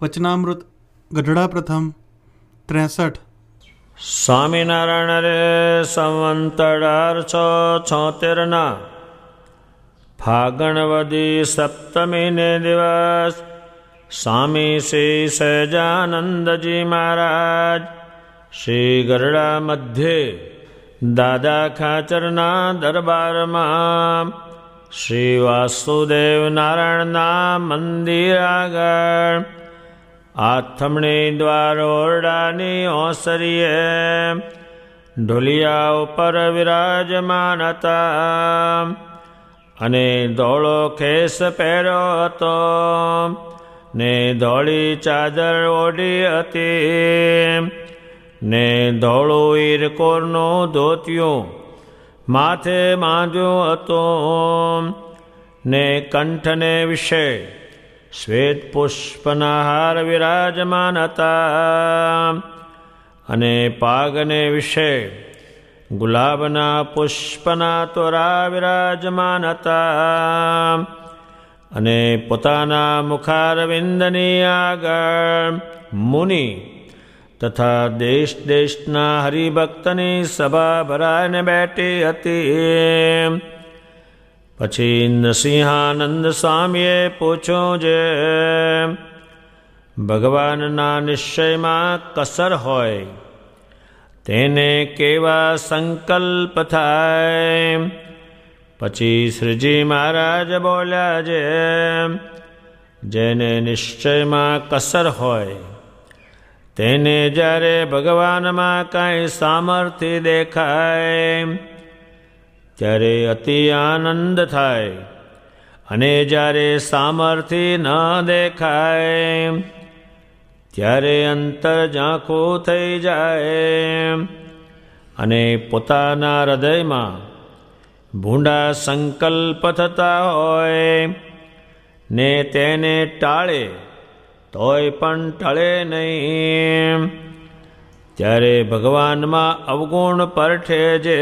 વચનામૃત ગઢડા પ્રથમ 63. સ્વામિનારાયણ રે સંવંત 1876 ફાગણવદી સપ્તમીને દિવસ સ્વામી શ્રી સહજાનંદજી મહારાજ શ્રી ગરડા મધ્યે દાદા ખાચરના દરબારમાં શ્રી વાસુદેવ નારાયણના મંદિર આગળ આથમણી દ્વાર ઓરડાની ઓસરીએ ઢોલિયા ઉપર વિરાજમાન હતા અને ધોળો ખેસ પહેર્યો હતો ને ધોળી ચાદર ઓઢી હતી ને ધોળું ઈરકોરનું ધોતિયું માથે બાંધ્યું હતું ને કંઠને વિશે શ્વેત પુષ્પના હાર વિરાજમાન હતા અને પાગને વિશે ગુલાબના પુષ્પના તોરા વિરાજમાન હતા અને પોતાના મુખારવિંદની આગળ મુનિ તથા દેશ દેશના હરિભક્તની સભા ભરાઈને બેઠી હતી. પછી નરસિંહાનંદ સ્વામીએ પૂછ્યું, જે ભગવાનના નિશ્ચયમાં કસર હોય તેને કેવા સંકલ્પ થાય? પછી શ્રીજી મહારાજ બોલ્યા, જેને નિશ્ચયમાં કસર હોય તેને જ્યારે ભગવાનમાં કાંઈ સામર્થ્ય દેખાય ત્યારે અતિ આનંદ થાય, અને જ્યારે સામર્થ્ય ન દેખાય ત્યારે અંતર ઝાંખું થઈ જાય અને પોતાના હૃદયમાં ભૂંડા સંકલ્પ થતા હોય ને તેને ટાળે તોય પણ ટળે નહીં, ત્યારે ભગવાનમાં અવગુણ પરઠે જે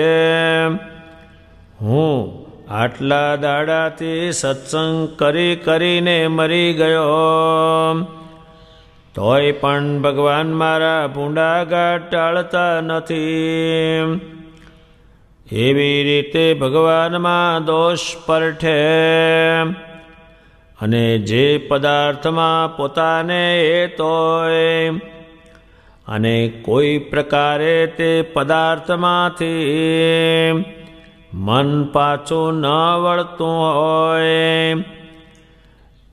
હું આટલા દાડાથી સત્સંગ કરીને મરી ગયો તોય પણ ભગવાન મારા ભૂંડાઘાટ ટાળતા નથી. એવી રીતે ભગવાનમાં દોષ પરઠે અને જે પદાર્થમાં પોતાને હેતોય અને કોઈ પ્રકારે તે પદાર્થમાંથી મન પાછું ન વળતું હોય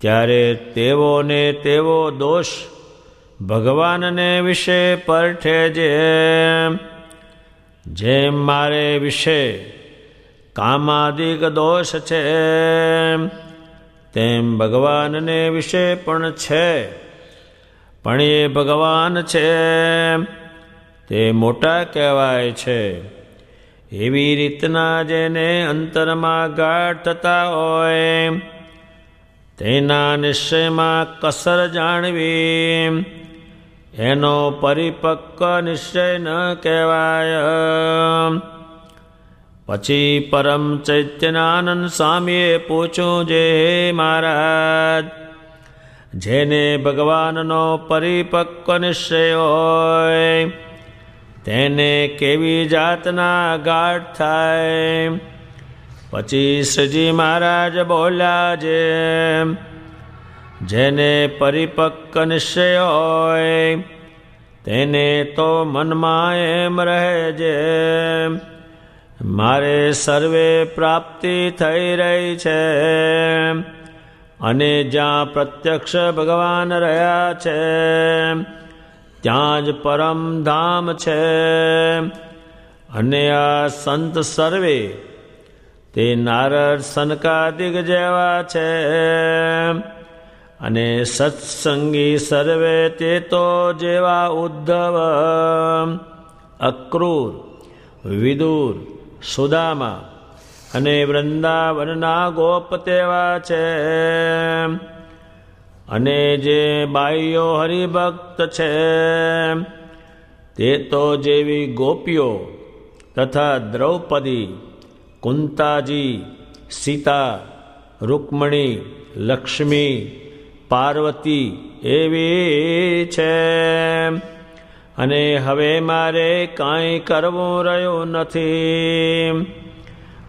ત્યારે તેવો ને તેવો દોષ ભગવાનને વિશે પરઠે જેમ મારે વિશે કામાદિક દોષ છે તેમ ભગવાનને વિશે પણ છે, પણ એ ભગવાન છે તે મોટા કહેવાય છે. એવી રીતના જેને અંતરમાં ગાઢ થતા હોય તેના નિશ્ચયમાં કસર જાણવી એનો પરિપક્વ નિશ્ચય ન કહેવાય. પછી પરમ ચૈતન્યાનંદ સ્વામીએ પૂછ્યું, જે મહારાજ જેને ભગવાનનો પરિપક્વ નિશ્ચય હોય તેને કેવી જાતના ગાઢ થાય? પછી શ્રીજી મહારાજ બોલ્યા, જેને પરિપક્વ નિશ્ચય હોય તેને તો મનમાં એમ રહે મારે સર્વે પ્રાપ્તિ થઈ રહી છે અને જ્યાં પ્રત્યક્ષ ભગવાન રહ્યા છે ત્યાં જ પરમ ધામ છે. અને આ સંત સર્વે તે નારદ સનકાદિક જેવા છે અને સત્સંગી સર્વે તે તો જેવા ઉદ્ધવ, અક્રૂર, વિદુર, સુદામા અને વૃંદાવનના ગોપ તેવા છે. અને જે બાઈઓ હરિભક્ત છે તે તો જેવી ગોપીઓ તથા દ્રૌપદી, કુંતાજી, સીતા, રૂકમણી, લક્ષ્મી, પાર્વતી એવી છે. અને હવે મારે કાંઈ કરવું રહ્યું નથી.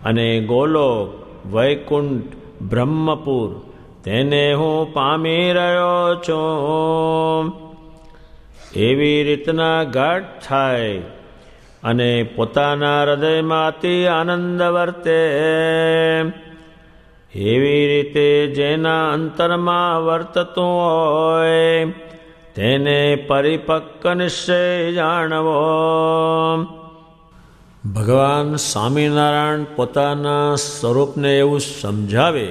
અને ગોલોક, વૈકુંઠ, બ્રહ્મપુર તેને હું પામી રહ્યો છું. એવી રીતના ગાઢ થાય અને પોતાના હૃદયમાં અતિ આનંદ વર્તે. એવી રીતે જેના અંતરમાં વર્તતું હોય તેને પરિપક્વ નિશ્ચય જાણવો. ભગવાન સ્વામિનારાયણ પોતાના સ્વરૂપને એવું સમજાવે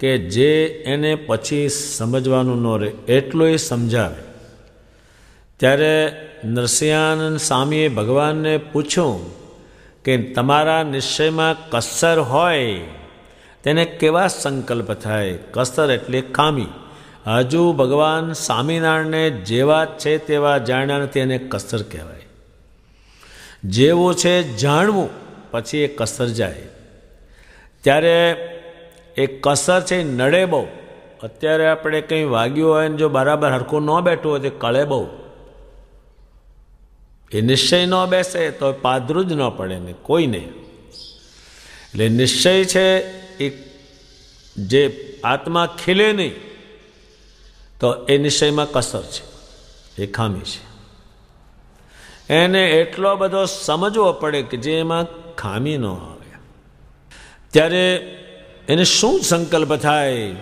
કે જે એને પછી સમજવાનું ન રહે એટલું એ સમજાવે. ત્યારે નરસિંહાનંદ સ્વામીએ ભગવાનને પૂછ્યું કે તમારા નિશ્ચયમાં કસર હોય તેને કેવા સંકલ્પ થાય? કસર એટલે ખામી. હજુ ભગવાન સ્વામિનારાયણને જેવા છે તેવા જાણ્યા નથી, એને કસર કહેવાય. જેવું છે જાણવું પછી એ કસર જાય. ત્યારે એ કસર છે એ નડે બહુ. અત્યારે આપણે કંઈ વાગ્યું હોય ને જો બરાબર હરખું ન બેઠું હોય તો કળે બહુ. એ નિશ્ચય ન બેસે તો પાદરું જ ન પડે ને કોઈને. એટલે નિશ્ચય છે એ જે આત્મા ખીલે નહીં તો એ નિશ્ચયમાં કસર છે, એ ખામી છે. એને એટલો બધો સમજવો પડે કે જે એમાં ખામી ન આવે. ત્યારે એને શું સંકલ્પ થાય?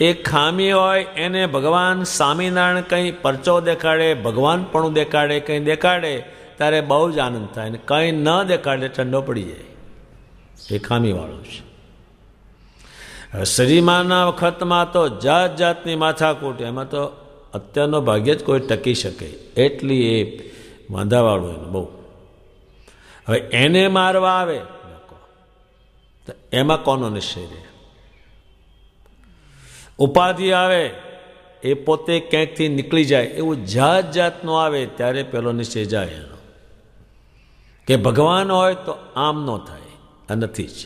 એ ખામી હોય એને ભગવાન સ્વામિનારાયણ કંઈ પરચો દેખાડે, ભગવાનપણું દેખાડે, કંઈ દેખાડે ત્યારે બહુ જ આનંદ થાય. ને કંઈ ન દેખાડે ઠંડો પડી જાય. એ ખામીવાળું છે. શરીરમાંના વખતમાં તો જાત જાતની માથાકૂટ, એમાં તો અત્યારનો ભાગ્ય જ કોઈ ટકી શકે એટલી એ વાંધાવાળું એને બહુ. હવે એને મારવા આવે તો એમાં કોનો નિશ્ચય રહે? ઉપાધિ આવે એ પોતે ક્યાંકથી નીકળી જાય એવું જાત જાતનું આવે ત્યારે પેલો નિશ્ચય જાય એનો કે ભગવાન હોય તો આમ ન થાય. આ નથી જ,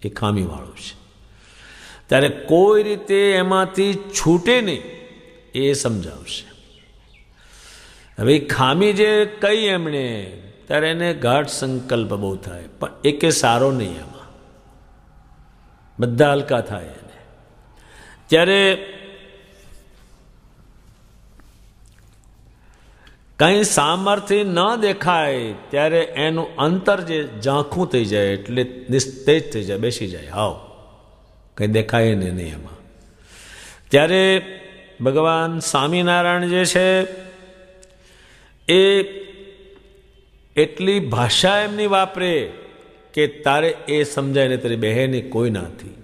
એ ખામીવાળું છે. ત્યારે કોઈ રીતે એમાંથી છૂટે નહીં એ સમજાવશે. હવે ખામી જે કઈ એમણે ત્યારે એને ગાઢ સંકલ્પ બહુ થાય, પણ એકે સારો નહીં. એમાં બધા હલકા થાય એને. ત્યારે કંઈ સામર્થ્ય ન દેખાય ત્યારે એનું અંતર જે ઝાંખું થઈ જાય એટલે નિસ્તેજ થઈ જાય, બેસી જાય. હાવ કંઈ દેખાય ને નહીં એમાં. ત્યારે ભગવાન સ્વામિનારાયણ જે છે એ એટલી ભાષા એમની વાપરે કે તારે એ સમજાય ને તારી બહેની કોઈ નથી.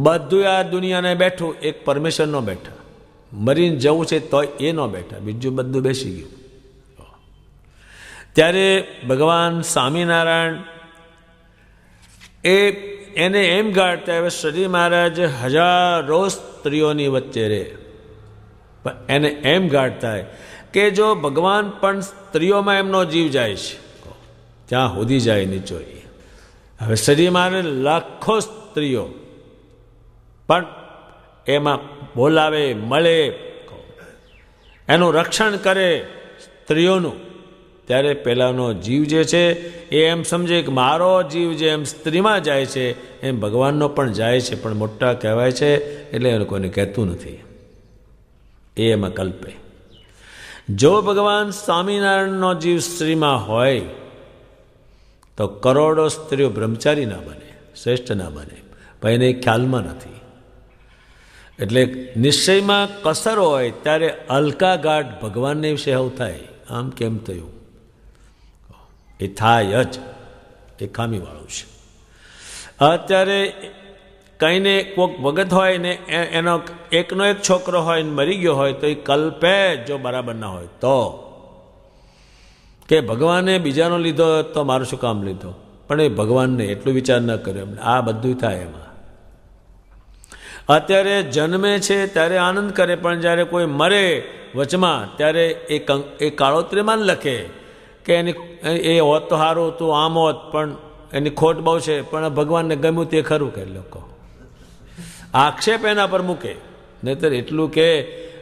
બધું આ દુનિયાને બેઠું, એક પરમેશ્વર ન બેઠા. મરીને જવું છે તો એ ન બેઠા, બીજું બધું બેસી ગયું. ત્યારે ભગવાન સ્વામિનારાયણ એને એમ ગાળતા, હવે શ્રી મહારાજ હજારો સ્ત્રીઓની વચ્ચે રહે પણ એને એમ ગાળતા કે જો ભગવાન પણ સ્ત્રીઓમાં એમનો જીવ જાય છે ત્યાં સુધી જાય નીચો. હવે શ્રી મહારાજ લાખો સ્ત્રીઓ પણ એમાં બોલાવે, મળે, એનું રક્ષણ કરે સ્ત્રીઓનું. ત્યારે પહેલાંનો જીવ જે છે એ એમ સમજે કે મારો જીવ જે એમ સ્ત્રીમાં જાય છે એમ ભગવાનનો પણ જાય છે, પણ મોટા કહેવાય છે એટલે એને કોઈને કહેતું નથી. એ એમાં કલ્પે. જો ભગવાન સ્વામિનારાયણનો જીવ સ્ત્રીમાં હોય તો કરોડો સ્ત્રીઓ બ્રહ્મચારી ના બને, શ્રેષ્ઠ ના બને, પણ એને ખ્યાલમાં નથી. એટલે નિશ્ચયમાં કસર હોય ત્યારે હલકા ગાઢ ભગવાનને વિશે આવું થાય. આમ કેમ થયું? એ થાય જ. એ ખામીવાળું છે. અત્યારે કંઈને કોઈક વખત હોય ને એનો એકનો એક છોકરો હોય ને મરી ગયો હોય તો એ કલ્પે જો બરાબર ના હોય તો કે ભગવાને બીજાનો લીધો તો મારું શું કામ લીધો, પણ એ ભગવાનને એટલું વિચાર ન કર્યો એમને. આ બધું થાય એમાં. અત્યારે જન્મે છે ત્યારે આનંદ કરે, પણ જ્યારે કોઈ મરે વચમાં ત્યારે એ કાળોતરીમાં લખે કે એની એ હોત તો સારું હતું, આમ હોત, પણ એની ખોટ બહુ છે, પણ ભગવાનને ગમ્યું તે ખરું કે લોકો આક્ષેપ એના પર મૂકે. નહીંતર એટલું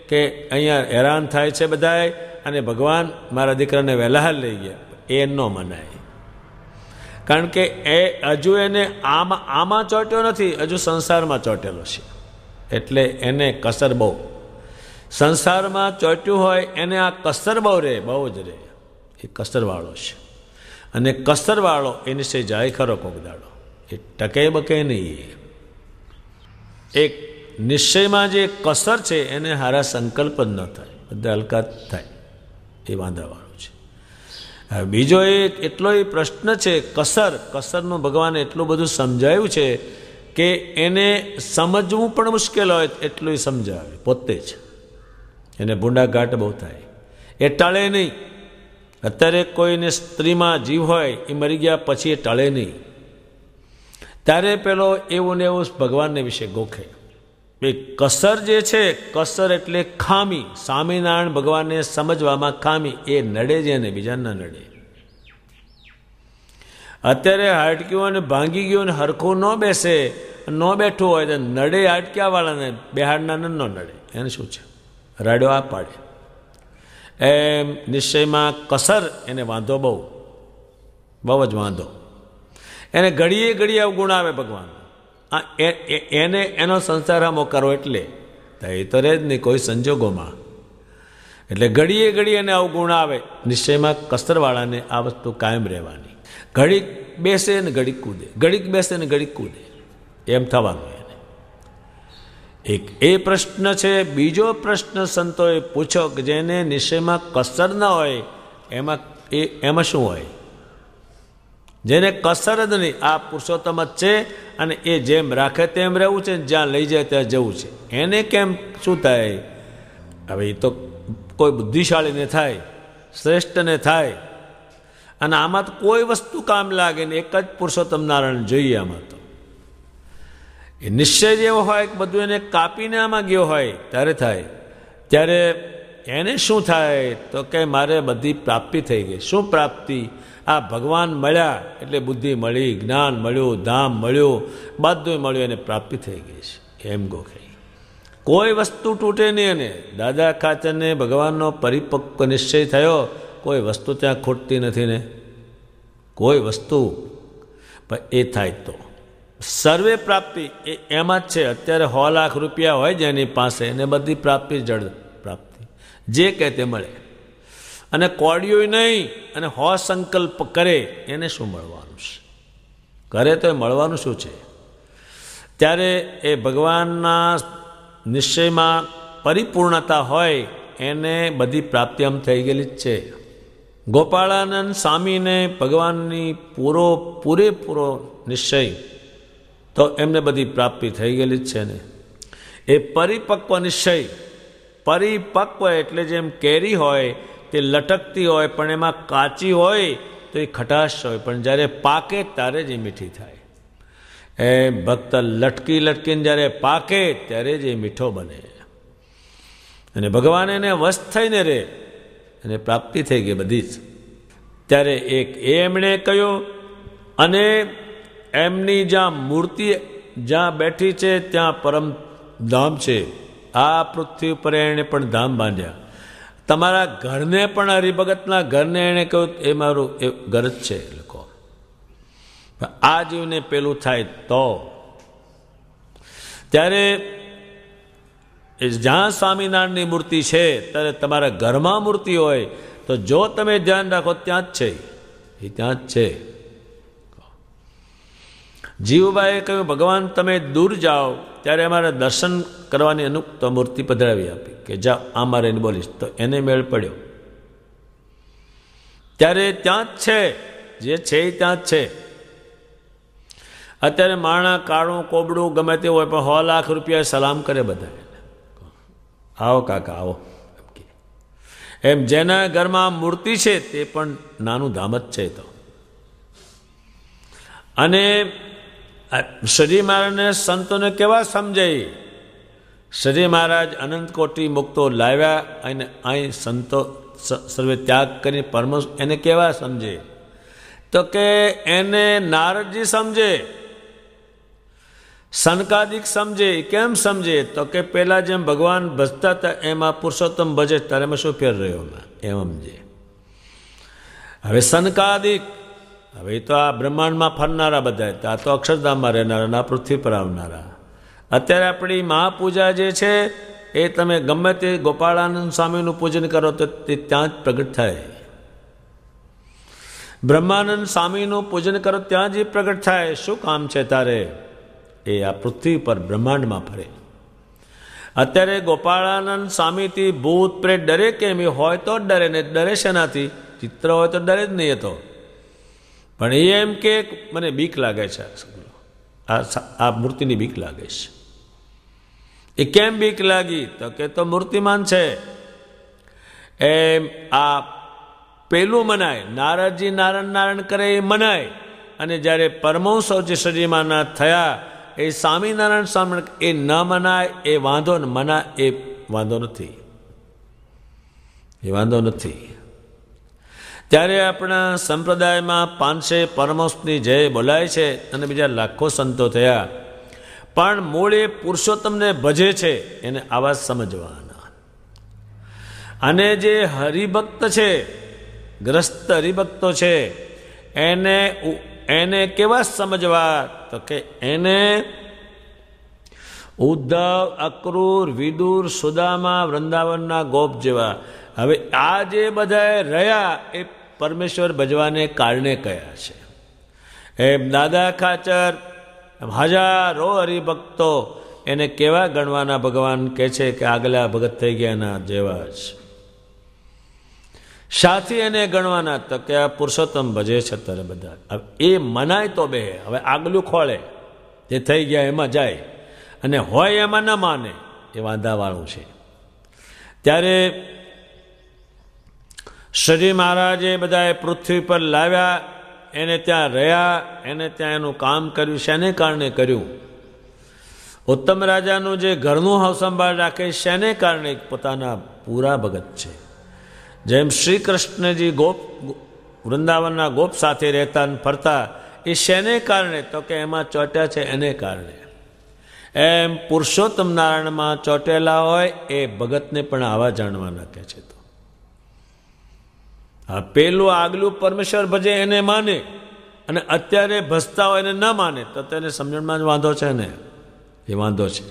કે અહીંયા હેરાન થાય છે બધાય અને ભગવાન મારા દીકરાને વહેલા લઈ ગયા, એ ન મનાય. કારણ કે એ હજુ એને આમાં ચોંટ્યો નથી, હજુ સંસારમાં ચોંટેલો છે. એટલે એને કસર બહુ, સંસારમાં ચોંટ્યું હોય એને આ કસર બહુ રહે, બહુ જ રહે. એ કસરવાળો છે. અને કસરવાળો એ નિશ્ચય જાય ખરો કોક દાડો, એ ટકે બકે નહીં. એક નિશ્ચયમાં જે કસર છે એને હારા સંકલ્પ જ ન થાય, બધા હલકા થાય, એ વાંધાવાળું છે. બીજો એક એટલો એ પ્રશ્ન છે કસરનું ભગવાને એટલું બધું સમજાયું છે કે એને સમજવું પણ મુશ્કેલ હોય એટલું એ સમજાવે પોતે જ. એને ભૂંડાઘાટ બહુ થાય, એ ટળે નહીં. અત્યારે કોઈને સ્ત્રીમાં જીવ હોય, એ મરી ગયા પછી એ ટળે નહીં. ત્યારે પેલો એવું ને એવું ભગવાનને વિશે ગોખે. એ કસર જે છે, કસર એટલે ખામી, સ્વામિનારાયણ ભગવાનને સમજવામાં ખામી, એ નડે છે ને બીજા ના નડે. અત્યારે હાડક્યું અને ભાંગી ગયું ને હરખું ન બેસે, ન બેઠું હોય તો નડે હાડક્યાવાળાને, બેહાડના ન નડે. એને શું છે, રાડ્યો આ પાડે. એમ નિશ્ચયમાં કસર એને વાંધો બહુ જ વાંધો. એને ઘડીએ ઘડીએ અવગુણ આવે ભગવાન. એને એનો સંસાર આમો કરો એટલે એ તો રહે જ નહીં કોઈ સંજોગોમાં. એટલે ઘડીએ ઘડીએ એને અવગુણ આવે. નિશ્ચયમાં કસરવાળાને આ વસ્તુ કાયમ રહેવાની. ઘડીક બેસે ને ઘડીક કૂદે, ઘડીક બેસે ને ઘડીક કૂદે, એમ થવાનું એને. એક એ પ્રશ્ન છે. બીજો પ્રશ્ન સંતોએ પૂછો કે જેને નિશ્ચયમાં કસર ન હોય એમાં શું હોય? જેને કસર જ નહીં, આ પુરુષોત્તમ જ છે અને એ જેમ રાખે તેમ રહેવું છે, જ્યાં લઈ જાય ત્યાં જવું છે, એને કેમ શું થાય? હવે એ તો કોઈ બુદ્ધિશાળીને થાય, શ્રેષ્ઠને થાય. અને આમાં તો કોઈ વસ્તુ કામ લાગે ને, એક જ પુરુષોત્તમ નારાયણ જોઈએ. આમાં તો એ નિશ્ચય જેવો હોય કે બધું એને કાપીને આમાં ગયો હોય ત્યારે થાય. ત્યારે એને શું થાય તો કે મારે બધી પ્રાપ્તિ થઈ ગઈ. શું પ્રાપ્તિ? આ ભગવાન મળ્યા એટલે બુદ્ધિ મળી, જ્ઞાન મળ્યું, ધામ મળ્યું, બધું મળ્યું, એને પ્રાપ્તિ થઈ ગઈ છે. એમ ગોખે કોઈ વસ્તુ તૂટે નહીં. અને દાદા ખાચરને ભગવાનનો પરિપક્વ નિશ્ચય થયો, કોઈ વસ્તુ ત્યાં ખૂટતી નથી ને, કોઈ વસ્તુ. પણ એ થાય તો સર્વે પ્રાપ્તિ એ એમાં જ છે. અત્યારે 100 લાખ રૂપિયા હોય જેની પાસે, એને બધી પ્રાપ્તિ જડ પ્રાપ્તિ, જે કહે તે મળે. અને કોડિયું નહીં, અને 100 સંકલ્પ કરે એને શું મળવાનું છે? કરે તો એ મળવાનું શું છે? ત્યારે એ ભગવાનના નિશ્ચયમાં પરિપૂર્ણતા હોય એને બધી પ્રાપ્તિ આમ થઈ ગયેલી જ છે. ગોપાળાનંદ સ્વામીને ભગવાનની પૂરેપૂરો નિશ્ચય, તો એમને બધી પ્રાપ્તિ થઈ ગયેલી જ છે ને. એ પરિપક્વ નિશ્ચય, પરિપક્વ એટલે જેમ કેરી હોય તે લટકતી હોય પણ એમાં કાચી હોય તો એ ખટાશ હોય, પણ જ્યારે પાકે ત્યારે જ એ મીઠી થાય. એ ભક્ત લટકીને જ્યારે પાકે ત્યારે જ એ મીઠો બને. અને ભગવાન એને વશ થઈને રહે અને પ્રાપ્તિ થઈ ગઈ બધી જ. ત્યારે એક એમણે કહ્યું, અને એમની જ્યાં મૂર્તિ જ્યાં બેઠી છે ત્યાં પરમ ધામ છે. આ પૃથ્વી ઉપર એણે પણ ધામ બાંધ્યા. તમારા ઘરને પણ હરિભગતના ઘરને એણે કહ્યું એ મારું એ ઘર જ છે. લોકો આ જીવને પેલું થાય તો ત્યારે જ્યાં સ્વામિનારાયણની મૂર્તિ છે ત્યારે તમારા ઘરમાં મૂર્તિ હોય તો જો તમે ધ્યાન રાખો ત્યાં જ છે, એ ત્યાં જ છે. જીવબાએ કહ્યું ભગવાન તમે દૂર જાઓ ત્યારે અમારે દર્શન કરવાની અનુકૂળ તો મૂર્તિ પધરાવી આપી કે જાઓ અમારે એને બોલીશ, તો એને મેળ પડ્યો. ત્યારે ત્યાં જ છે, જે છે એ ત્યાં જ છે. અત્યારે માણા કાળું કોબડું ગમે તે હોય પણ 100 લાખ રૂપિયા સલામ કરે બધા. આવો કાકા આવો. એમ જેના ઘરમાં મૂર્તિ છે તે પણ નાનું ધામ જ છે. તો અને શ્રી મહારાજને સંતોને કેવા સમજાય? શ્રી મહારાજ અનંત કોટી મુક્તો લાવ્યા અને અહીં સંતો સર્વે ત્યાગ કરીને પરમહંસ એને કેવા સમજે? તો કે એને નારદજી સમજે. સનકાદિક સમજે. કેમ સમજે? તો કે પેલા જેમ ભગવાન ભજતા હતા એમાં પુરુષોત્તમ ભજે ત્યારે એમાં શું ફેર રહ્યો એમ સમજે. હવે સનકાદિક, હવે તો આ બ્રહ્માંડમાં ફરનારા બધા, આ તો અક્ષરધામમાં રહેનારા, આ પૃથ્વી પર આવનારા. અત્યારે આપણી મહાપૂજા જે છે એ તમે ગમે તે ગોપાળાનંદ સ્વામીનું પૂજન કરો તો તે ત્યાં જ પ્રગટ થાય. બ્રહ્માનંદ સ્વામીનું પૂજન કરો ત્યાં જ પ્રગટ થાય. શું કામ છે તારે? એ આ પૃથ્વી પર બ્રહ્માંડમાં ફરે. અત્યારે ગોપાળાનંદ સ્વામીથી ભૂત પ્રેત ડરે કેમ? એ હોય તો જ ડરે, ને ડરે શેનાથી? ચિત્ર હોય તો ડરે જ નહીં એ તો. પણ એ એમ કે મને બીક લાગે છે, આ મૂર્તિની બીક લાગે છે. એ કેમ બીક લાગી? તો કે તો મૂર્તિમાન છે. એમ આ પેલું મનાય, નારદજી નારાયણ નારાયણ કરે એ મનાય, અને જ્યારે પરમહંસો જે શરીરમાંના થયા એ સ્વામિનારાયણ સ્વામી એ ન મનાય, એ વાંધો ને મનાય એ વાંધો નથી, એ વાંધો નથી. ત્યારે આપણા સંપ્રદાયમાં 500 પરમહંસની જય બોલાય છે અને બીજા લાખો સંતો થયા, પણ મૂળ એ પુરુષોત્તમને ભજે છે એને આવા સમજવાના. અને જે હરિભક્ત છે, ગ્રસ્ત હરિભક્તો છે, એને કેવા સમજવા? તો કે એને ઉદ્ધવ, અક્રૂર, વિદુર, સુદામા, વૃંદાવનના ગોપ જેવા. હવે આ જે બધા રહ્યા એ પરમેશ્વર ભજવાને કારણે કયા છે. એમ દાદા ખાચર, હજારો હરિભક્તો એને કેવા ગણવાના? ભગવાન કહે છે કે આગલા ભગત થઈ ગયાના જેવા જ. સાથી એને ગણવાના? તો કે આ પુરુષોત્તમ ભજે છે ત્યારે બધા. હવે એ મનાય તો બે, હવે આગલું ખોળે, જે થઈ ગયા એમાં જાય, અને હોય એમાં ન માને, એ વાંધાવાળું છે. ત્યારે શ્રી મહારાજે બધા પૃથ્વી પર લાવ્યા, એને ત્યાં રહ્યા, એને ત્યાં એનું કામ કર્યું. શેને કારણે કર્યું? ઉત્તમ રાજાનું જે ઘરનું સંભાળ રાખે શેને કારણે? પોતાના પૂરા ભગત છે. જેમ શ્રી કૃષ્ણજી ગોપ વૃંદાવનના ગોપ સાથે રહેતા અને ફરતા, એ શેને કારણે? તો કે એમાં ચોટ્યા છે એને કારણે. એમ પુરુષોત્તમ નારાયણમાં ચોટેલા હોય એ ભગતને પણ આવા જાણવાના કહે છે. તો આ પેલું આગલું પરમેશ્વર ભજે એને માને, અને અત્યારે ભજતા હોય એને ન માને, તો તેને સમજણમાં જ વાંધો છે ને, એ વાંધો છે.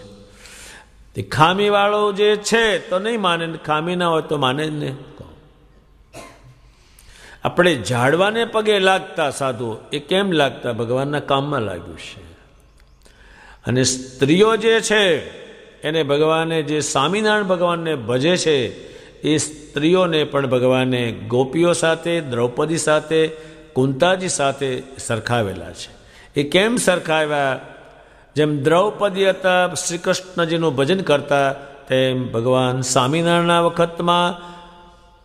તે ખામીવાળો જે છે તો નહીં માને, ખામી ના હોય તો માને જ ને. આપણે ઝાડવાને પગે લાગતા સાધુ, એ કેમ લાગતા? ભગવાનના કામમાં લાગ્યું છે. અને સ્ત્રીઓ જે છે એને ભગવાને, જે સ્વામિનારાયણ ભગવાનને ભજે છે, એ સ્ત્રીઓને પણ ભગવાને ગોપીઓ સાથે, દ્રૌપદી સાથે, કુંતાજી સાથે સરખાવેલા છે. એ કેમ સરખાવ્યા? જેમ દ્રૌપદી હતા શ્રી કૃષ્ણજીનું ભજન કરતા, તેમ ભગવાન સ્વામિનારાયણના વખતમાં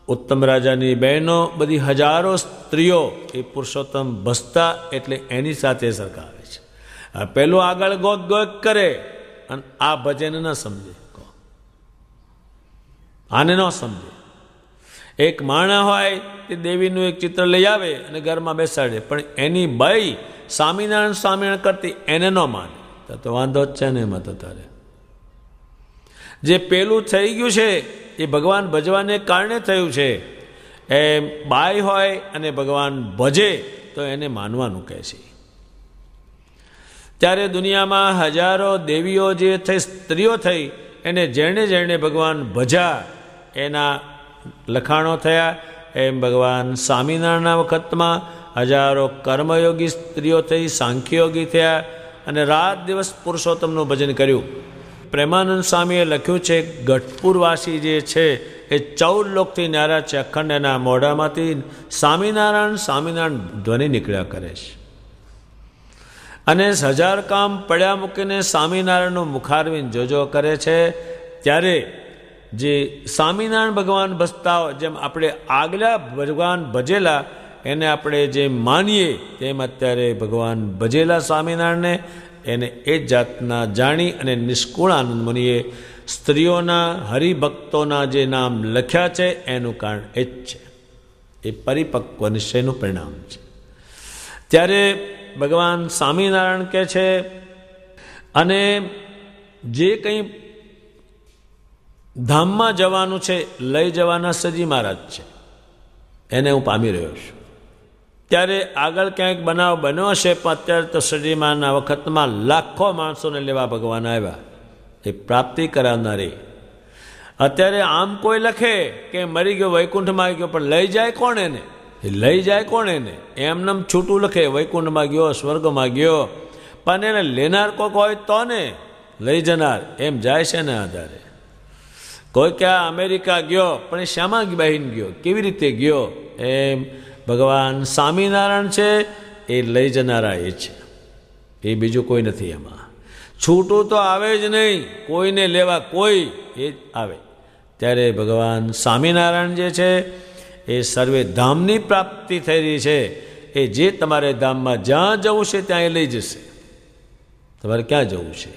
ઉત્તમ રાજાની બહેનો, બધી હજારો સ્ત્રીઓ એ પુરુષોત્તમ ભજતા, એટલે એની સાથે સરખાવે છે. આ પેલું આગળ ગોક ગોક કરે અને આ ભજન ન સમજે, આને ન સમજે. એક માણા હોય તે દેવીનું એક ચિત્ર લઈ આવે અને ઘરમાં બેસાડે, પણ એની બાઈ સ્વામિનારાયણ સ્વામિનારાયણ કરતી એને ન માને, તો વાંધો જ છે ને એમાં. તો તારે જે પેલું થઈ ગયું છે એ ભગવાન ભજવાને કારણે થયું છે. એ બાઈ હોય અને ભગવાન ભજે તો એને માનવાનું કહે છે. ત્યારે દુનિયામાં હજારો દેવીઓ જે થઈ, સ્ત્રીઓ થઈ, એને જેણે જેણે ભગવાન ભજ્યા એના લખાણો થયા. એમ ભગવાન સ્વામિનારાયણના વખતમાં હજારો કર્મયોગી સ્ત્રીઓ થઈ, સાંખ્યયોગી થયા, અને રાત દિવસ પુરુષોત્તમનું ભજન કર્યું. પ્રેમાનંદ સ્વામીએ લખ્યું છે, ગઢપુરવાસી જે છે એ 14 લોકથી ન્યારા છે. અખંડ એના મોઢામાંથી સ્વામિનારાયણ સ્વામિનારાયણ ધ્વનિ નીકળ્યા કરે છે. અને 1000 કામ પડ્યા મૂકીને સ્વામિનારાયણનું મુખારવિંદ જોજો કરે છે. ત્યારે જે સ્વામિનારાયણ ભગવાન ભજતા હોય, જેમ આપણે આગલા ભગવાન ભજેલા એને આપણે જે માનીએ, તેમ અત્યારે ભગવાન ભજેલા સ્વામિનારાયણને એને એ જાતના જાણી અને નિષ્કુળ આનંદ મુનિએ સ્ત્રીઓના હરિભક્તોના જે નામ લખ્યા છે એનું કારણ એ જ છે. એ પરિપક્વ નિશ્ચયનું પરિણામ છે. ત્યારે ભગવાન સ્વામિનારાયણ કહે છે, અને જે કંઈ ધામમાં જવાનું છે લઈ જવાના સજી મહારાજ છે, એને હું પામી રહ્યો છું. ત્યારે આગળ ક્યાંક બનાવ બન્યો હશે, પણ અત્યારે તો સજી મહારાજના વખતમાં લાખો માણસોને લેવા ભગવાન આવ્યા, એ પ્રાપ્તિ કરાવનારી. અત્યારે આમ કોઈ લખે કે મરી ગયો વૈકુંઠમાં ગયો, પણ લઈ જાય કોણ એને? એ લઈ જાય કોણ એને? એમનેમ છૂટું લખે વૈકુંઠમાં ગયો, સ્વર્ગમાં ગયો, પણ એને લેનાર કોઈક હોય તો ને લઈ જનાર. એમ જાય છે ને આધારે. કોઈ ક્યાં અમેરિકા ગયો, પણ એ શામાં બહીને ગયો, કેવી રીતે ગયો? એમ ભગવાન સ્વામિનારાયણ છે એ લઈ જનારા એ છે, એ બીજું કોઈ નથી. એમાં છૂટું તો આવે જ નહીં, કોઈને લેવા કોઈ એ જ આવે. ત્યારે ભગવાન સ્વામિનારાયણ જે છે એ સર્વે ધામની પ્રાપ્તિ થઈ રહી છે. એ જે તમારે ધામમાં જ્યાં જવું છે ત્યાં એ લઈ જશે. તમારે ક્યાં જવું છે?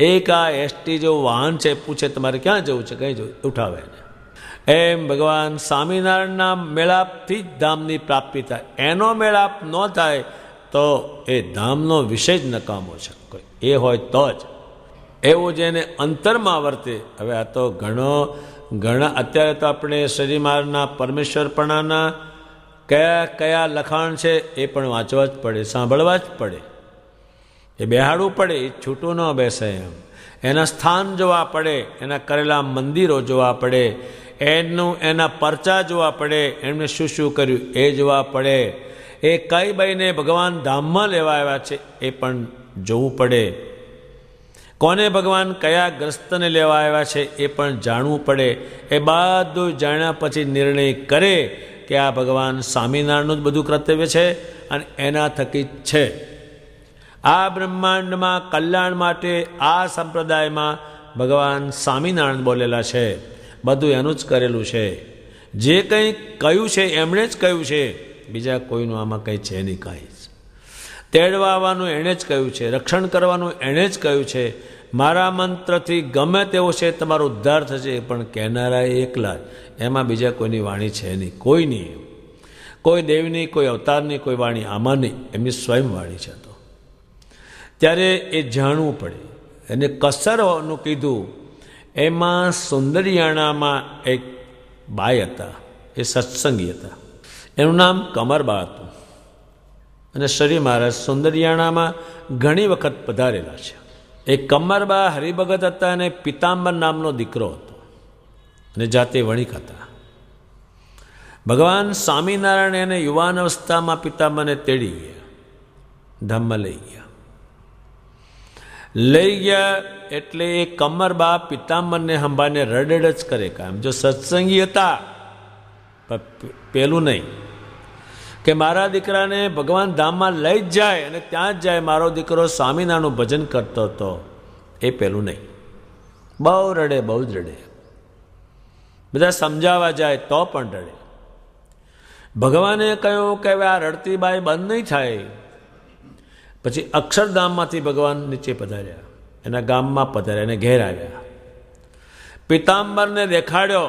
એક આ એસટી જેવું વાહન છે, પૂછે તમારે ક્યાં જવું છે, કઈ જવું, ઉઠાવે એને. એમ ભગવાન સ્વામિનારાયણના મેળાપથી જ ધામની પ્રાપ્તિ થાય. એનો મેળાપ ન થાય તો એ ધામનો વિષય જ નકામો છે. એ હોય તો જ એવું જેને અંતરમાં વર્તે. હવે આ તો ઘણા અત્યારે તો આપણે શ્રી મહારાજના પરમેશ્વરપણાના કયા કયા લખાણ છે એ પણ વાંચવા જ પડે, સાંભળવા જ પડે, એ બેહાડવું પડે, એ છૂટું ન બેસે. એમ એના સ્થાન જોવા પડે, એના કરેલા મંદિરો જોવા પડે, એના પરચા જોવા પડે, એમને શું શું કર્યું એ જોવા પડે, એ કઈ બાઈને ભગવાન ધામમાં લેવા આવ્યા છે એ પણ જોવું પડે, કોને ભગવાન કયા ગ્રસ્તને લેવા આવ્યા છે એ પણ જાણવું પડે. એ બધું જાણ્યા પછી નિર્ણય કરે કે આ ભગવાન સ્વામિનારાયણનું જ બધું કર્તવ્ય છે અને એના થકી જ છે. આ બ્રહ્માંડમાં કલ્યાણ માટે આ સંપ્રદાયમાં ભગવાન સ્વામિનારાયણ બોલેલા છે, બધું એનું જ કરેલું છે. જે કંઈ કહ્યું છે એમણે જ કહ્યું છે, બીજા કોઈનું આમાં કંઈ છે નહીં. કાંઈ તેડવા આવવાનું એણે જ કહ્યું છે, રક્ષણ કરવાનું એણે જ કહ્યું છે. મારા મંત્રથી ગમે તેવો છે તમારો ઉદ્ધાર થશે, પણ કહેનારા એકલા જ, એમાં બીજા કોઈની વાણી છે નહીં, કોઈ નહીં. કોઈ દેવની, કોઈ અવતારની કોઈ વાણી આમાં નહીં, એમની સ્વયં વાણી છે. તો ત્યારે એ જાણવું પડે. એને કસરનું કીધું. એમાં સુંદરિયાણામાં એક બાઈ હતા, એ સત્સંગી હતા, એનું નામ કમરબા હતું. અને શ્રી મહારાજ સુંદરિયાણામાં ઘણી વખત પધારેલા છે. એ કમરબા હરિભગત હતા અને પિતાંબર નામનો દીકરો હતો અને જાતે વણિક હતા. ભગવાન સ્વામિનારાયણ એને યુવાન અવસ્થામાં પિતાંબરને તેડી ગયા, ધામમાં લઈ ગયા એટલે એ કમરબા પિતાંબરને સંભાળીને રડડ જ કરે. કામ જો સત્સંગી હતા, પેલું નહીં કે મારા દીકરાને ભગવાન ધામમાં લઈ જ જાય અને ત્યાં જ જાય, મારો દીકરો સ્વામિનારાયણનું ભજન કરતો હતો, એ પેલું નહીં. બહુ રડે, બહુ જ રડે. બધા સમજાવવા જાય તો પણ રડે. ભગવાને કહ્યું કે હવે આ રડતી બાઈ બંધ નહીં થાય. પછી અક્ષરધામમાંથી ભગવાન નીચે પધાર્યા, એના ગામમાં પધાર્યા, એને ઘેર આવ્યા, પિતાંબરને દેખાડ્યો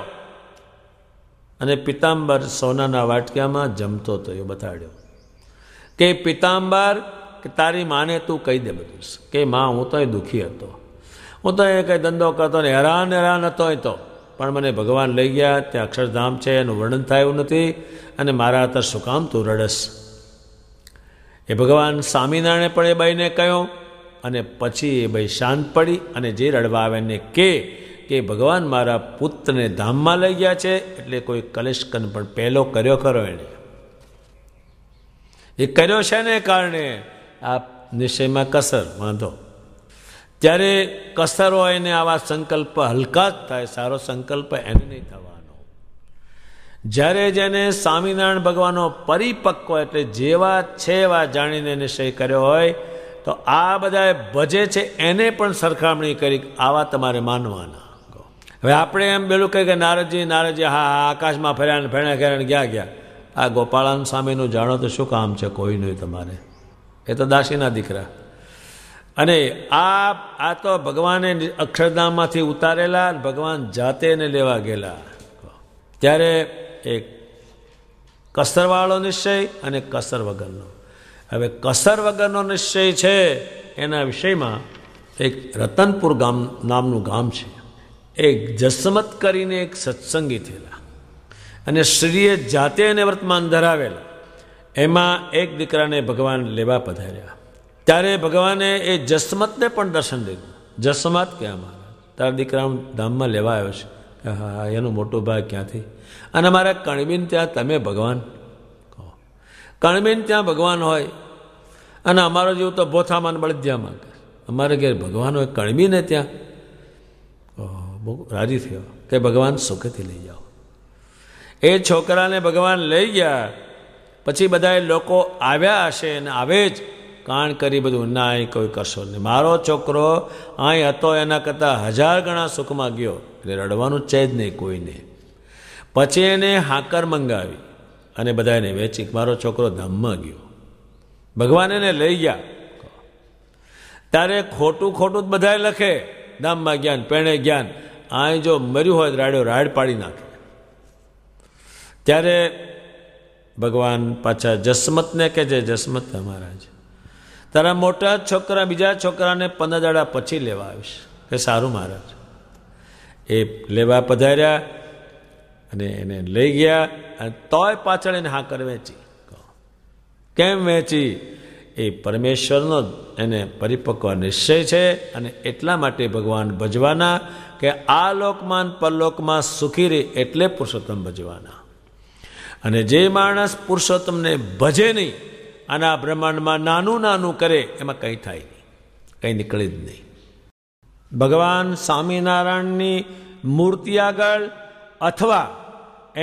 અને પિતાંબર સોનાના વાટક્યામાં જમતો હતો એ બતાડ્યો કે પિતાંબર, કે તારી માને તું કહી દે બધું કે માં હું તો દુઃખી હતો, હું તો એ કંઈ ધંધો કરતો ને હેરાન હતો એ તો, પણ મને ભગવાન લઈ ગયા, ત્યાં અક્ષરધામ છે એનું વર્ણન થાય એવું નથી, અને મારા અત્યારે શું કામ તું રડસ? એ ભગવાન સ્વામિનારાયણે પણ એ બાઈને કહ્યું અને પછી એ બાઈ શાંત પડી અને જે રડવા આવે એને કે ભગવાન મારા પુત્રને ધામમાં લઈ ગયા છે, એટલે કોઈ કલેશકન પણ પહેલો કર્યો ખરો એણે, એ કર્યો છે ને કારણે આ નિશ્ચયમાં કસર વાંધો. ત્યારે કસર હોય ને આવા સંકલ્પ હલકા જ થાય, સારો સંકલ્પ એને નહીં થવાનો. જ્યારે જેને સ્વામિનારાયણ ભગવાનનો પરિપક્વ એટલે જેવા છે એવા જાણીને નિશ્ચય કર્યો હોય તો આ બધા ભજે છે એને પણ સરખામણી કરી આવા તમારે માનવાના. હવે આપણે એમ પેલું કહે કે નારદજી હા આકાશમાં ફર્યા ફેણા ગયા. આ ગોપાળાન સ્વામીનું જાણો તો શું કામ છે? કોઈ નહીં તમારે, એ તો દાસીના દીકરા. અને આ તો ભગવાને અક્ષરધામમાંથી ઉતારેલા, ભગવાન જાતે એને લેવા ગયેલા. ત્યારે એક કસરવાળો નિશ્ચય અને કસર વગરનો. હવે કસર વગરનો નિશ્ચય છે એના વિષયમાં એક રતનપુર ગામ નામનું ગામ છે. એક જસમત કરીને એક સત્સંગી થયેલા અને શ્રીએ જાતે એને વર્તમાન ધરાવેલા. એમાં એક દીકરાને ભગવાન લેવા પધાર્યા. ત્યારે ભગવાને એ જસમતને પણ દર્શન દીધું. જસમત કે અમારા તારા દીકરા ધામમાં લેવા આવ્યો છે. હા, એનું મોટો ભાઈ ક્યાંથી? અને અમારા કણબીન ત્યાં તમે ભગવાન કહો. કણબીન ત્યાં ભગવાન હોય અને અમારો જેવું તો ભોથામાં બળદિયામાં. અમારે ઘેર ભગવાન હોય, કણબીને ત્યાં. બહુ રાજી થયો કે ભગવાન સુખેથી લઈ જાઓ. એ છોકરાને ભગવાન લઈ ગયા. પછી બધા લોકો આવ્યા હશે અને આવે જ કાણ કરી બધું, ના અહીં કોઈ કરશો નહીં. મારો છોકરો અહીં હતો એના કરતાં 1000 ગણા સુખમાં ગયો. એટલે રડવાનું છે જ નહીં કોઈને. પછી એને હાકર મંગાવી અને બધા એને વેચી. મારો છોકરો ધામમાં ગયો. ભગવાન એને લઈ ગયા. ત્યારે ખોટું ખોટું જ બધા લખે. ધામમાં જ્ઞાન પેણે જ્ઞાન. અહીં જો મર્યું હોય રાડ્યો રાડ પાડી નાખે. ત્યારે ભગવાન પાછા જસમતને કહે છે, જસમત મહારાજ તારા મોટા છોકરા બીજા છોકરાને 15 દાડા પછી લેવા આવીશ. કે સારું મહારાજ. એ લેવા પધાર્યા અને એને લઈ ગયા. અને તોય પાછળ એને હાકર વેચી. કેમ વેચી? એ પરમેશ્વરનો એને પરિપક્વ નિશ્ચય છે અને એટલા માટે ભગવાન ભજવાના કે આ લોકમાં પરલોકમાં સુખી રહે એટલે પુરુષોત્તમ ભજવાના. અને જે માણસ પુરુષોત્તમને ભજે નહીં અને આ બ્રહ્માંડમાં નાનું નાનું કરે એમાં કંઈ થાય નહીં, કંઈ નીકળે જ નહીં. ભગવાન સ્વામિનારાયણની મૂર્તિ આગળ અથવા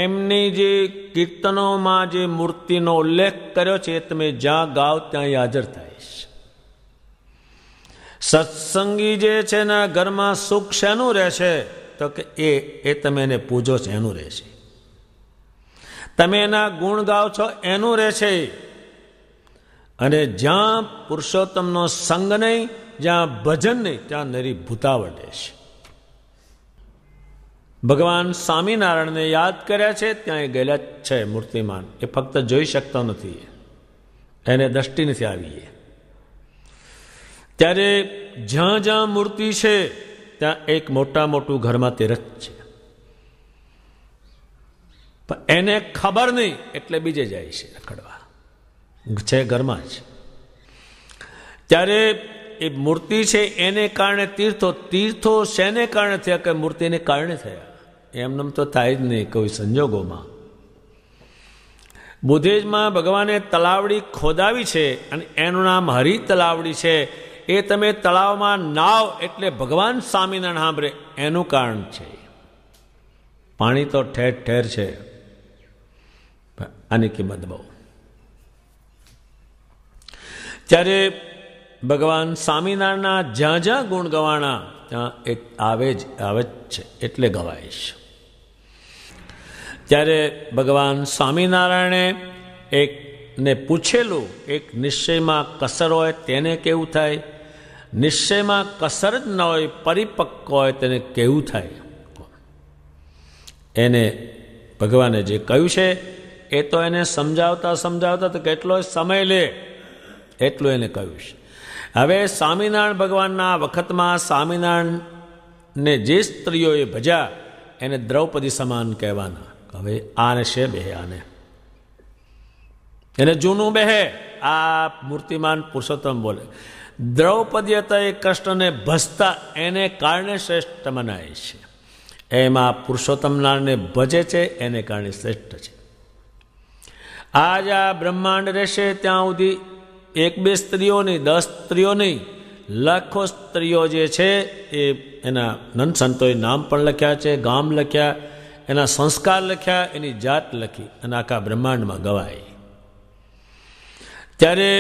એમની જે કીર્તનોમાં જે મૂર્તિનો ઉલ્લેખ કર્યો છે એ તમે જ્યાં ગાઓ ત્યાં હાજર થાય છે. સત્સંગી જે છે એના ઘરમાં સુખ શેનું રહેશે? તો કે એ તમે એને પૂજો છો એનું રહેશે. તમે એના ગુણ ગાઓ છો એનું રહેશે. અને જ્યાં પુરુષોત્તમનો સંગ નહીં, જ્યાં ભજન નહીં, ત્યાં નરી ભૂતાવટ રહેશે. ભગવાન સ્વામિનારાયણને યાદ કર્યા છે ત્યાં એ ગયેલા છે મૂર્તિમાન. એ ફક્ત જોઈ શકતો નથી, એને દ્રષ્ટિ નથી આવી. ત્યારે જ્યાં જ્યાં મૂર્તિ છે ત્યાં એક મોટું ઘરમાં તીરથ છે. પણ એને ખબર નહીં એટલે બીજે જાય છે રખડવા. છે ઘરમાં જ. ત્યારે એ મૂર્તિ છે એને કારણે તીર્થો શેને કારણે થયા? કે મૂર્તિને કારણે થયા. એમનેમ તો થાય જ નહીં કોઈ સંજોગોમાં. બુદ્ધિઝમાં ભગવાને તલાવડી ખોદાવી છે અને એનું નામ હરિ તલાવડી છે. એ તમે તળાવમાં નાવ એટલે ભગવાન સ્વામિનારાયણ સાંભળે એનું કારણ છે. પાણી તો ઠેર ઠેર છે, આની કિંમત બહુ. ત્યારે ભગવાન સ્વામિનારાયણના જ્યાં જ્યાં ગુણ ગવાણા ત્યાં એક આવે જ છે એટલે ગવાય છે. ત્યારે ભગવાન સ્વામિનારાયણે એકને પૂછેલું, એક નિશ્ચયમાં કસર હોય તેને કેવું થાય? નિશ્ચયમાં કસર જ ન હોય, પરિપક્વ હોય તેને કેવું થાય? એને ભગવાને જે કહ્યું છે એ તો એને સમજાવતા તો કેટલો સમય લે એટલું એને કહ્યું છે. હવે સ્વામિનારાયણ ભગવાનના વખતમાં સ્વામિનારાયણને જે સ્ત્રીઓએ ભજ્યા એને દ્રૌપદી સમાન કહેવાના. હવે આને છે બેહે, આને એને જૂનું બેહે. આ મૂર્તિમાન પુરુષોત્તમ બોલે દ્રૌપદી હતા એ કૃષ્ણને ભજતા એને કારણે શ્રેષ્ઠ મનાય છે. એમાં પુરુષોત્તમ નારાયણને ભજે છે એને કારણે શ્રેષ્ઠ છે. આજ આ બ્રહ્માંડ રહેશે ત્યાં સુધી 1-2 સ્ત્રીઓ નહીં, 10 સ્ત્રીઓ નહીં, લાખો સ્ત્રીઓ જે છે એ એના નંદ સંતોએ નામ પણ લખ્યા છે, ગામ લખ્યા, એના સંસ્કાર લખ્યા, એની જાત લખી અને આખા બ્રહ્માંડમાં ગવાય. ત્યારે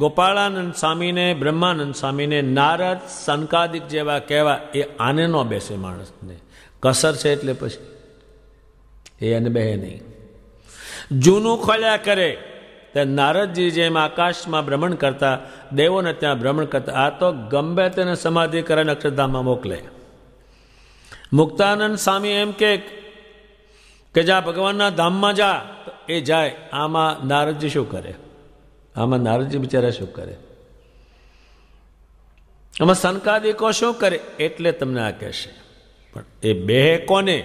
ગોપાળાનંદ સ્વામીને, બ્રહ્માનંદ સ્વામીને નારદ સનકાદિક જેવા કહેવા એ આને ન બેસે માણસને. કસર છે એટલે પછી એ એને બેહે નહીં. જૂનું ખોલ્યા કરે. નારદજી જેમ આકાશમાં ભ્રમણ કરતા, દેવોને ત્યાં ભ્રમણ કરતા, આ તો ગમે તેને સમાધિ કરીને અક્ષરધામમાં મોકલે. મુક્તાનંદ સ્વામી એમ કે જા ભગવાનના ધામમાં જા, તો એ જાય. આમાં નારદજી શું કરે? આમાં નારદજી બિચારા શું કરે? આમાં સંકાદિકો શું કરે એટલે તમને આ કહેશે. પણ એ બે કોને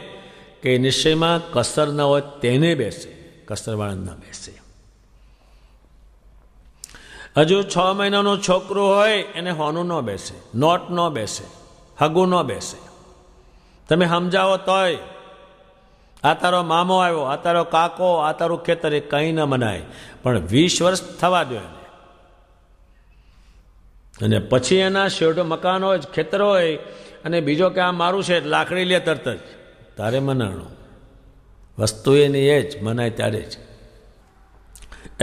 કે નિશ્ચયમાં કસર ન હોય તેને બેસે, કસરવાળા ન બેસે. હજુ 6 મહિનાનું છોકરું હોય એને હોનું ન બેસે, નોટ ન બેસે, હગું ન બેસે. તમે સમજાવો તોય આ તારો મામો આવ્યો, આ તારો કાકો, આ તારું ખેતર, એ કંઈ ન મનાય. પણ 20 વર્ષ થવા દો એને, અને પછી એના શેઢો મકાન હોય, ખેતર હોય, અને બીજો કે આ મારું છે લાકડી લે તરત જ, તારે મનાણું. વસ્તુ એની એ જ મનાય ત્યારે જ.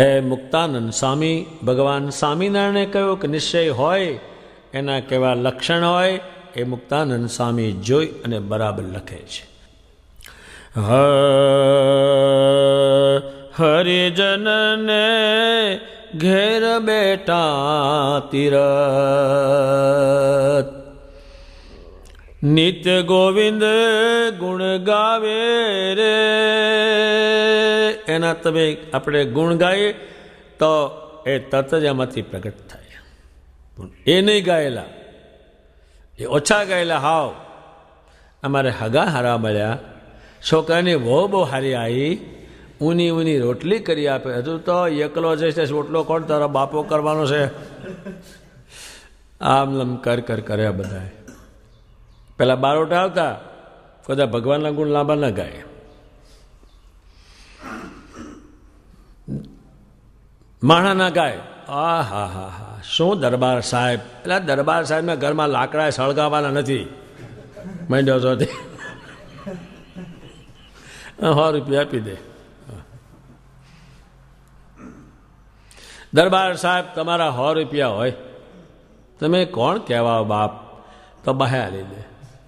એ મુક્તાનંદ સ્વામી ભગવાન સ્વામિનારાયણે કહ્યું કે નિશ્ચય હોય એના કેવા લક્ષણ હોય એ મુક્તાનંદ સ્વામી જોઈ અને બરાબર લખે છે. હરિજનને ઘેર બેઠા તીરથ, નિત્ય ગોવિંદ ગુણ ગાવે રે. એના તમે આપણે ગુણ ગાઈએ તો એ તરત જ એમાંથી પ્રગટ થાય. એ નહીં ગાયેલા, એ ઓછા ગાયેલા. હાવ અમારે હગા હારા મળ્યા, છોકરાની બહુ હારી આવી, ઊની ઊની રોટલી કરી આપે. હજુ તો એકલો જશે, રોટલો કોણ તારો બાપો કરવાનો છે. આમ લમ કર કર્યા બધા. પેલા બારોટા આવતા, કદાચ ભગવાનના ગુણ લાંબા ન ગાય. માણા ના ગાય. આ હા હા હા, શું દરબાર સાહેબ. એટલે દરબાર સાહેબના ઘરમાં લાકડા સળગાવવાના નથી. માંડ્યો છો તે 100 રૂપિયા આપી દે. દરબાર સાહેબ તમારા 100 રૂપિયા હોય, તમે કોણ કહેવા બાપ, તો બહાર લઈ દે.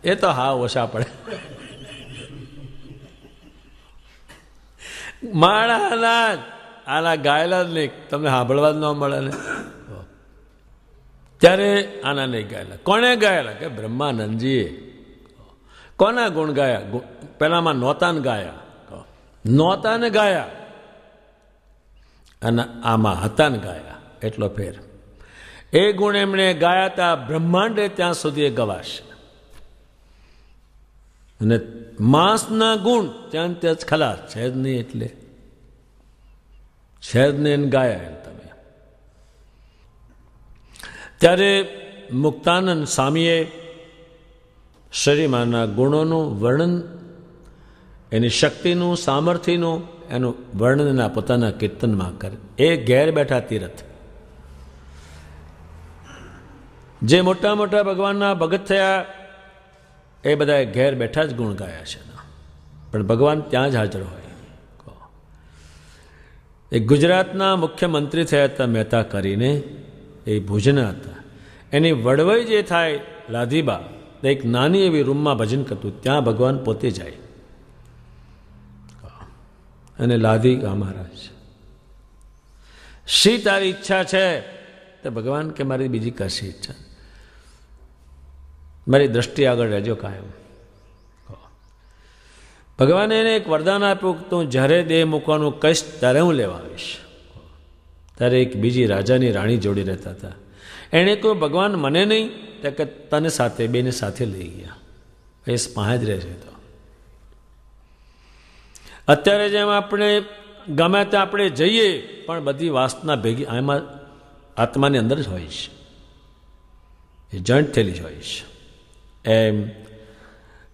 એ તો હા ઓછા પડે. માણાના આના ગાયેલા જ નહીં, તમને સાંભળવા જ ન મળે ને. ત્યારે આના નહીં ગાયેલા. કોણે ગાયેલા કે બ્રહ્માનંદજીએ. કોના ગુણ ગાયા? પેલામાં નોતાને ગાયા, નોતાને ગાયા, અને આમાં હતાને ગાયા. એટલો ફેર. એ ગુણ એમણે ગાયા હતા બ્રહ્માંડે ત્યાં સુધી એ ગવાશે. અને માસના ગુણ ત્યાં ત્યાં જ ખલાસ છે જ નહીં. એટલે છે જ નહીં ગાયા એમ તમે. ત્યારે મુક્તાનંદ સ્વામીએ શ્રીમાના ગુણોનું વર્ણન, એની શક્તિનું, સામર્થ્યનું એનું વર્ણન પોતાના કીર્તનમાં કરે. એ ઘેર બેઠા તીરથ. જે મોટા મોટા ભગવાનના ભગત થયા એ બધા ઘેર બેઠા જ ગુણ ગાયા છે. પણ ભગવાન ત્યાં જ હાજર હોય. એ ગુજરાતના મુખ્યમંત્રી થયા હતા મહેતા કરીને, એ ભુજના હતા. એની વડવાઈ જે થાય લાધીબા, એક નાની એવી રૂમમાં ભજન કરતું, ત્યાં ભગવાન પોતે જાય. અને લાધી મહારાજ, શી તારી ઈચ્છા છે? તો ભગવાન કે મારી બીજી કશી ઈચ્છા, મારી દ્રષ્ટિ આગળ રહેજો કાયમ. ભગવાને એને એક વરદાન આપ્યું કે તું જ્યારે દેહ મૂકવાનું કહીશ ત્યારે હું લેવા આવીશ. ત્યારે એક બીજી રાજાની રાણી જોડી રહેતા હતા. એણે કહ્યું ભગવાન મને નહીં, તો કે તને સાથે, બેને સાથે લઈ ગયા. એ પાસે જ રહે છે. તો અત્યારે જેમ આપણે ગમે ત્યાં આપણે જઈએ, પણ બધી વાસના ભેગી આમાં આત્માની અંદર જ હોય છે, એ જોઈન્ટ થયેલી જ હોય છે. એમ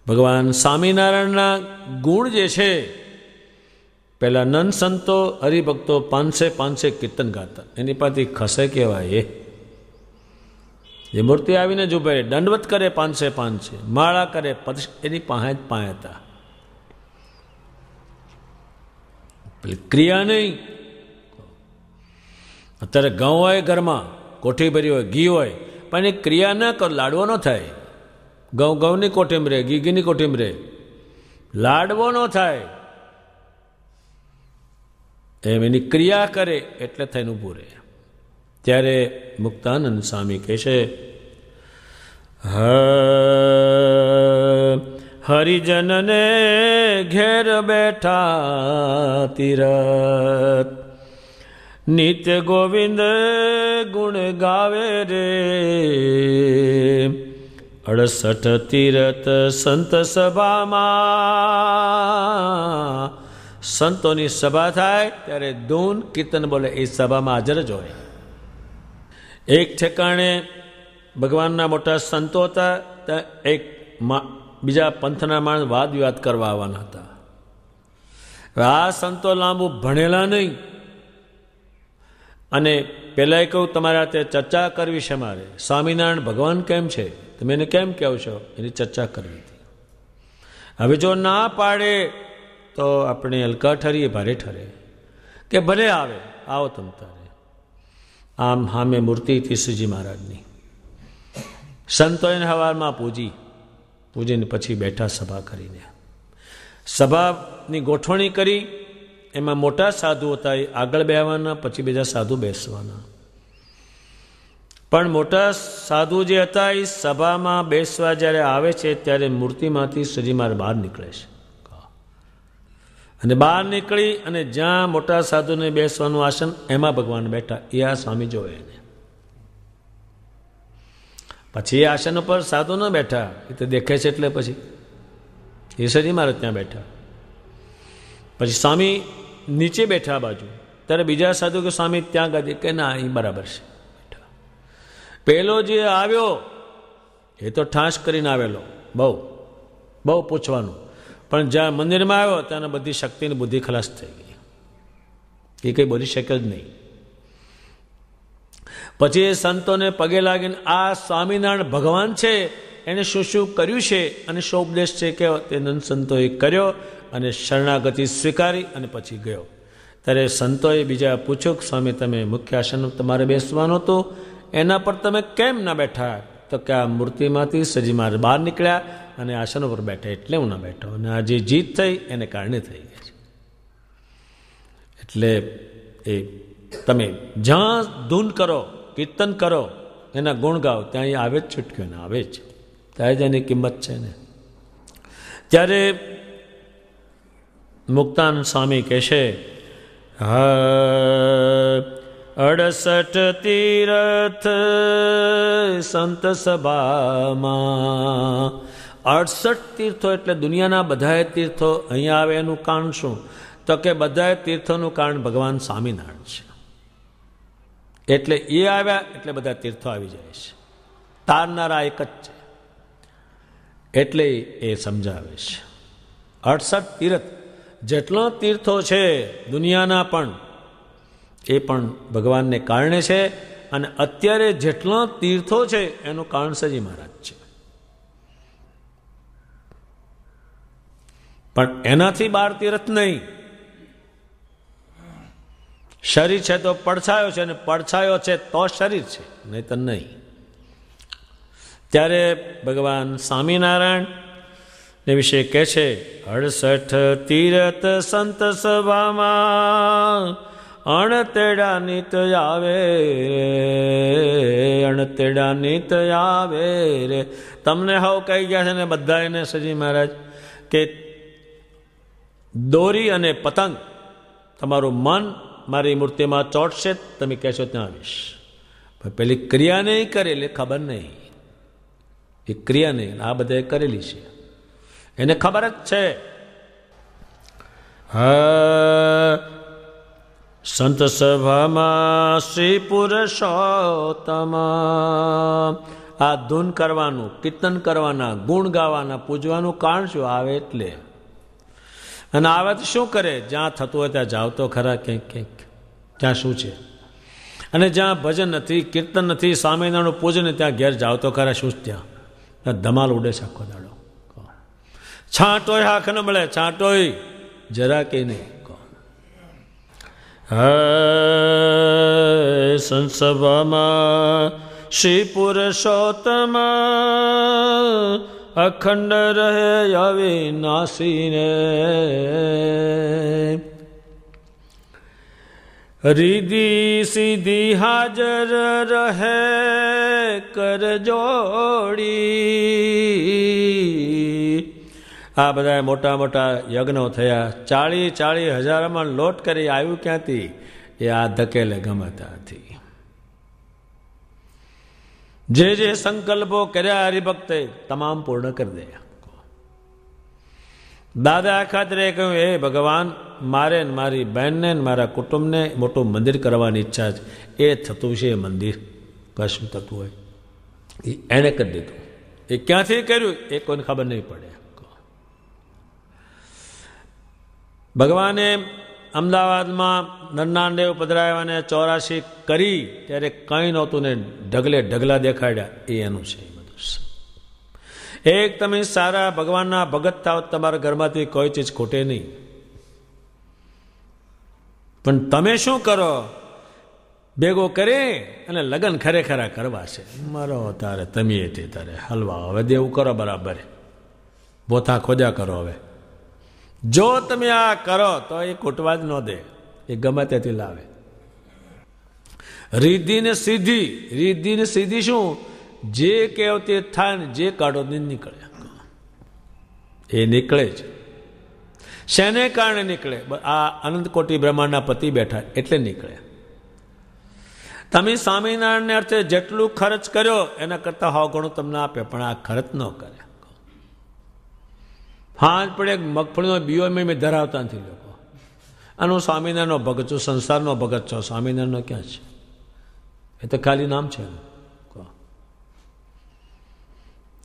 ભગવાન સ્વામિનારાયણના ગુણ જે છે, પેલા નંદ સંતો હરિભક્તો 500 કીર્તન ગાતા, એની પાસેથી ખસે કહેવાય. એ મૂર્તિ આવીને જ ઉભે, દંડવત કરે 500, માળા કરે, એની પાસે જ પાસે હતા. પેલી ક્રિયા નહીં. અત્યારે ઘઉં હોય ઘરમાં, કોઠી ભરી હોય, ઘી હોય, પણ એ ક્રિયા ના કર, લાડવો ન થાય. ઘઉં ઘઉંની કોઠીમાં રહે, ઘી ઘીની કોઠીમાં રહે, લાડવો ન થાય. એમ એની ક્રિયા કરે એટલે થઈને ઊભું રહે. ત્યારે મુક્તાનંદ સ્વામી કહે છે, હરિજનને ઘેર બેઠા તીરથ, નિત્ય ગોવિંદ ગુણ ગાવે રે, 68 તીરથ સંત સભામાં. સંતોની સભા થાય ત્યારે ધૂન કીર્તન બોલે, એ સભામાં હાજર જ હોય. એક ઠેકાણે ભગવાનના મોટા સંતો હતા, ત્યાં એક બીજા પંથના માણસ વાદ વિવાદ કરવા આવવાના હતા. આ સંતો લાંબુ ભણેલા નહીં, અને પહેલાં કહું તમારા તે ચર્ચા કરવી છે મારે. સ્વામિનારાયણ ભગવાન કેમ છે તમે એને કેમ કહો છો, એની ચર્ચા કરવી હતી. હવે જો ના પાડે તો આપણે હલકા ઠરીએ, ભારે ઠરે કે ભલે આવે, આવો તમ તારે. આમ સામે મૂર્તિ હતી શ્રીજી મહારાજની. સંતોને હવારમાં પૂજીને પછી બેઠા સભા કરીને. સભાની ગોઠવણી કરી, એમાં મોટા સાધુ હતા, એ આગળ બેસવાના, પછી બીજા સાધુ બેસવાના. પણ મોટા સાધુ જે હતા એ સભામાં બેસવા જ્યારે આવે છે ત્યારે મૂર્તિમાંથી શ્રીજી મહારાજ બહાર નીકળે છે. અને બહાર નીકળી અને જ્યાં મોટા સાધુને બેસવાનું આસન, એમાં ભગવાન બેઠા. એ આ સ્વામી જોવે એને. પછી એ આસન ઉપર સાધુ ન બેઠા, એ તો દેખે છે એટલે પછી એ શ્રીજી મહારાજ ત્યાં બેઠા. પછી સ્વામી નીચે બેઠા બાજુ, ત્યારે બીજા સાધુ કે સ્વામી ત્યાં ગાદી, કે ના એ બરાબર છે બેઠા. પેલો જે આવ્યો એ તો ઠાસ કરીને આવેલો, બહુ પૂછવાનું, પણ જ્યાં મંદિરમાં આવ્યો ત્યાં બધી શક્તિની બુદ્ધિ ખલાસ થઈ ગઈ, એ કંઈ બોલી શકે જ નહીં. પછી એ સંતોને પગે લાગીને આ સ્વામિનારાયણ ભગવાન છે, એને શું શું કર્યું છે અને શું ઉપદેશ છે કે તે નંદ સંતોએ કર્યો, અને શરણાગતિ સ્વીકારી અને પછી ગયો. ત્યારે સંતોએ બીજા પૂછ્યું કે સ્વામી તમે મુખ્ય આસન તમારે બેસવાનું હતું, એના પર તમે કેમ ના બેઠા? તો કે આ મૂર્તિમાંથી શ્રીજી મહારાજ બહાર નીકળ્યા અને આસન ઉપર બેઠા એટલે હું ના બેઠો, અને આ જે જીત થઈ એને કારણે થઈ ગઈ છે. એટલે એ તમે જ્યાં ધૂન કરો, કીર્તન કરો, એના ગુણ ગાઓ, ત્યાં એ આવે જ છૂટક્યો ને આવે જ, ત્યાં જ એની કિંમત છે ને. ત્યારે મુક્તાનંદ સ્વામી કહેશે, 68 તીરથ સંત સભામાં. 68 તીર્થો એટલે દુનિયાના બધાએ તીર્થો અહીંયા આવે એનું કારણ શું? તો કે બધાએ તીર્થોનું કારણ ભગવાન સ્વામિનારાયણ છે. એટલે એ આવ્યા એટલે બધા તીર્થો આવી જાય છે. તારનારા એક જ છે, એટલે એ સમજાવે છે. 68 તીર્થ, જેટલા તીર્થો છે દુનિયાના પણ, એ પણ ભગવાનને કારણે છે. અને અત્યારે જેટલા તીર્થો છે એનું કારણ શ્રીજી મહારાજ છે. પણ એનાથી બહાર તીર્થ નહીં. શરીર છે તો પડછાયો છે, અને પડછાયો છે તો શરીર છે, નહીં તો નહીં. ત્યારે ભગવાન સ્વામિનારાયણ ને વિશે કહે છે, 68 તીરથ સંત સભામાં, અણતેડા નિત આવે, અણતેડા નિત આવે રે. તમને હાવ કહી ગયા છે ને બધા એને શ્રીજી મહારાજ કે દોરી અને પતંગ તમારું મન મારી મૂર્તિમાં ચોટશે, તમે કહેશો ત્યાં આવીશ. પણ પેલી ક્રિયા નહીં કરે એટલે ખબર નહીં. એ ક્રિયા નહીં, આ બધાએ કરેલી છે, એને ખબર જ છે. સંત સભામાં શ્રી પુરુષોત્તમ. આ ધૂન કરવાનું, કીર્તન કરવાના, ગુણ ગાવાના, પૂજવાનું કારણ શું? આવે એટલે. અને આવે તો શું કરે? જ્યાં થતું હોય ત્યાં જાવ તો ખરા, ક્યાંક ત્યાં શું છે? અને જ્યાં ભજન નથી, કીર્તન નથી, સ્વામિનારાયણનું પૂજન, ત્યાં ઘેર જાવ તો ખરા, શું ત્યાં ધમાલ ઉડે છે આખો દાડો. છાંટોય હાથ ન મળે, છાંટોય જરા કે નહીં. સંસભામાં શ્રી પુરુષોત્તમ, અખંડ રહે અવિનાશીને. રીધી સીધી હાજર રહે કર જોડી. આ બધા મોટા મોટા યજ્ઞો થયા, 40,000 લોટ કરી આવ્યું ક્યાંથી? એ આ ધકેલે ગમે ત્યાંથી. જે જે સંકલ્પો કર્યા હરિભક્તે તમામ પૂર્ણ કરી દે. દાદા ખાતરે કહ્યું, એ ભગવાન, મારે ને મારી બહેનને ને મારા કુટુંબને મોટું મંદિર કરવાની ઈચ્છા છે. એ થતું છે એ મંદિર, કશું થતું હોય એણે કરી દીધું. એ ક્યાંથી કર્યું એ કોઈને ખબર નહીં પડે. ભગવાને અમદાવાદમાં નરનાનદેવ પધરાવ્યા અને 84 કરી ત્યારે કંઈ નહોતું ને ઢગલે ઢગલા દેખાડ્યા. એ એનું છે બધું. એક તમે સારા ભગવાનના ભગત થાવ, તમારા ઘરમાંથી કોઈ ચીજ ખોટે નહીં. પણ તમે શું કરો? ભેગો કરી અને લગ્ન ખરેખરા કરવા છે. મારો તારે તમે એથી તારે હલવા હવે દેવું કરો બરાબર, બોથા ખોજા કરો. હવે જો તમે આ કરો તો એ ખૂટવા જ ન દે, એ ગમે ત્યાંથી લાવે. રીધિ ને સીધી શું? જે કહેવતી થાય ને જે કાઢો નીકળે, એ નીકળે જ. શેને કારણે નીકળે? આ અનંત કોટી બ્રહ્માંડના પતિ બેઠા એટલે નીકળે. તમે સ્વામિનારાયણને અર્થે જેટલું ખર્ચ કર્યો એના કરતાં 100 ગણું તમને આપે, પણ આ ખર્ચ ન કરે. હાથ પડે મગફળીનો બીઓ મેં ધરાવતા નથી લોકો. અને હું સ્વામિનારાયણનો ભગત છું, સંસારનો ભગત છો. સ્વામિનારાયણનો ક્યાં છે? એ તો ખાલી નામ છે.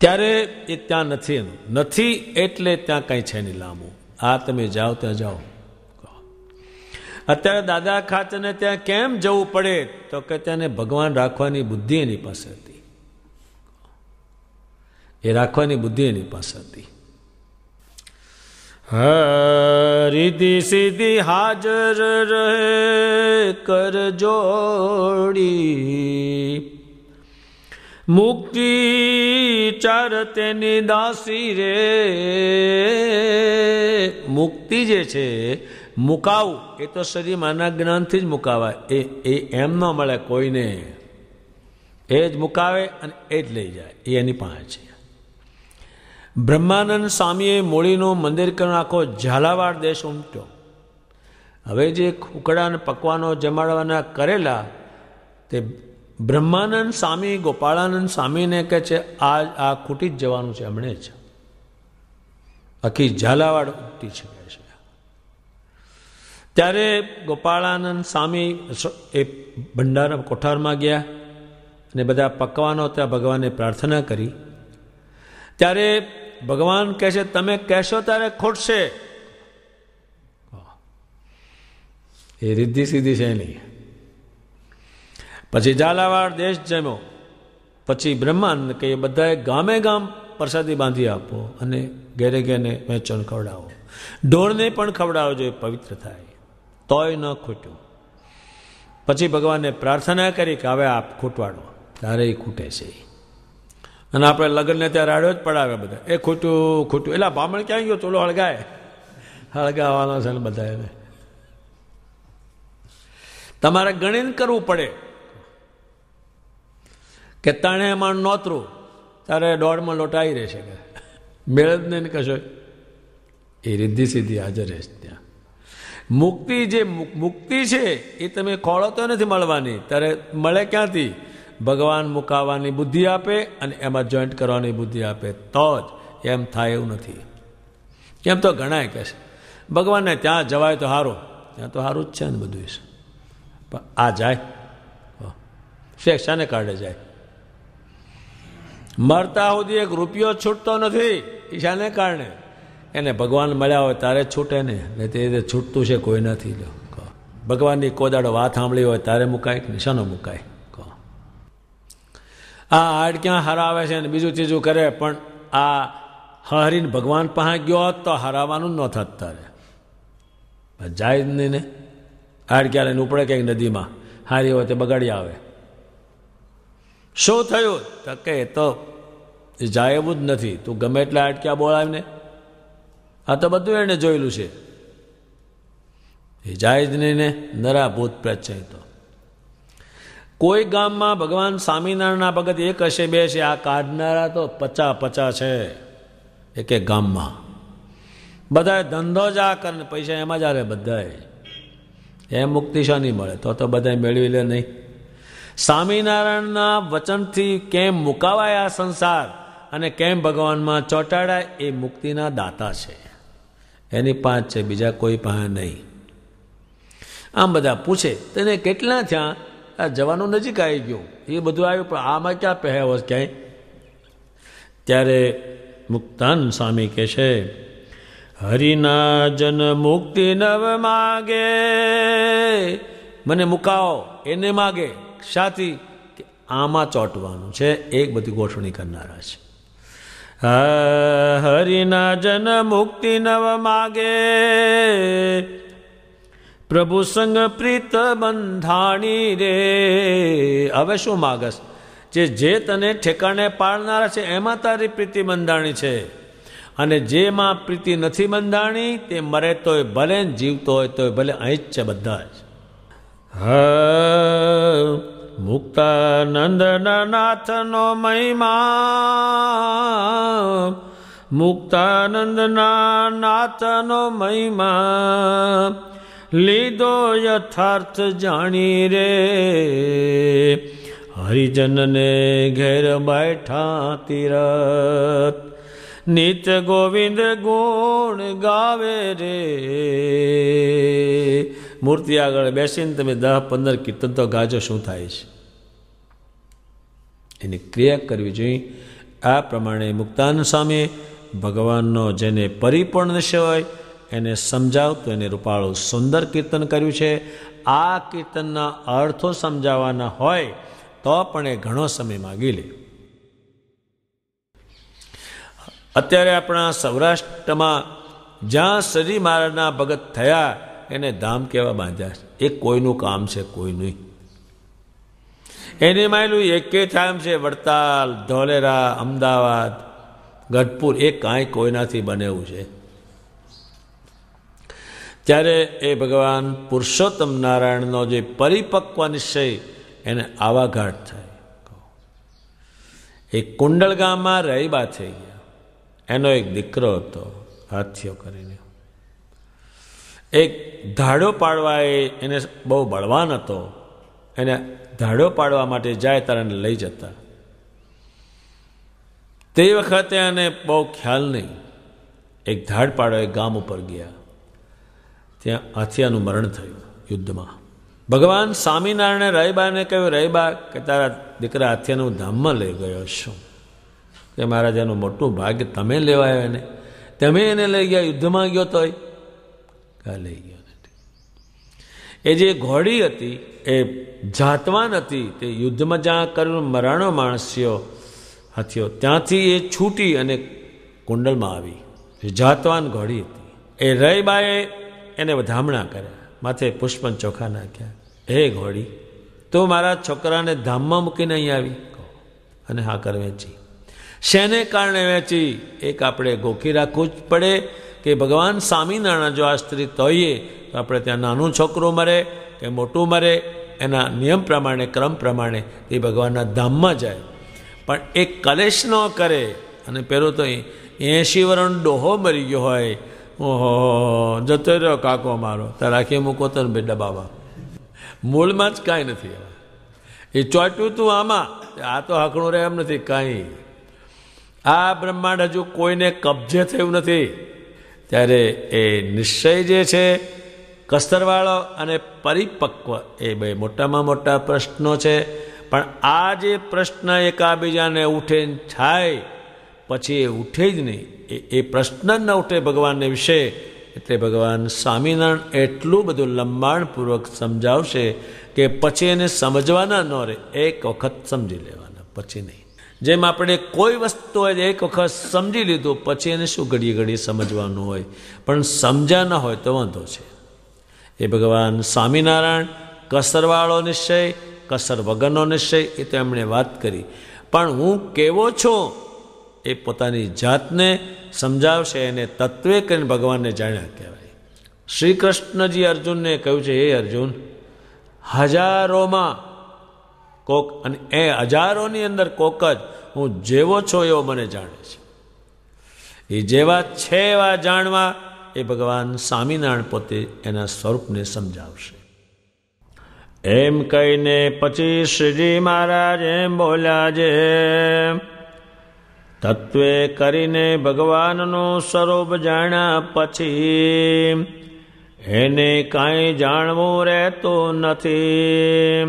ત્યારે એ ત્યાં નથી, એનું નથી એટલે ત્યાં કંઈ છે નહીં લાંબુ. આ તમે જાઓ ત્યાં જાઓ. અત્યારે દાદા ખાચરને ત્યાં કેમ જવું પડે? તો કે તેને ભગવાન રાખવાની બુદ્ધિ એની પાસે હતી. એ રાખવાની બુદ્ધિ એની પાસે હતી. રીધિ સીધી હાજર રહે કર જોડી, મુક્તિ ચાર તેની દાસી રે. મુક્તિ જે છે મુકાવું એ તો શરીર માના જ્ઞાનથી જ મુકાવાય. એ એમ ન મળે કોઈને. એ જ મુકાવે અને એ જ લઈ જાય. એ એની પાસે છે. બ્રહ્માનંદ સ્વામીએ મૂળીનું મંદિર કરીને આખો ઝાલાવાડ દેશ ઉમટ્યો. હવે જે ઉકડા અને પકવાનો જમાડવાના કરેલા તે બ્રહ્માનંદ સ્વામી ગોપાળાનંદ સ્વામીને કહે છે આ ખૂટી જ જવાનું છે હમણે જ. આખી ઝાલાવાડ ઉમટી છે. ત્યારે ગોપાળાનંદ સ્વામી એ ભંડારા કોઠારમાં ગયા અને બધા પકવાનો ત્યાં ભગવાનને પ્રાર્થના કરી. ત્યારે ભગવાન કહે છે તમે કહેશો ત્યારે ખોટશે. એ રીધિ સીધી છે નહીં. પછી ઝાલાવાડ દેશ જમ્યો. પછી બ્રહ્માંડ કે બધાએ ગામે ગામ પ્રસાદી બાંધી આપો અને ઘેરે ઘેરે વેચણ ખવડાવો. ઢોરને પણ ખવડાવો જોઈએ, પવિત્ર થાય. તોય ન ખૂટ્યું. પછી ભગવાનને પ્રાર્થના કરી કે હવે આપ ખૂટવાડો. ત્યારે એ ખૂટે છે. અને આપણે લગ્નને ત્યાં રાડ્યો જ પડાવે બધા. એ ખૂટ્યું એટલે બામણ ક્યાં ગયો? ચોલો હળગાય, હળગાવાનો છે ને બધા. એને તમારે ગણીને કરવું પડે કે તણે એમાં નોતરું તારે 1.5 લોટાઈ રહેશે. મેળ જ નહીં કશો. એ રીધિ સીધી હાજર રહેશે ત્યાં. મુક્તિ જે મુક્તિ છે એ તમે ખોળો તો નથી મળવાની. ત્યારે મળે ક્યાંથી? ભગવાન મુકાવાની બુદ્ધિ આપે અને એમાં જોઈન્ટ કરવાની બુદ્ધિ આપે તો જ એમ થાય. એવું નથી. એમ તો ઘણાય કહે છે ભગવાનને ત્યાં જવાય તો સારું. ત્યાં તો સારું જ છે ને બધું. પણ આ જાય શાને કાઢે જાય? મરતા સુધી 1 રૂપિયો છૂટતો નથી. એ શાને કારણે? એને ભગવાન મળ્યા હોય ત્યારે છૂટે ને, નહીં તે છૂટતું છે કોઈ નથી. ભગવાનની કોદાડો વાત સાંભળી હોય ત્યારે મુકાય કે નિશાનો મુકાય. આ હાડ ક્યાં હરાવે છે ને બીજું ચીજું કરે, પણ આ હરીને ભગવાન પાસે ગયો હોત તો હરાવવાનું ન થત. તારે જાય જ નહીં ને. હાડ ક્યારે ઉપડે ક્યાંક નદીમાં હારી હોય તે બગાડી આવે. શું થયું? તો કે તો જાય એવું જ નથી. તું ગમે એટલા હાડ ક્યાં બોલાવીને, આ તો બધું એને જોયેલું છે. એ જાય જ નહીં ને. નરા ભૂત પ્રેત છે. તો કોઈ ગામમાં ભગવાન સ્વામિનારાયણના ભગત 1 હશે 2 છે. આ કાઢનારા તો 50 છે એક ગામમાં. બધાએ ધંધો જ આ કરે, પૈસા એમાં જ આવે બધાએ. એમ મુક્તિ શાની મળે? તો બધા મેળવી લે નહીં. સ્વામિનારાયણના વચનથી કેમ મુકાવાય આ સંસાર અને કેમ ભગવાનમાં ચોંટાડાય, એ મુક્તિના દાતા છે. એની પાંચ છે, બીજા કોઈ પાસે નહીં. આમ બધા પૂછે તેને કેટલા થયા? આ જવાનું નજીક આવી ગયું, એ બધું આવ્યું, પણ આમાં ક્યાં પહેવો ક્યાંય? ત્યારે મુક્તાન સ્વામી કહે છે, હરિના જન મુક્તિ નવ માગે. મને મુકાવો એને માગે. શાથી? કે આમાં ચોંટવાનું છે. એક બધી ગોઠવણી કરનારા છે. હરિના જન મુક્તિ નવ માગે, પ્રભુ સંગ પ્રીત બંધાણી રે. હવે શું માગસ? જે તને ઠેકાણે પાડનારા છે એમાં તારી પ્રીતિ બંધાણી છે, અને જેમાં પ્રીતિ નથી બંધાણી તે મરે તોય ભલે, જીવતો હોય તોય ભલે, અહીં જ છે બધા જ. મુક્તાનંદ નાથનો મહિમા, મુક્તાનંદના નાથનો મહિમા, લીધો યથાર્થ જાણી રે. હરિજનને ઘેર બેઠા તીરથ, નિત્ય ગોવિંદ ગુણ ગાવે રે. મૂર્તિ આગળ બેસીને તમે 10-15 કીર્તન તો ગાજો, શું થાય છે? એની ક્રિયા કરવી જોઈએ. આ પ્રમાણે મુક્તાન સ્વામી ભગવાનનો જેને પરિપૂર્ણ નિશ્ચય હોય એને સમજાવતું એને રૂપાળું સુંદર કીર્તન કર્યું છે. આ કીર્તનના અર્થો સમજાવવાના હોય તો પણ એ ઘણો સમય માગી લે. અત્યારે આપણા સૌરાષ્ટ્રમાં જ્યાં શ્રી મહારાજના ભગત થયા એને ધામ કેવા બાંધ્યા છે? એ કોઈનું કામ છે? કોઈનું. એની માયલું એકે ધામ છે, વડતાલ, ધોલેરા, અમદાવાદ, ગઢપુર, એ કાંઈ કોઈનાથી બનેવું છે? ત્યારે એ ભગવાન પુરુષોત્તમ નારાયણનો જે પરિપક્વ નિશ્ચય એને આવાઘાટ થાય. એ કુંડળ ગામમાં રહીબા થઈ ગયા. એનો એક દીકરો હતો હાથીઓ કરીને. એક ધાડો પાડવા એને બહુ બળવાન હતો. એને ધાડો પાડવા માટે જાય ત્યારે એને લઈ જતા. તે વખતે એને બહુ ખ્યાલ નહીં. એક ધાડ પાડવા એક ગામ ઉપર ગયા. ત્યાં હાથીયાનું મરણ થયું યુદ્ધમાં. ભગવાન સ્વામિનારાયણે રહીબાને કહ્યું, રહીબા કે તારા દીકરા હાથીયાનું ધામમાં લઈ ગયો છું. કે મહારાજ એનું મોટું ભાગ્ય, તમે લેવાયો એને, તમે એને લઈ ગયા. યુદ્ધમાં ગયો તોય લઈ ગયો. એ જે ઘોડી હતી એ જાતવાન હતી. તે યુદ્ધમાં જ્યાં કર્યું મરાણો માણસ્યો હાથીઓ, ત્યાંથી એ છૂટી અને કુંડલમાં આવી. જાતવાન ઘોડી હતી. એ રહીબાએ એને વધામણા કર્યા, માથે પુષ્પન ચોખા નાખ્યા. હે ઘોડી, તો મારા છોકરાને ધામમાં મૂકીને અહીં આવી? અને હા કર વેચી. શેને કારણે વેચી? એક આપણે ગોખી રાખવું જ પડે કે ભગવાન સ્વામિનારાયણ જો આશ્રિત હોઈએ તો આપણે ત્યાં નાનું છોકરું મરે કે મોટું મરે, એના નિયમ પ્રમાણે, ક્રમ પ્રમાણે એ ભગવાનના ધામમાં જાય. પણ એ કલેશ ન કરે. અને પેલો તો 80 વર્ષનો ડોહો મરી ગયો હોય, ઓહો જતો રહ્યો કાકો મારો, તાર રાખી મૂકો તો બેટા બાબા, મૂળમાં જ કાંઈ નથી. એ ચોટ્યું તું આમાં, આ તો હકણું રહે એમ નથી કાંઈ. આ બ્રહ્માંડ હજુ કોઈને કબજે થયું નથી. ત્યારે એ નિશ્ચય જે છે કસ્તરવાળો અને પરિપક્વ, એ બે મોટામાં મોટા પ્રશ્નો છે. પણ આ જે પ્રશ્ન એકાબીજાને ઉઠે થાય પછી એ ઉઠે જ નહીં. એ પ્રશ્ન ન ઉઠે ભગવાનને વિશે. એટલે ભગવાન સ્વામિનારાયણ એટલું બધું લંબાણપૂર્વક સમજાવશે કે પછી એને સમજવાના ન રહે. એક વખત સમજી લેવાના, પછી નહીં. જેમ આપણે કોઈ વસ્તુ હોય એક વખત સમજી લીધું પછી એને શું ઘડીએ ઘડીએ સમજવાનું હોય, પણ સમજ્યા ન હોય તો વાંધો છે. એ ભગવાન સ્વામિનારાયણ કસરવાળો નિશ્ચય, કસર વગરનો નિશ્ચય, એ તો એમણે વાત કરી. પણ હું કેવો છું એ પોતાની જાતને સમજાવશે. એને તત્વે કરીને ભગવાનને જાણ્યા કહેવાય. શ્રી કૃષ્ણજી અર્જુનને કહ્યું છે, હે અર્જુન, હજારોમાં કોક, અને એ હજારોની અંદર કોક જ હું જેવો છો એવો મને જાણે છે. એ જેવા છે એવા જાણવા એ ભગવાન સ્વામિનારાયણ પોતે એના સ્વરૂપને સમજાવશે. એમ કહીને પછી શ્રીજી મહારાજ એમ બોલ્યા છે, તત્વે કરીને ભગવાનનું સ્વરૂપ જાણ્યા પછી એને કાંઈ જાણવું રહેતું નથી.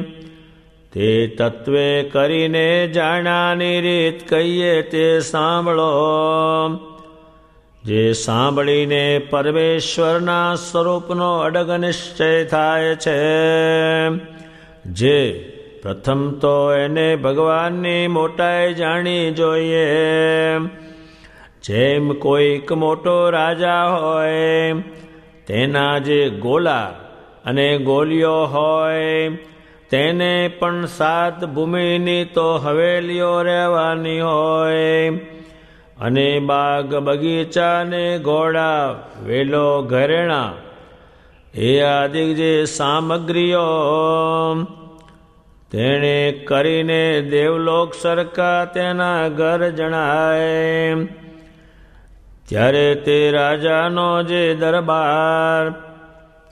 તે તત્વે કરીને જાણ્યાની રીત કહીએ તે સાંભળો. જે સાંભળીને પરમેશ્વરના સ્વરૂપનો અડગ નિશ્ચય થાય છે, જે પ્રથમ તો એને ભગવાનની મોટાઈ જાણી જોઈએ. જેમ કોઈક મોટો રાજા હોય, તેના જે ગોલા અને ગોલીઓ હોય, તેને પણ 7 ભૂમિની તો હવેલીઓ રહેવાની હોય, અને બાગ બગીચા ને ઘોડા વેલો ઘરેણા એ આદિ જે સામગ્રીઓ તેણે કરીને દેવલોક સરખા તેના ઘર જણાય. ત્યારે તે રાજાનો જે દરબાર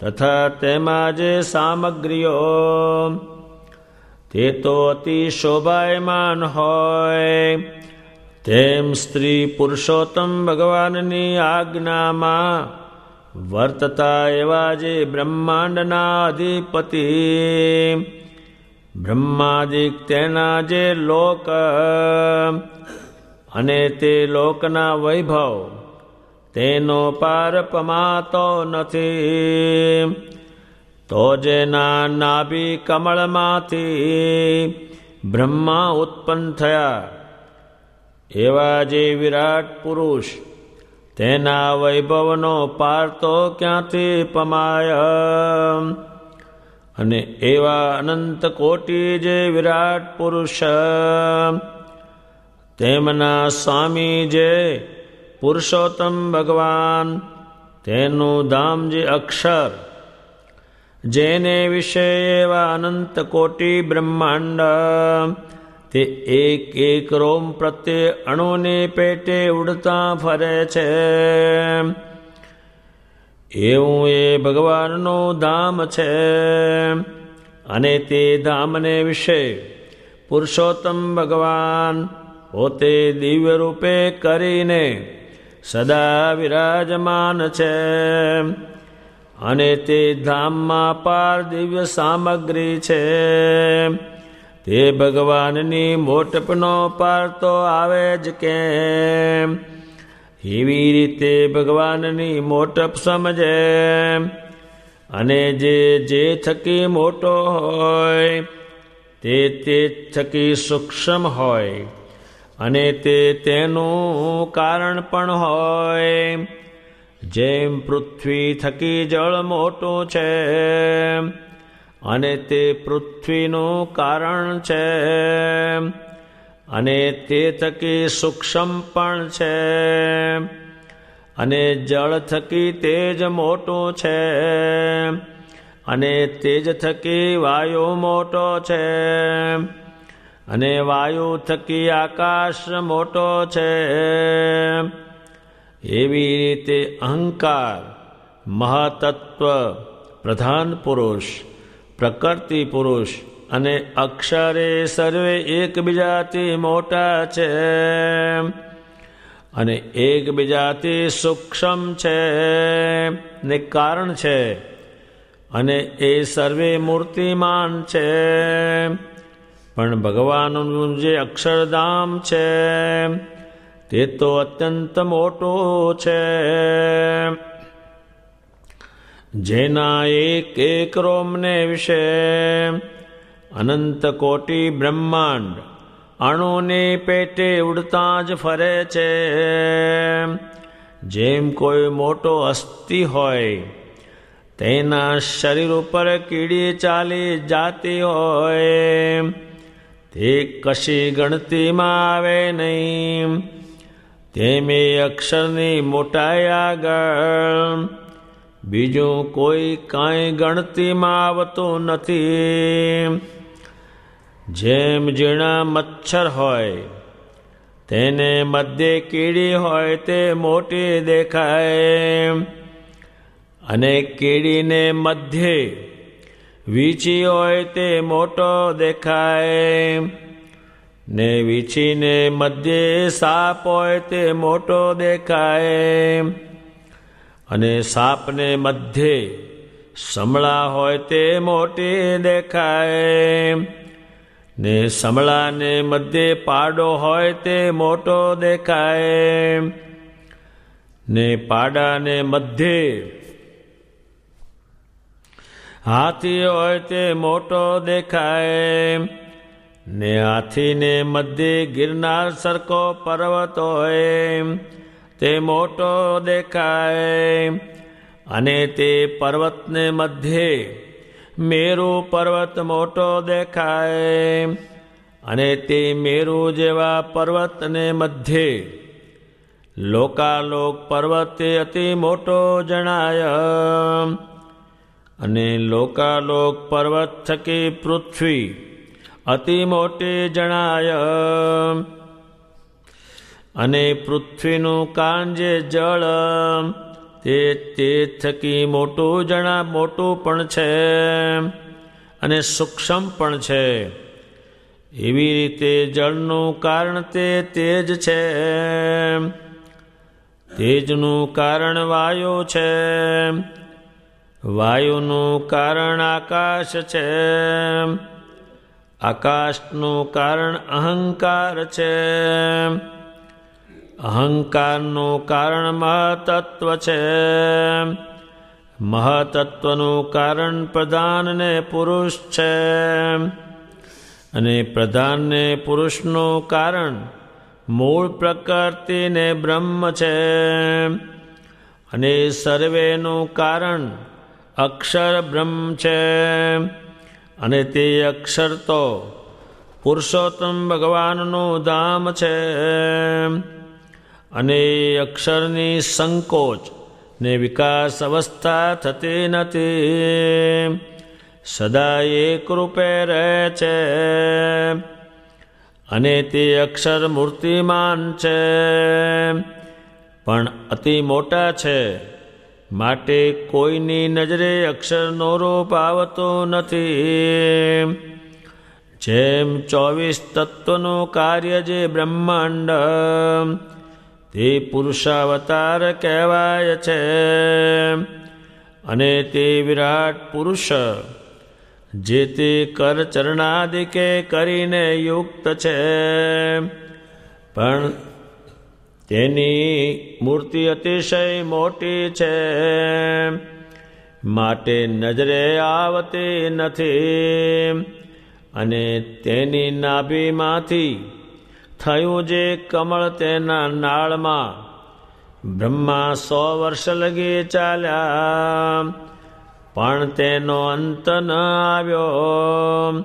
તથા તેમાં જે સામગ્રીઓ તે તો અતિ શોભાયમાન હોય, તેમ સ્ત્રી પુરુષોત્તમ ભગવાનની આજ્ઞામાં વર્તતા એવા જે બ્રહ્માંડના અધિપતિ બ્રહ્માદિક તેના જે લોક અને તે લોકના વૈભવ તેનો પાર પમાતો નથી. તો જેના નાભી કમળમાંથી બ્રહ્મા ઉત્પન્ન થયા એવા જે વિરાટ પુરુષ તેના વૈભવનો પાર તો ક્યાંથી પમાય. અને એવા અનંત કોટી જે વિરાટ પુરુષ તેમના સ્વામી જે પુરુષોત્તમ ભગવાન તેનું ધામ જે અક્ષર, જેને વિશે એવા અનંત કોટી બ્રહ્માંડ તે એક એક રોમ પ્રત્યે અણુને પેટે ઉડતા ફરે છે. એવું એ ભગવાનનું ધામ છે. અને તે ધામને વિશે પુરુષોત્તમ ભગવાન પોતે દિવ્ય રૂપે કરીને સદા વિરાજમાન છે. અને તે ધામમાં પાર દિવ્ય સામગ્રી છે. તે ભગવાનની મોટપનો પાર તો આવે જ કેમ. એવી રીતે ભગવાનની મોટપ સમજે. અને જે થકી મોટો હોય તે થકી સૂક્ષ્મ હોય, અને તેનું કારણ પણ હોય. જેમ પૃથ્વી થકી જળ મોટું છે, અને તે પૃથ્વીનું કારણ છે, અને તે થકી સૂક્ષ્મ પણ છે. અને જળ થકી તેજ મોટું છે, અને તેજ થકી વાયુ મોટો છે, અને વાયુ થકી આકાશ મોટો છે. એવી રીતે અહંકાર, મહાતત્વ, પ્રધાન પુરુષ, પ્રકૃતિ પુરુષ અને અક્ષરે સર્વે એકબીજાથી મોટા છે, અને એકબીજાથી સૂક્ષ્મ છે ને કારણ છે. અને એ સર્વે મૂર્તિમાન છે. પણ ભગવાનનું જે અક્ષરધામ છે તે તો અત્યંત મોટું છે. જેના એક એક રોમને વિશે અનંત કોટી બ્રહ્માંડ અણુની પેટે ઉડતા જ ફરે છે. જેમ કોઈ મોટો અસ્થિ હોય, તેના શરીર ઉપર કીડી ચાલી જાતી હોય, તે કશી ગણતીમાં આવે નહીં. તેમ એ અક્ષરની મોટાઈ આગળ બીજું કોઈ કાંઈ ગણતીમાં આવતું નથી. જેમ ઝીણા મચ્છર હોય, તેને મધ્ય કીડી હોય તે મોટી દેખાય, અને કીડીને મધ્યે વીછી હોય તે મોટો દેખાય, ને વીછીને મધ્યે સાપ હોય તે મોટો દેખાય, અને સાપને મધ્યે સમળા હોય તે મોટી દેખાય, ને સમળાને મધ્યે પાડો હોય તે મોટો દેખાય, ને પાડાને મધ્યે હાથી હોય તે મોટો દેખાય, ને હાથીને મધ્યે ગિરનાર સરખો પર્વત હોય તે મોટો દેખાય, અને તે પર્વતને મધ્યે મેરુ પર્વત મોટો દેખાય, અને તે મેરુ જેવા પર્વતને મધ્યે લોકાલોક પર્વત અતિ મોટો જણાય, અને લોકાલોક પર્વત થકી પૃથ્વી અતિ મોટી જણાય, અને પૃથ્વીનું કાન જે જળ તે થકી મોટું પણ છે, અને સૂક્ષ્મ પણ છે. એવી રીતે જળનું કારણ તે તેજ છે, તેજનું કારણ વાયુ છે, વાયુનું કારણ આકાશ છે, આકાશનું કારણ અહંકાર છે, અહંકારનું કારણ મહતત્વ છે, મહતત્વનું કારણ પ્રધાન ને પુરુષ છે, અને પ્રધાન ને પુરુષનું કારણ મૂળ પ્રકૃતિ ને બ્રહ્મ છે, અને સર્વેનું કારણ અક્ષર બ્રહ્મ છે, અને તે અક્ષર તો પુરુષોત્તમ ભગવાનનું ધામ છે, અને અક્ષરની સંકોચ ને વિકાસ અવસ્થા થતી નથી, સદા એક રૂપે રહે છે, અને તે અક્ષર મૂર્તિમાન છે, પણ અતિ મોટા છે, માટે કોઈની નજરે અક્ષરનો રૂપ આવતું નથી. જેમ 24 તત્વનું કાર્ય જે બ્રહ્માંડ તે પુરુષાવતાર કહેવાય છે, અને તે વિરાટ પુરુષ જે તે કર ચરણાદિકે કરીને યુક્ત છે, પણ તેની મૂર્તિ અતિશય મોટી છે, માટે નજરે આવતી નથી, અને તેની નાભીમાંથી થયું જે કમળ તેના નાળમાં બ્રહ્મા 100 વર્ષ લગી ચાલ્યા, પણ તેનો અંત ન આવ્યો,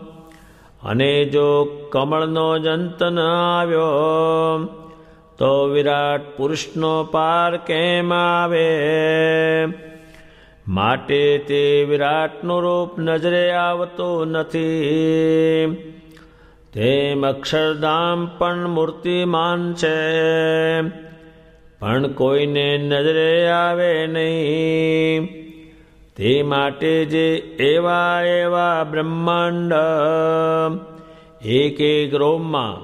અને જો કમળનો જ અંત ન આવ્યો તો વિરાટ પુરુષનો પાર કેમ આવે? માટે તે વિરાટનું રૂપ નજરે આવતું નથી. તેમ અક્ષરધામ પણ મૂર્તિમાન છે, પણ કોઈને નજરે આવે નહીં. તે માટે જે એવા બ્રહ્માંડ એક રોમમાં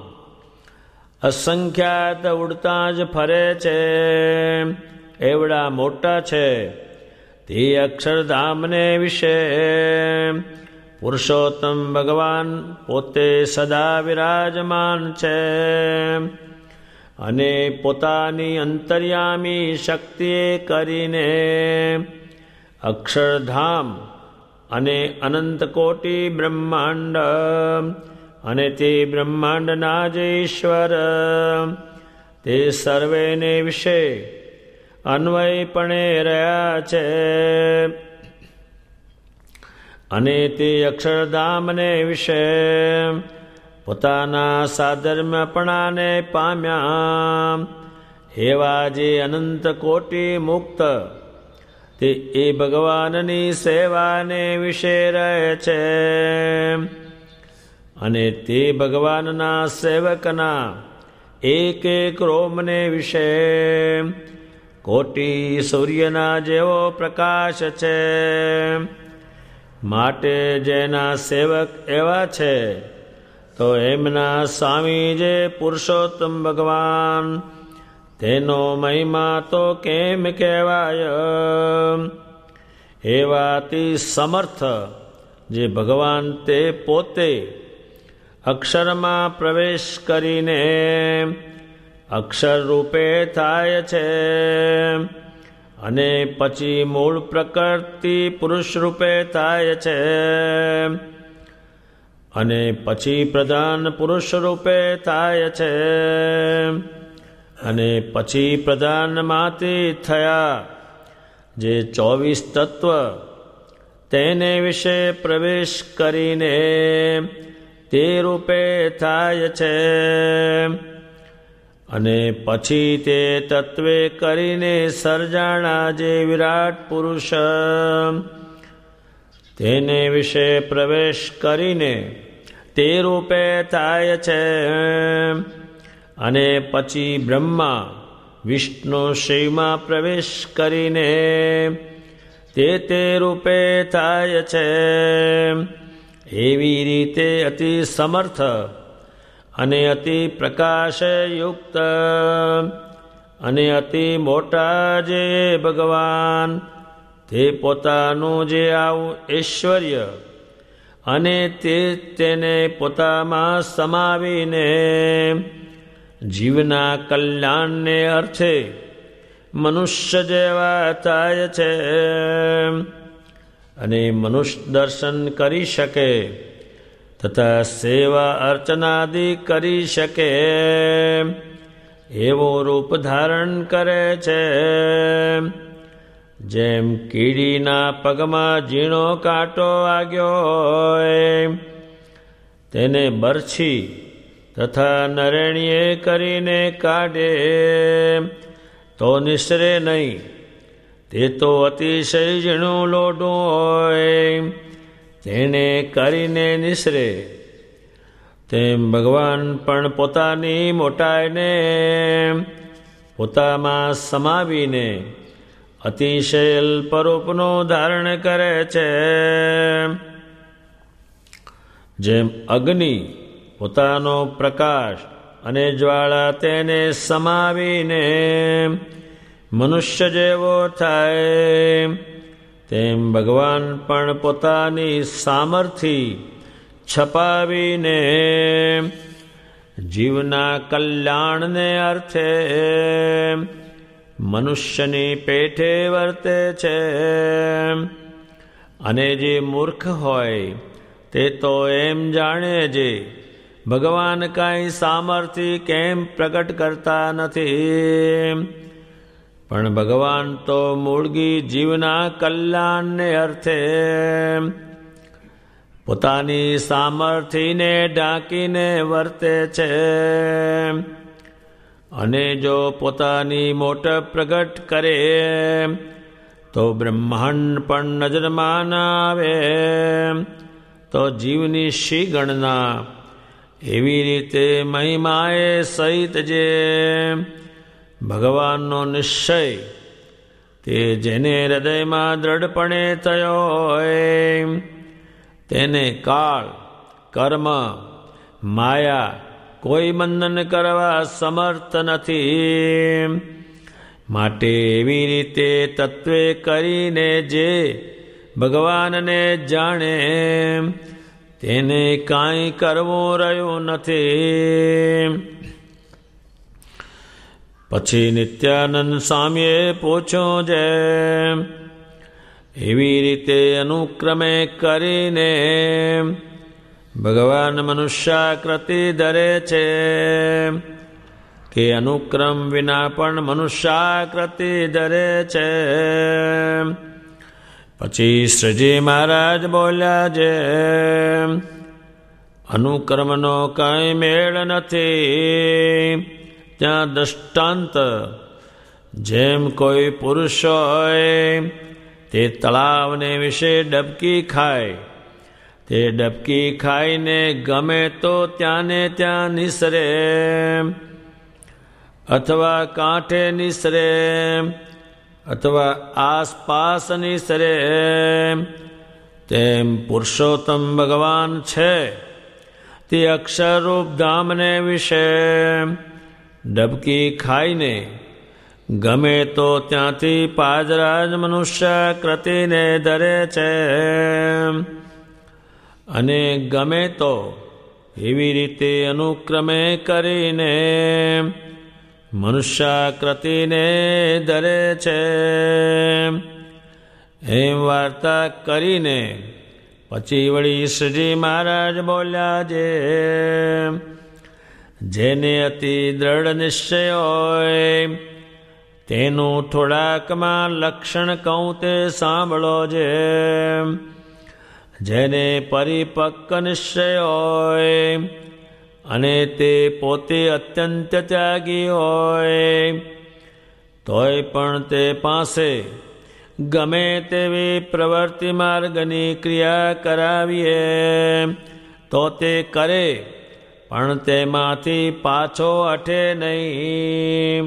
અસંખ્યાત ઉડતા જ ફરે છે, એવડા મોટા છે. તે અક્ષરધામને વિશે પુરુષોત્તમ ભગવાન પોતે સદા વિરાજમાન છે, અને પોતાની અંતર્યામી શક્તિએ કરીને અક્ષરધામ અને અનંત કોટી બ્રહ્માંડ અને તે બ્રહ્માંડના જ ઈશ્વર તે સર્વેને વિશે અન્વયપણે રહ્યા છે, અને તે અક્ષરધામને વિશે પોતાના સાધર્મ્યપણાને પામ્યા એવા જે અનંત કોટી મુક્ત તે એ ભગવાનની સેવાને વિશે રહે છે, અને તે ભગવાનના સેવકના એક રોમને વિશે કોટી સૂર્યના જેવો પ્રકાશ છે. માટે જેના સેવક એવા છે તો એમના સ્વામી જે પુરુષોત્તમ ભગવાન, તેનો મહિમા તો કેમ કહેવાય. એવા અતિ સમર્થ જે ભગવાન તે પોતે અક્ષરમાં પ્રવેશ કરીને અક્ષર રૂપે થાય છે અને પછી મૂળ પ્રકૃતિ પુરુષ રૂપે થાય છે અને પછી પ્રધાન પુરુષ રૂપે થાય છે અને પછી પ્રધાનમાંથી થયા જે 24 તત્વ તેને વિશે પ્રવેશ કરીને તે રૂપે થાય છે અને પછી તે તત્વે કરીને સર્જાણા જે વિરાટ પુરુષ તેને વિશે પ્રવેશ કરીને તે રૂપે થાય છે અને પછી બ્રહ્મા વિષ્ણુ શિવમાં પ્રવેશ કરીને તે રૂપે થાય છે. એવી રીતે અતિ સમર્થ અને અતિ પ્રકાશયુક્ત અને અતિ મોટા જે ભગવાન તે પોતાનું જે આવું ઐશ્વર્ય અને તેને પોતામાં સમાવીને જીવના કલ્યાણને અર્થે મનુષ્ય જેવા થાય છે અને મનુષ્ય દર્શન કરી શકે તથા સેવા અર્ચનાદિ કરી શકે એવું રૂપ ધારણ કરે છે. જેમ કીડીના પગમાં ઝીણો કાંટો વાગ્યો હોય તેને બરછી તથા નરેણીએ કરીને કાઢે તો નિસરે નહીં, તે તો અતિશય ઝીણું લોઢું હોય તેને કરીને નિસરે. તેમ ભગવાન પણ પોતાની મોટાઈને પોતામાં સમાવીને અતિશય અલ્પરૂપનું ધારણ કરે છે. જેમ અગ્નિ પોતાનો પ્રકાશ અને જ્વાળા તેને સમાવીને મનુષ્ય જેવો થાય, તેમ ભગવાન પણ પોતાની સામર્થિ છપાવીને જીવના કલ્યાણને અર્થે મનુષ્યની પેઠે વર્તે છે. અને જે મૂર્ખ હોય તે તો એમ જાણે છે ભગવાન કાંઈ સામર્થ્ય કેમ પ્રગટ કરતા નથી, પણ ભગવાન તો મૂળગી જીવના કલ્યાણને અર્થે પોતાની સામર્થ્યને ઢાંકીને વર્તે છે. અને જો પોતાની મોટ પ્રગટ કરે તો બ્રહ્માંડ પણ નજરમાં ન આવે તો જીવની શી ગણના. એવી રીતે મહિમાએ સહિત જે ભગવાનનો નિશ્ચય તે જેને હૃદયમાં દ્રઢપણે થયો હોય તેને કાળ કર્મ માયા કોઈ બંધન કરવા સમર્થ નથી. માટે એવી રીતે તત્વે કરીને જે ભગવાનને જાણે તેને કાંઈ કરવું રહ્યું નથી. પછી નિત્યાનંદ સ્વામીએ પૂછ્યું છે એવી રીતે અનુક્રમે કરીને ભગવાન મનુષ્યાકૃતિ ધરે છે કે અનુક્રમ વિના પણ મનુષ્યાકૃતિ ધરે છે. પછી શ્રીજી મહારાજ બોલ્યા છે અનુક્રમનો કાંઈ મેળ નથી. ત્યાં દૃષ્ટાંત જેમ કોઈ પુરુષ હોય તે તળાવને વિશે ડબકી ખાય, તે ડબકી ખાઈને ગમે તો ત્યાંને ત્યાં નિસરે અથવા કાંઠે નિસરે અથવા આસપાસ નિસરે તેમ પુરુષોત્તમ ભગવાન છે તે અક્ષરરૂપ ધામને વિશે ડબકી ખાઈને ગમે તો ત્યાંથી પાજરાજ મનુષ્ય કૃતિને ધરે છે, અને ગમે તો એવી રીતે અનુક્રમે કરીને મનુષ્યાકૃતિને ધરે છે. એમ વાર્તા કરીને પછી વળી શ્રીજી મહારાજ બોલ્યા, જેને અતિ દ્રઢ નિશ્ચય હોય તેનું થોડાકમાં લક્ષણ કહું તે સાંભળો. જેને પરિપક્વ નિશ્ચય હોય અને તે પોતે અત્યંત ત્યાગી હોય તોય પણ તે પાસે ગમે તેવી પ્રવૃત્તિ માર્ગની ક્રિયા કરાવીએ તો તે કરે, પણ તેમાંથી પાછો હટે નહીં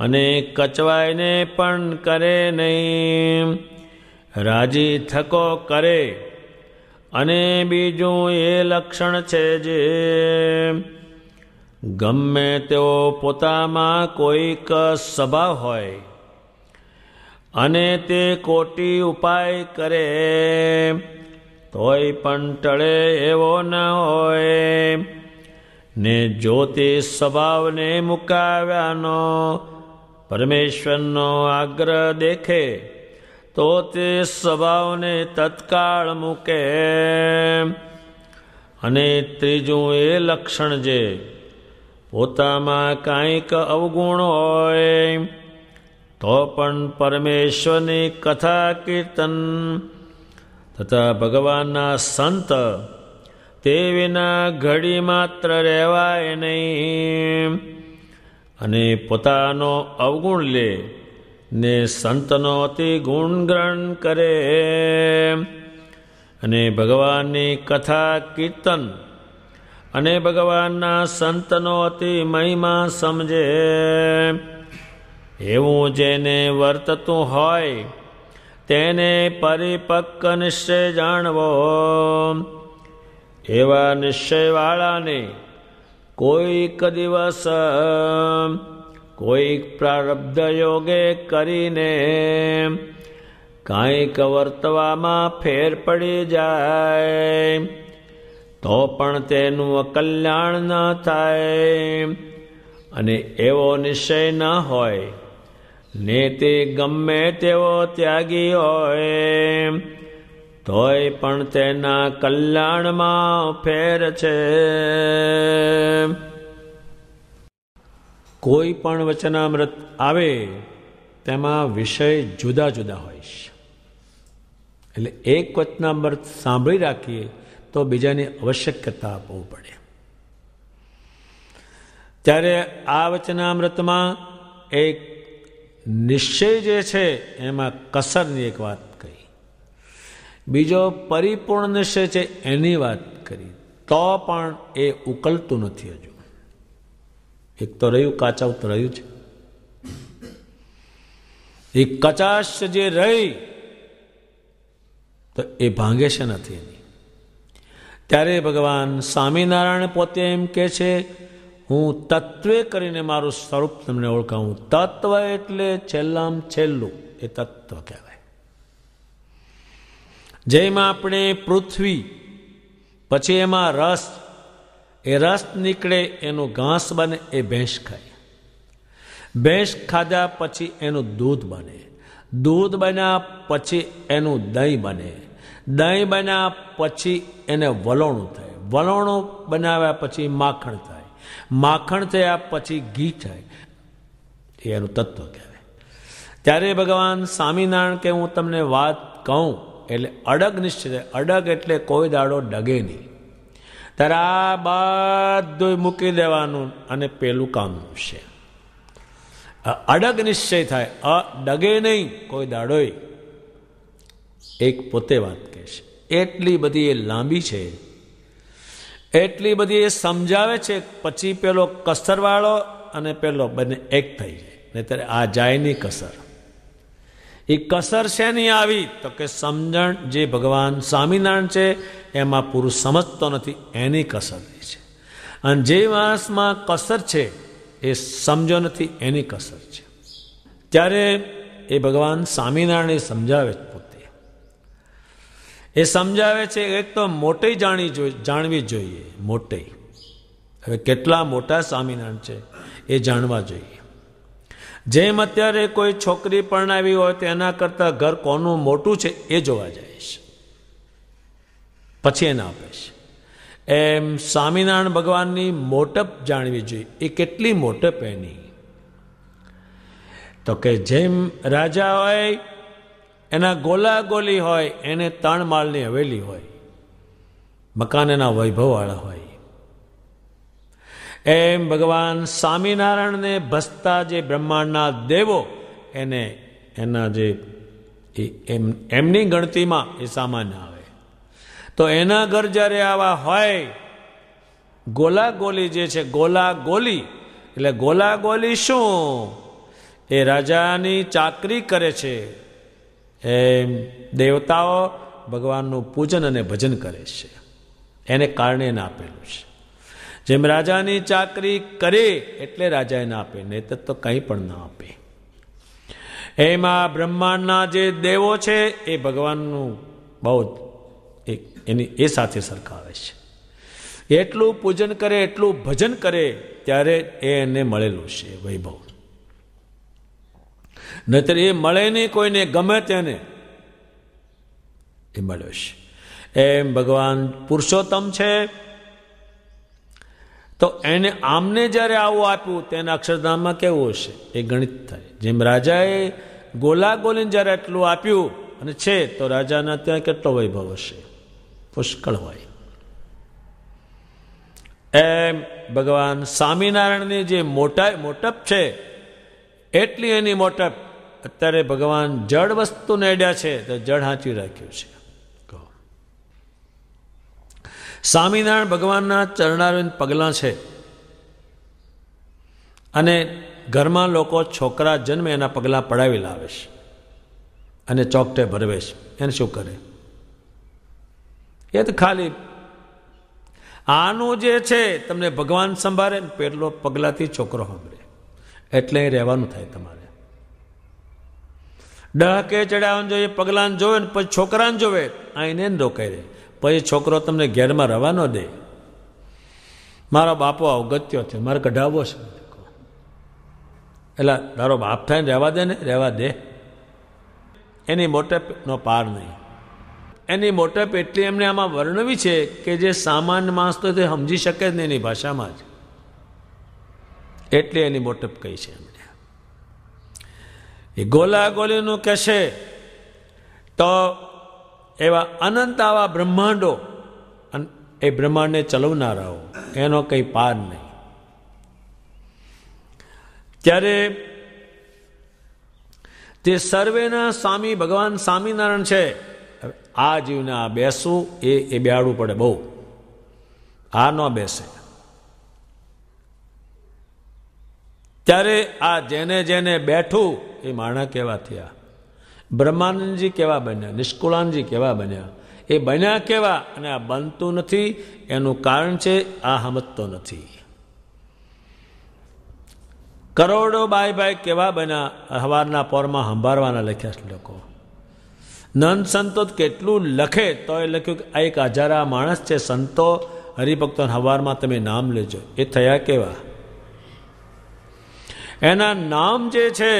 અને કચવાઈને પણ કરે નહીં. રાજી થકો કરે. અને બીજું એ લક્ષણ છે જે ગમે તેઓ પોતામાં કોઈક સ્વભાવ હોય અને તે કોટી ઉપાય કરે તોય પણ ટળે એવો ન હોય, ને જો તે સ્વભાવને મુકાવ્યાનો પરમેશ્વરનો આગ્રહ દેખે તો તે સ્વભાવને તત્કાળ મૂકે. અને ત્રીજું એ લક્ષણ જે પોતામાં કાંઈક અવગુણ હોય તો પણ પરમેશ્વરની કથા કીર્તન તથા ભગવાનના સંત તે વિના ઘડી માત્ર રહેવાય નહીં. અને પોતાનો અવગુણ લે ને સંતનો અતિ ગુણગ્રહણ કરે અને ભગવાનની કથા કીર્તન અને ભગવાનના સંતનો અતિ મહિમા સમજે, એવું જેને વર્તતું હોય તેને પરિપક્વ નિશ્ચય જાણવો. એવા નિશ્ચયવાળાને કોઈક દિવસ કોઈક પ્રારબ્ધ યોગે કરીને કાંઈક વર્તવામાં ફેર પડી જાય તો પણ તેનું કલ્યાણ ન થાય. અને એવો નિશ્ચય ન હોય ને તે ગમે તેવો ત્યાગી હોય તોય પણ તેના કલ્યાણમાં ફેર છે. કોઈ પણ વચનામૃત આવે તેમાં વિષય જુદા જુદા હોય છે, એટલે એક વચનામૃત સાંભળી રાખીએ તો બીજાની આવશ્યકતા આપવું પડે. ત્યારે આ વચનામૃતમાં એક નિશ્ચય જે છે એમાં કસરની એક વાત કહી, બીજો પરિપૂર્ણ નિશ્ચય છે એની વાત કરી, તો પણ એ ઉકલતું નથી. હજુ એક તો રહ્યું, કાચાઉ તો રહ્યું છે. એ કચાશ જે રહી તો એ ભાંગે છે નથી એની. ત્યારે ભગવાન સ્વામિનારાયણ પોતે એમ કે છે, હું તત્વે કરીને મારું સ્વરૂપ તમને ઓળખાવું. તત્વ એટલે છેલ્લામાં છેલ્લું એ તત્વ કહેવાય. જેમાં આપણે પૃથ્વી, પછી એમાં રસ, એ રસ નીકળે એનું ઘાસ બને, એ ભેંસ ખાય. ભેંસ ખાધા પછી એનું દૂધ બને, દૂધ બન્યા પછી એનું દહીં બને, દહીં બન્યા પછી એને વલોણું થાય, વલોણું બનાવ્યા પછી માખણ થાય, માખણ થયા પછી ઘી થાય. એ એનું તત્વ કહેવાય. ત્યારે ભગવાન સ્વામિનારાયણ કે હું તમને વાત કહું એટલે અડગ નિશ્ચિત. અડગ એટલે કોઈ દાડો ડગે નહીં. ત્યારે આ બધું મૂકી દેવાનું અને પેલું કામનું છે. અડગ નિશ્ચય થાય, ડગે નહીં કોઈ દાડોય. એક પોતે વાત કહે છે, એટલી બધી એ લાંબી છે, એટલી બધી એ સમજાવે છે, પછી પેલો કસરવાળો અને પેલો બંને એક થઈ જાય. નહીતર આ જાય નહીં કસર. એ કસર શેની આવી? તો કે સમજણ જે ભગવાન સ્વામિનારાયણ છે એમાં પુરુષ સમજતો નથી, એની કસર છે. અને જે માણસમાં કસર છે એ સમજો નથી, એની કસર છે. ત્યારે એ ભગવાન સ્વામિનારાયણ સમજાવે પોતે, એ સમજાવે છે. એક તો મોટી જાણવી જોઈએ, મોટી. હવે કેટલા મોટા સ્વામિનારાયણ છે એ જાણવા જોઈએ. જેમ અત્યારે કોઈ છોકરી પરણાવી હોય તો એના કરતાં ઘર કોનું મોટું છે એ જોવા જાય છે, પછી એને આપે છે. એમ સ્વામિનારાયણ ભગવાનની મોટપ જાણવી જોઈએ. એ કેટલી મોટપ એની? તો કે જેમ રાજા હોય એના ગોલા ગોલી હોય, એને 3 માળની હવેલી હોય, મકાન એના વૈભવવાળા હોય, એમ ભગવાન સ્વામિનારાયણને ભસતા જે બ્રહ્માંડના દેવો એને એના જે એમની ગણતીમાં એ સામાન્ય આવે. તો એના ઘર જ્યારે આવા હોય, ગોલા ગોલી જે છે, ગોલા ગોલી એટલે ગોલા ગોલી શું? એ રાજાની ચાકરી કરે છે. એમ દેવતાઓ ભગવાનનું પૂજન અને ભજન કરે છે, એને કારણે એને આપેલું છે. જેમ રાજાની ચાકરી કરે એટલે રાજા એને આપે, નહીં તો કંઈ પણ ના આપે. એમાં બ્રહ્માંડના જે દેવો છે એ ભગવાનનું બહુ એની એ સાથે સરખાવે છે. એટલું પૂજન કરે, એટલું ભજન કરે, ત્યારે એને મળેલું છે વૈભવ. નહીતર એ મળે નહીં કોઈને, ગમે તેને એ મળ્યો છે. એમ ભગવાન પુરુષોત્તમ છે, તો એને આમને જ્યારે આવું આપ્યું તેને અક્ષરધામમાં કેવું હશે એ ગણિત થાય. જેમ રાજાએ ગોલા ગોલીને જ્યારે એટલું આપ્યું અને છે, તો રાજાના ત્યાં કેટલો વૈભવ હશે? પુષ્કળ હોય. એમ ભગવાન સ્વામિનારાયણની જે મોટપ છે એટલી એની મોટપ. અત્યારે ભગવાન જળ વસ્તુને અડ્યા છે તો જળ હાંચી રાખ્યું છે. સ્વામિનારાયણ ભગવાનના ચરણારવિંદ પગલાં છે, અને ઘરમાં લોકો છોકરા જન્મે એના પગલાં પડાવી લાવે છે અને ચોકટે ભરવે છે. એને શું કરે? એ તો ખાલી આનું જે છે તમને ભગવાન સંભાળે, પેલો પગલાથી છોકરો સાંભળે, એટલે રહેવાનું થાય તમારે. ડહકે ચડાવવાનું જોઈએ, પગલાં જોવે ને પછી છોકરાને જોવે, આ એને રોકાઈ રહે. પછી છોકરો તમને ઘેરમાં રવા ન દે. મારો બાપો અવગત્યો છે, મારે કઢાવવો છે. એટલે તારો બાપ થાય ને રહેવા દે, ને રહેવા દે. એની મોટપનો પાર નહીં. એની મોટપ એટલી એમને આમાં વર્ણવી છે કે જે સામાન્ય માણસ તો તે સમજી શકે જ નહીં એની ભાષામાં જ. એટલી એની મોટપ કહી છે એમણે. એ ગોલા ગોલીનું કહેશે તો એવા અનંત આવા બ્રહ્માંડો, એ બ્રહ્માંડને ચલાવનારાઓ, એનો કંઈ પાર નહીં. ત્યારે તે સર્વેના સ્વામી ભગવાન સ્વામિનારાયણ છે. આ જીવને આ બેસવું એ બેહાડવું પડે બહુ. આ ન બેસે. ત્યારે આ જેને જેને બેઠું એ માણા કેવા થયા? બ્રહ્માનંદજી કેવા બન્યા? નિષ્કુળાનંદજી કેવા બન્યા? એ બન્યા કેવા? અને આ બનતું નથી એનું કારણ છે આ સમજતો નથી. કરોડો બાઈ કેવા બન્યા? હવારના પોરમાં સંભાળવાના લખ્યા શ્લોકો. નંદ સંતો કેટલું લખે તો એ લખ્યું કે આ એક હજારા માણસ છે, સંતો હરિભક્તો હવારમાં તમે નામ લેજો. એ થયા કેવા? એના નામ જે છે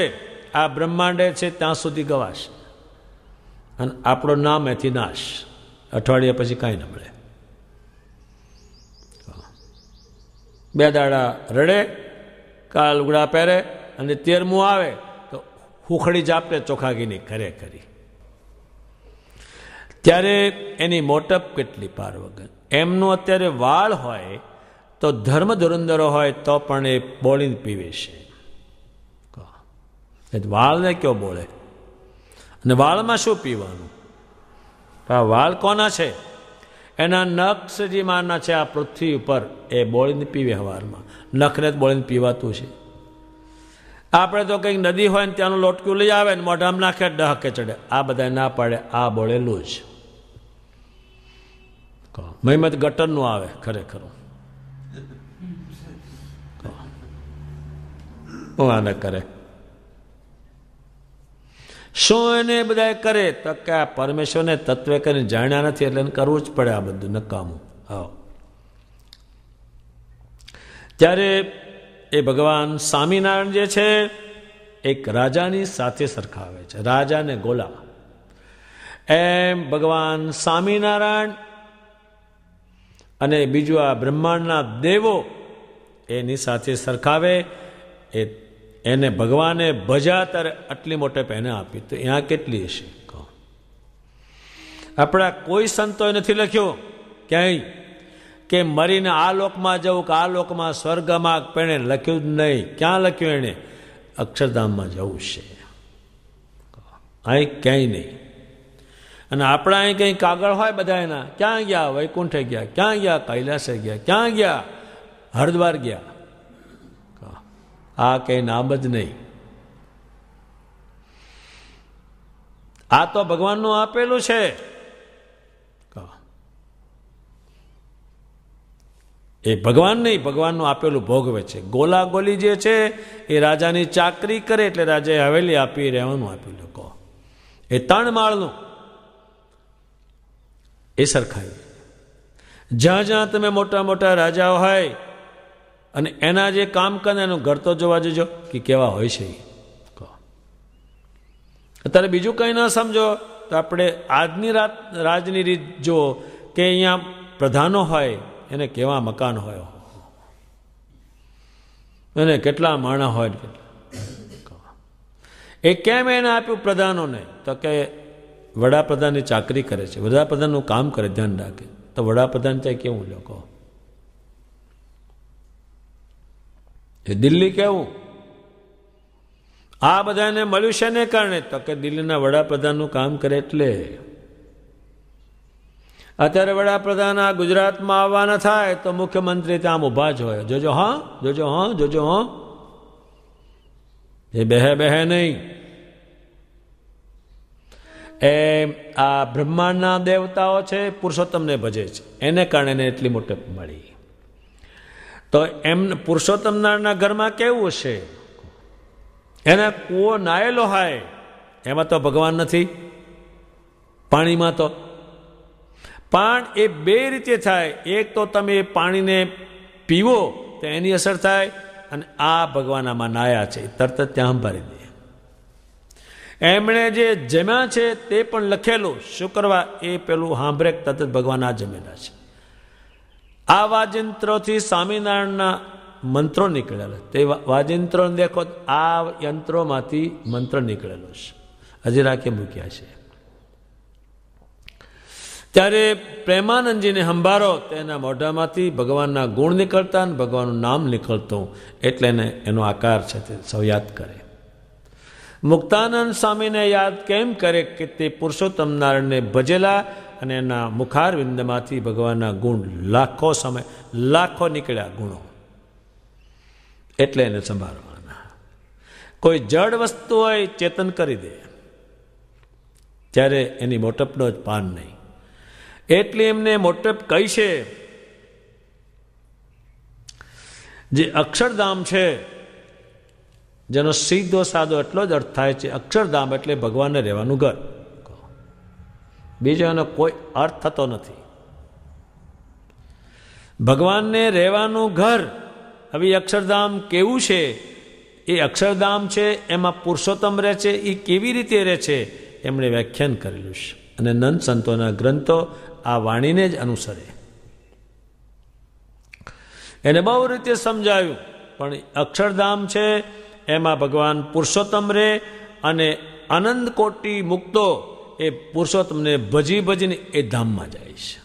આ બ્રહ્માંડે છે ત્યાં સુધી ગવાશ, અને આપણો નામ એથી નાશ. અઠવાડિયા પછી કાંઈ ન મળે. 2 દાડા રડે, કાળ લુગડા પહેરે, અને 13મું આવે તો હુખડી જાપે ચોખાગીની ઘરે કરી. ત્યારે એની મોટપ કેટલી પાર વગર. એમનું અત્યારે વાળ હોય તો ધર્મ ધુરંધરો હોય તો પણ એ બોલીને પીવે છે. વાળને કયો બોલે? અને વાળમાં શું પીવાનું? વાળ કોના છે? એના નખ શ્રીમાના છે આ પૃથ્વી ઉપર. એ બોળીને પીવે હવારમાં. નખને જ બોળીને પીવાતું છે. આપણે તો કંઈક નદી હોય ને ત્યાંનું લોટક્યું લઈ આવે ને મોઢામાં નાખે ડહકે ચડે. આ બધા ના પાડે, આ બોલેલું જ. મહિમત ગટરનું આવે ખરેખર. હું આને કરે શું? એને બધા કરે તો કે આ પરમેશ્વરને તત્વે કરીને જાણ્યા નથી એટલે એને કરવું જ પડે આ બધું નકામું. હા, ત્યારે એ ભગવાન સ્વામિનારાયણ જે છે એક રાજાની સાથે સરખાવે છે, રાજા ને ગોલા. એમ ભગવાન સ્વામિનારાયણ અને બીજું આ બ્રહ્માંડના દેવો એની સાથે સરખાવે. એને ભગવાને ભજા ત્યારે આટલી મોટે એને આપી, તો અહીંયા કેટલી હશે? આપણા કોઈ સંતોએ નથી લખ્યું ક્યાંય કે મરીને આ લોકમાં જવું કે આ લોકમાં સ્વર્ગમાં, પણ એને લખ્યું જ નહીં. ક્યાં લખ્યું એને? અક્ષરધામમાં જવું છે, અહીં ક્યાંય નહીં. અને આપણા અહીં કંઈ કાગળ હોય બધા એના, ક્યાં ગયા? વૈકુંઠે ગયા, ક્યાં ગયા? કૈલાસે ગયા, ક્યાં ગયા? હરિદ્વાર ગયા. આ કંઈ નામ જ નહીં. આ તો ભગવાનનું આપેલું છે. એ ભગવાન નહીં, ભગવાનનું આપેલું ભોગવે છે. ગોલા ગોલી જે છે એ રાજાની ચાકરી કરે એટલે રાજાએ હવેલી આપી, રહેવાનું આપેલું. કહો એ 3 માળનું એ સરખાય. જ્યાં જ્યાં તમે મોટા મોટા રાજાઓ હોય અને એના જે કામ કરે એનું ઘર તો જોવા જજો કે કેવા હોય છે. અત્યારે બીજું કંઈ ના સમજો તો આપણે આજની રાજની રીત જો કે અહીંયા પ્રધાનો હોય એને કેવા મકાન હોય, એને કેટલા માણા હોય. એ કેમ એને આપ્યું પ્રધાનોને? તો કે વડાપ્રધાનની ચાકરી કરે છે, વડાપ્રધાનનું કામ કરે, ધ્યાન રાખે. તો વડાપ્રધાન ત્યાં કેવું લોકો? એ દિલ્હી કેવું? આ બધાને મળ્યું છે ને કારણે તો કે દિલ્હીના વડાપ્રધાનનું કામ કરે. એટલે અત્યારે વડાપ્રધાન આ ગુજરાતમાં આવવાના થાય તો મુખ્યમંત્રી ત્યાં ઊભા જ હોય. જોજો હા, જોજો હા, જોજો હા. એ બેહે નહીં. એ આ બ્રહ્માંડના દેવતાઓ છે, પુરુષોત્તમને ભજે છે, એને કારણે એને એટલી મોટી મળી. તો એમ પુરુષોત્તમ નારાયણના ઘરમાં કેવું હશે? એના કૂવો નાયેલો હોય, એમાં તો ભગવાન નથી, પાણીમાં તો. પણ એ 2 રીતે થાય. એક તો તમે એ પાણીને પીવો તો એની અસર થાય, અને આ ભગવાન આમાં નાયા છે તરત જ ત્યાં ભરી દે. એમણે જે જમ્યા છે તે પણ લખેલું શું કરવા? એ પેલું સાંભળે તરત જ ભગવાન આ જમેલા છે. આ વાજિંત્રોથી સ્વામિનારાયણના મંત્રો નીકળેલા. તે વાજિંત્રો દેખો, આ યંત્રોમાંથી મંત્ર નીકળેલો છે, હજી રાખે મૂક્યા છે. ત્યારે પ્રેમાનંદજીને સંભાળો તેના મોઢામાંથી ભગવાનના ગુણ નીકળતા અને ભગવાનનું નામ નીકળતું, એટલે એને એનો આકાર છે તે સૌ યાદ કરે. મુક્તાનંદ સ્વામીને યાદ કેમ કરે? કે તે પુરુષોત્તમ નારાયણને ભજેલા અને એના મુખારવિંદમાંથી ભગવાનના ગુણ લાખો નીકળ્યા ગુણો, એટલે એને સંભાળવાના. કોઈ જડ વસ્તુ હોય ચેતન કરી દે ત્યારે એની મોટપનો જ પાન નહીં. એટલે એમને મોટપ કહી છે. જે અક્ષરધામ છે જેનો સીધો સાદો એટલો જ અર્થ થાય છે, અક્ષરધામ એટલે ભગવાનને રહેવાનું ઘર. બીજો એનો કોઈ અર્થ થતો નથી. ભગવાનને રહેવાનું ઘર. હવે અક્ષરધામ કેવું છે? એ અક્ષરધામ છે એમાં પુરુષોત્તમ રહે છે. એ કેવી રીતે રહે છે એમણે વ્યાખ્યાન કરેલું છે, અને નંદ સંતોના ગ્રંથો આ વાણીને જ અનુસરે. એને બહુ રીતે સમજાયું, પણ અક્ષરધામ છે એમાં ભગવાન પુરુષોત્તમ રહે, અને અનંત કોટી મુક્તો એ પુરુષોત્તમને ભજીને એ ધામમાં જાય છે.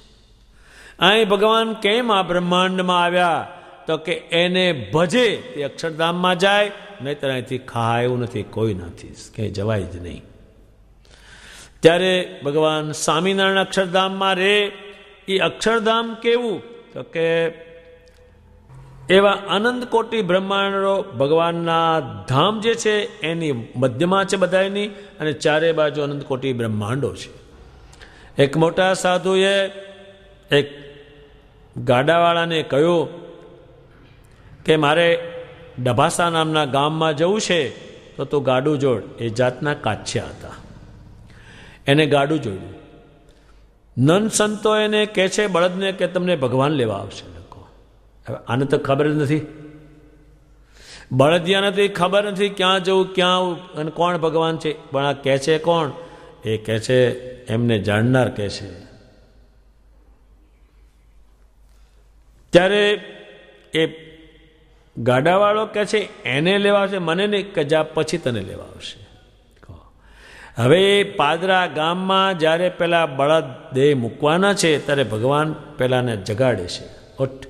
અહીં ભગવાન કેમ આ બ્રહ્માંડમાં આવ્યા? તો કે એને ભજે તે અક્ષરધામમાં જાય, નહીંતર અહીંથી ખાય એવું નથી, કોઈ નથી, ક્યાંય જવાય જ નહીં. ત્યારે ભગવાન સ્વામિનારાયણ અક્ષરધામમાં રહે. એ અક્ષરધામ કેવું? તો કે એવા અનંત કોટી બ્રહ્માંડો ભગવાનના ધામ જે છે એની મધ્યમાં છે બધાની, અને ચારે બાજુ અનંત કોટી બ્રહ્માંડો છે. એક મોટા સાધુએ એક ગાડાવાળાને કહ્યું કે મારે ડભાસા નામના ગામમાં જવું છે, તો તું ગાડું જોડ. એ જાતના કાછ્યા હતા, એને ગાડું જોડ્યું. નન સંતો એને કહે છે બળદને કે તમને ભગવાન લેવા આવશે. હવે આને તો ખબર જ નથી, બળદિયા નથી, ખબર નથી ક્યાં જવું ક્યાં આવું અને કોણ ભગવાન છે. પણ આ કહે છે કોણ? એ કહે છે એમને જાણનાર કહે છે. ત્યારે એ ગાડાવાળો કહે છે એને લેવા આવશે, મને નહીં, કે જા પછી તને લેવા આવશે. હવે પાદરા ગામમાં જ્યારે પેલા બળદ દેહ મૂકવાના છે ત્યારે ભગવાન પેલાને જગાડે છે, ઉઠ,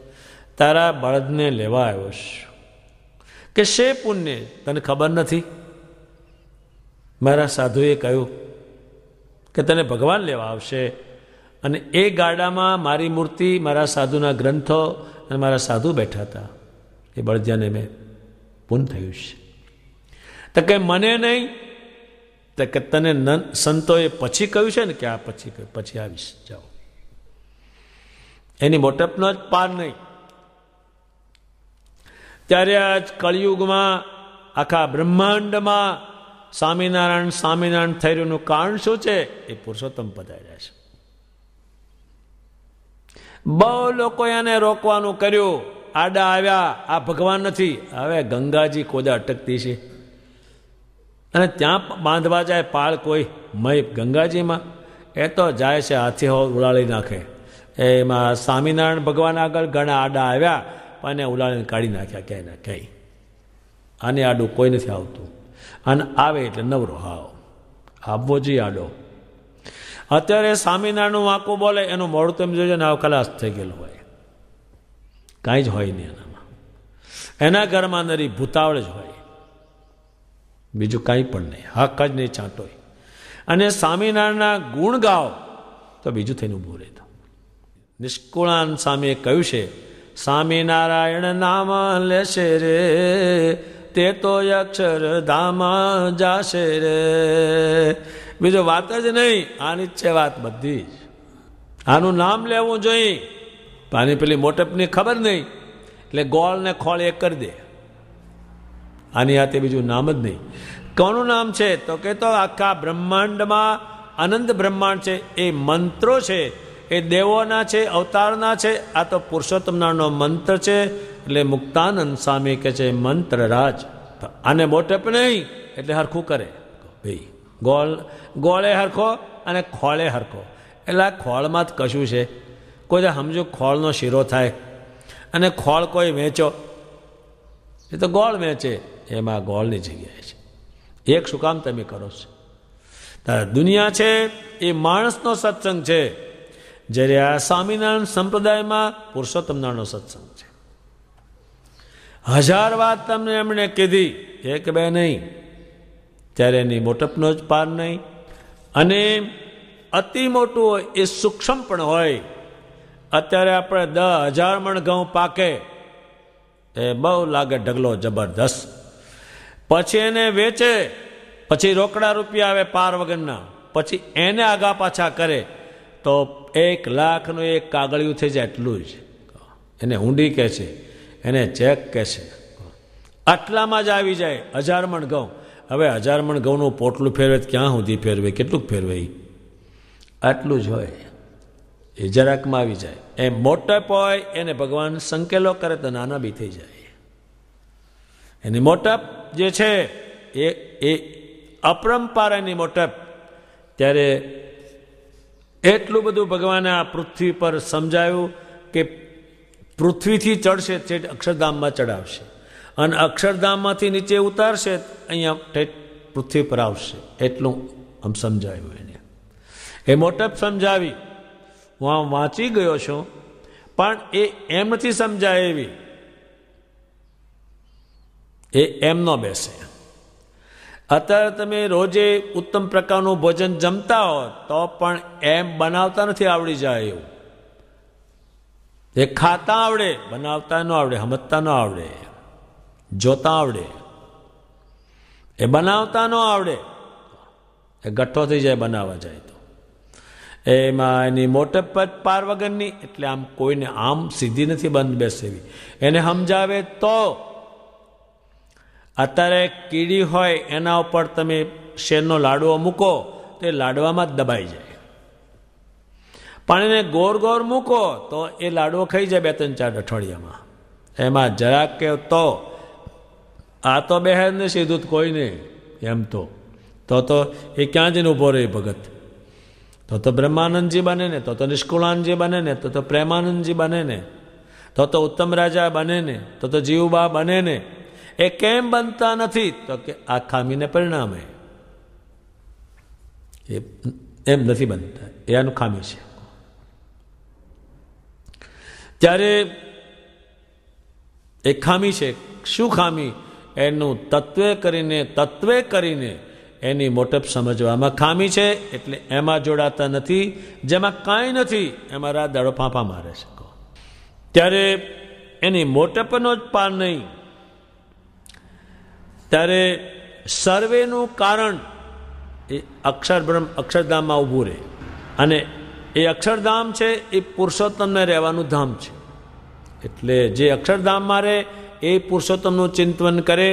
તારા બળદને લેવા આવ્યો છું. કે શે પુણ્ય તને ખબર નથી? મારા સાધુએ કહ્યું કે તને ભગવાન લેવા આવશે, અને એ ગાડામાં મારી મૂર્તિ, મારા સાધુના ગ્રંથો અને મારા સાધુ બેઠા હતા. એ બળદિયાને મેં પૂન થયું છે. તો કે મને નહીં, તો કે તને સંતોએ પછી કહ્યું છે ને કે આ પછી આવીશ, જાઓ. એની મોટપનો જ પાર નહીં. ત્યારે આજ કળિયુગમાં આખા બ્રહ્માંડમાં સ્વામિનારાયણ સ્વામિનારાયણ થઈ રહ્યુંનું કારણ શું છે? એ પુરુષોત્તમ પધાર્યા છે. બહુ લોકો એને રોકવાનું કર્યું, આડા આવ્યા, આ ભગવાન નથી. હવે ગંગાજી કોદા અટકતી છે, અને ત્યાં બાંધવા જાય પાળ કોઈ મય ગંગાજીમાં, એ તો જાય છે હાથી હો ઉલાળી નાખે. એમાં સ્વામિનારાયણ ભગવાન આગળ ઘણા આડા આવ્યા, પણ એને ઉલાળીને કાઢી નાખ્યા ક્યાંય ના ક્યાંય. આને આડું કોઈ નથી આવતું, અને આવે એટલે નવરો હાવ આવવો જોઈએ આડો. અત્યારે સ્વામિનારાયણનું વાંકું બોલે એનું મોડું તમે જોજો ને આવ ખલાસ થઈ ગયેલું હોય, કાંઈ જ હોય નહીં એનામાં. એના ઘરમાં નરી ભૂતાવળ જ હોય, બીજું કાંઈ પણ નહીં, હક જ નહીં ચાંટોય. અને સ્વામિનારાયણના ગુણ ગાઓ તો બીજું થઈને ઊભું રહેતું. નિષ્કુળાન સ્વામીએ કહ્યું છે, સ્વામિનારાયણ નામ લેશે રે, તે તો અક્ષર ધામ જાશે રે. બીજો વાત જ નહીં, આની જ છે વાત બધી જ. આનું નામ લેવું જોઈએ. આની પેલી મોટપની ખબર નહીં, એટલે ગોળ ને ખોળ એક કરી દે. આની હાથે બીજું નામ જ નહીં. કોનું નામ છે? તો કે તો આખા બ્રહ્માંડમાં અનંત બ્રહ્માંડ છે, એ મંત્રો છે, એ દેવોના છે, અવતારના છે. આ તો પુરુષોત્તમનો મંત્ર છે. એટલે મુક્તાનંદ સ્વામી કહે છે મંત્ર રાજ. આને મોટપ નહીં એટલે હરખું કરે ભાઈ. ગોળે હરખો અને ખોળે હરખો. એટલે આ ખોળમાં જ કશું છે. કોઈ સમજો ખોળનો શીરો થાય અને ખોળ કોઈ વેચો, એ તો ગોળ વેચે, એમાં ગોળની જગ્યાએ છે. એક શું કામ તમે કરો છો? તારે દુનિયા છે એ માણસનો સત્સંગ છે, જ્યારે આ સ્વામિનારાયણ સંપ્રદાયમાં પુરુષોત્તમનારાયણનો સત્સંગ છે. 1000 વાત તમને એમણે કીધી, એક બે નહીં. ત્યારે એની મોટપનો જ પાર નહીં. અને અતિ મોટું હોય એ સૂક્ષ્મ પણ હોય. અત્યારે આપણે 10,000 મણ ઘઉં પાકે એ બહુ લાગે ઢગલો જબરદસ્ત. પછી એને વેચે, પછી રોકડા રૂપિયા આવે પાર વગરના, પછી એને આગા પાછા કરે તો 1 લાખનું એક કાગળિયું થઈ જાય. એટલું જ. એને હુંડી કહે છે, એને ચેક કહે છે. આટલામાં જ આવી જાય 1000 મણ ઘઉં. હવે 1000 મણ ઘઉંનું પોટલું ફેરવે ક્યાં સુધી ફેરવે, કેટલું ફેરવે? આટલું જ હોય, એ જરાકમાં આવી જાય. એ મોટપ હોય એને ભગવાન સંકેલો કરે તો નાના બી થઈ જાય. એની મોટપ જે છે એ અપરંપાર એની મોટપ. ત્યારે એટલું બધું ભગવાને આ પૃથ્વી પર સમજાયું કે પૃથ્વીથી ચડશે તે અક્ષરધામમાં ચડાવશે, અને અક્ષરધામમાંથી નીચે ઉતારશે અહીંયા પૃથ્વી પર આવશે. એટલું આમ સમજાયું એને. એ મોટપ સમજાવી. હું આમ વાંચી ગયો છું, પણ એ એમ નથી સમજાય એવી. એ એમ ન બેસે. અત્યારે તમે રોજે ઉત્તમ પ્રકારનું ભોજન જમતા હો તો પણ એમ બનાવતા નથી આવડી જાય એવું. એ ખાતા આવડે, બનાવતા ન આવડે, સમજતા ન આવડે, જોતા આવડે, એ બનાવતા ન આવડે, એ ગઠ્ઠો થઈ જાય બનાવવા જાય તો. એમાં એની મોટપ પાર વગરની, એટલે આમ કોઈને આમ સીધી નથી બંધ બેસેવી, એને સમજાવે તો. અત્યારે કીડી હોય એના ઉપર તમે શેરનો લાડવો મૂકો તો એ લાડવામાં જ દબાઈ જાય, પણ એને ગોર ગોર મૂકો તો એ લાડવો ખાઈ જાય 2-3-4 અઠવાડિયામાં. એમાં જરાક કે તો આ તો બેહે ને સીધું કોઈ નહીં એમ તો એ ક્યાં જઈને ઊભો રહે ભગત? તો બ્રહ્માનંદજી બને ને, તો નિષ્કુળાનંદજી બને ને, તો પ્રેમાનંદજી બને ને, તો ઉત્તમ રાજા બને ને, તો જીવબા બને ને. એ કેમ બનતા નથી? તો કે આ ખામીને પરિણામે એમ નથી બનતા, એ આનું ખામી છે. ત્યારે એ ખામી છે. શું ખામી? એનું તત્વે કરીને એની મોટપ સમજવામાં ખામી છે. એટલે એમાં જોડાતા નથી. જેમાં કાંઈ નથી એમાં રાત દાડો ફાંફા મારે છે. ત્યારે એની મોટપનો જ પાર નહીં. ત્યારે સર્વેનું કારણ એ અક્ષરધામમાં ઊભું રહે, અને એ અક્ષરધામ છે એ પુરુષોત્તમને રહેવાનું ધામ છે. એટલે જે અક્ષરધામમાં રહે એ પુરુષોત્તમનું ચિંતન કરે,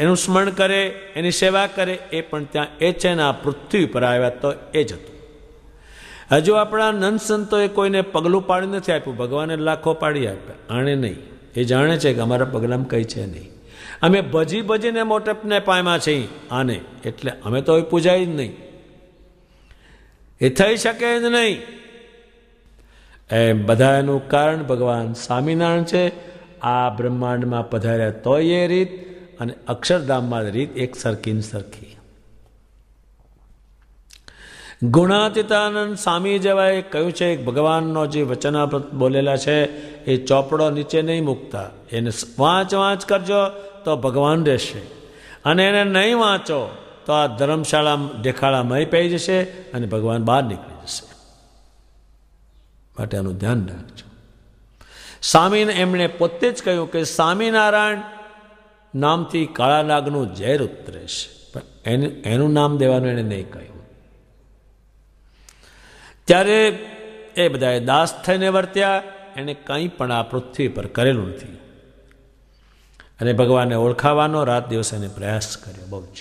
એનું સ્મરણ કરે, એની સેવા કરે, એ પણ ત્યાં એ છે ને આ પૃથ્વી પર આવ્યા તો એ જ હતું. હજુ આપણા નંદ સંતોએ કોઈને પગલું પાડી નથી આપ્યું, ભગવાને લાખો પાડી આપ્યા, આણે નહીં. એ જાણે છે કે અમારા પગલામાં કંઈ છે નહીં. અમે ભજીને મોટપને પામ્યા છીએ આને, એટલે અમે તો પૂજાય જ નહીં, એ થઈ શકે જ નહીં. એમ બધાનું કારણ ભગવાન સ્વામિનારાયણ છે. આ બ્રહ્માંડમાં પધાર્યા તોય એ રીત, અને અક્ષરધામમાં રીત એક સરખી. ગુણાતીતાનંદ સ્વામી જેવાએ કહ્યું છે, ભગવાનનો જે વચનામૃત બોલેલા છે એ ચોપડો નીચે નહીં મૂકતા, એને વાંચ કરજો તો ભગવાન રહેશે, અને એને નહીં વાંચો તો આ ધર્મશાળા ઢેખાડામાં પડી જશે અને ભગવાન બહાર નીકળી જશે. માટે આનું ધ્યાન રાખજો. સ્વામીને એમણે પોતે જ કહ્યું કે સ્વામિનારાયણ નામથી કાળા નાગનું ઝેર ઉતરે છે, પણ એનું નામ દેવાનું એને નહીં કહ્યું. ત્યારે એ બધાએ દાસ થઈને વર્ત્યા, એને કંઈ પણ આ પૃથ્વી પર કરેલું નથી, અને ભગવાનને ઓળખાવાનો રાત દિવસ એને પ્રયાસ કર્યો બહુ જ.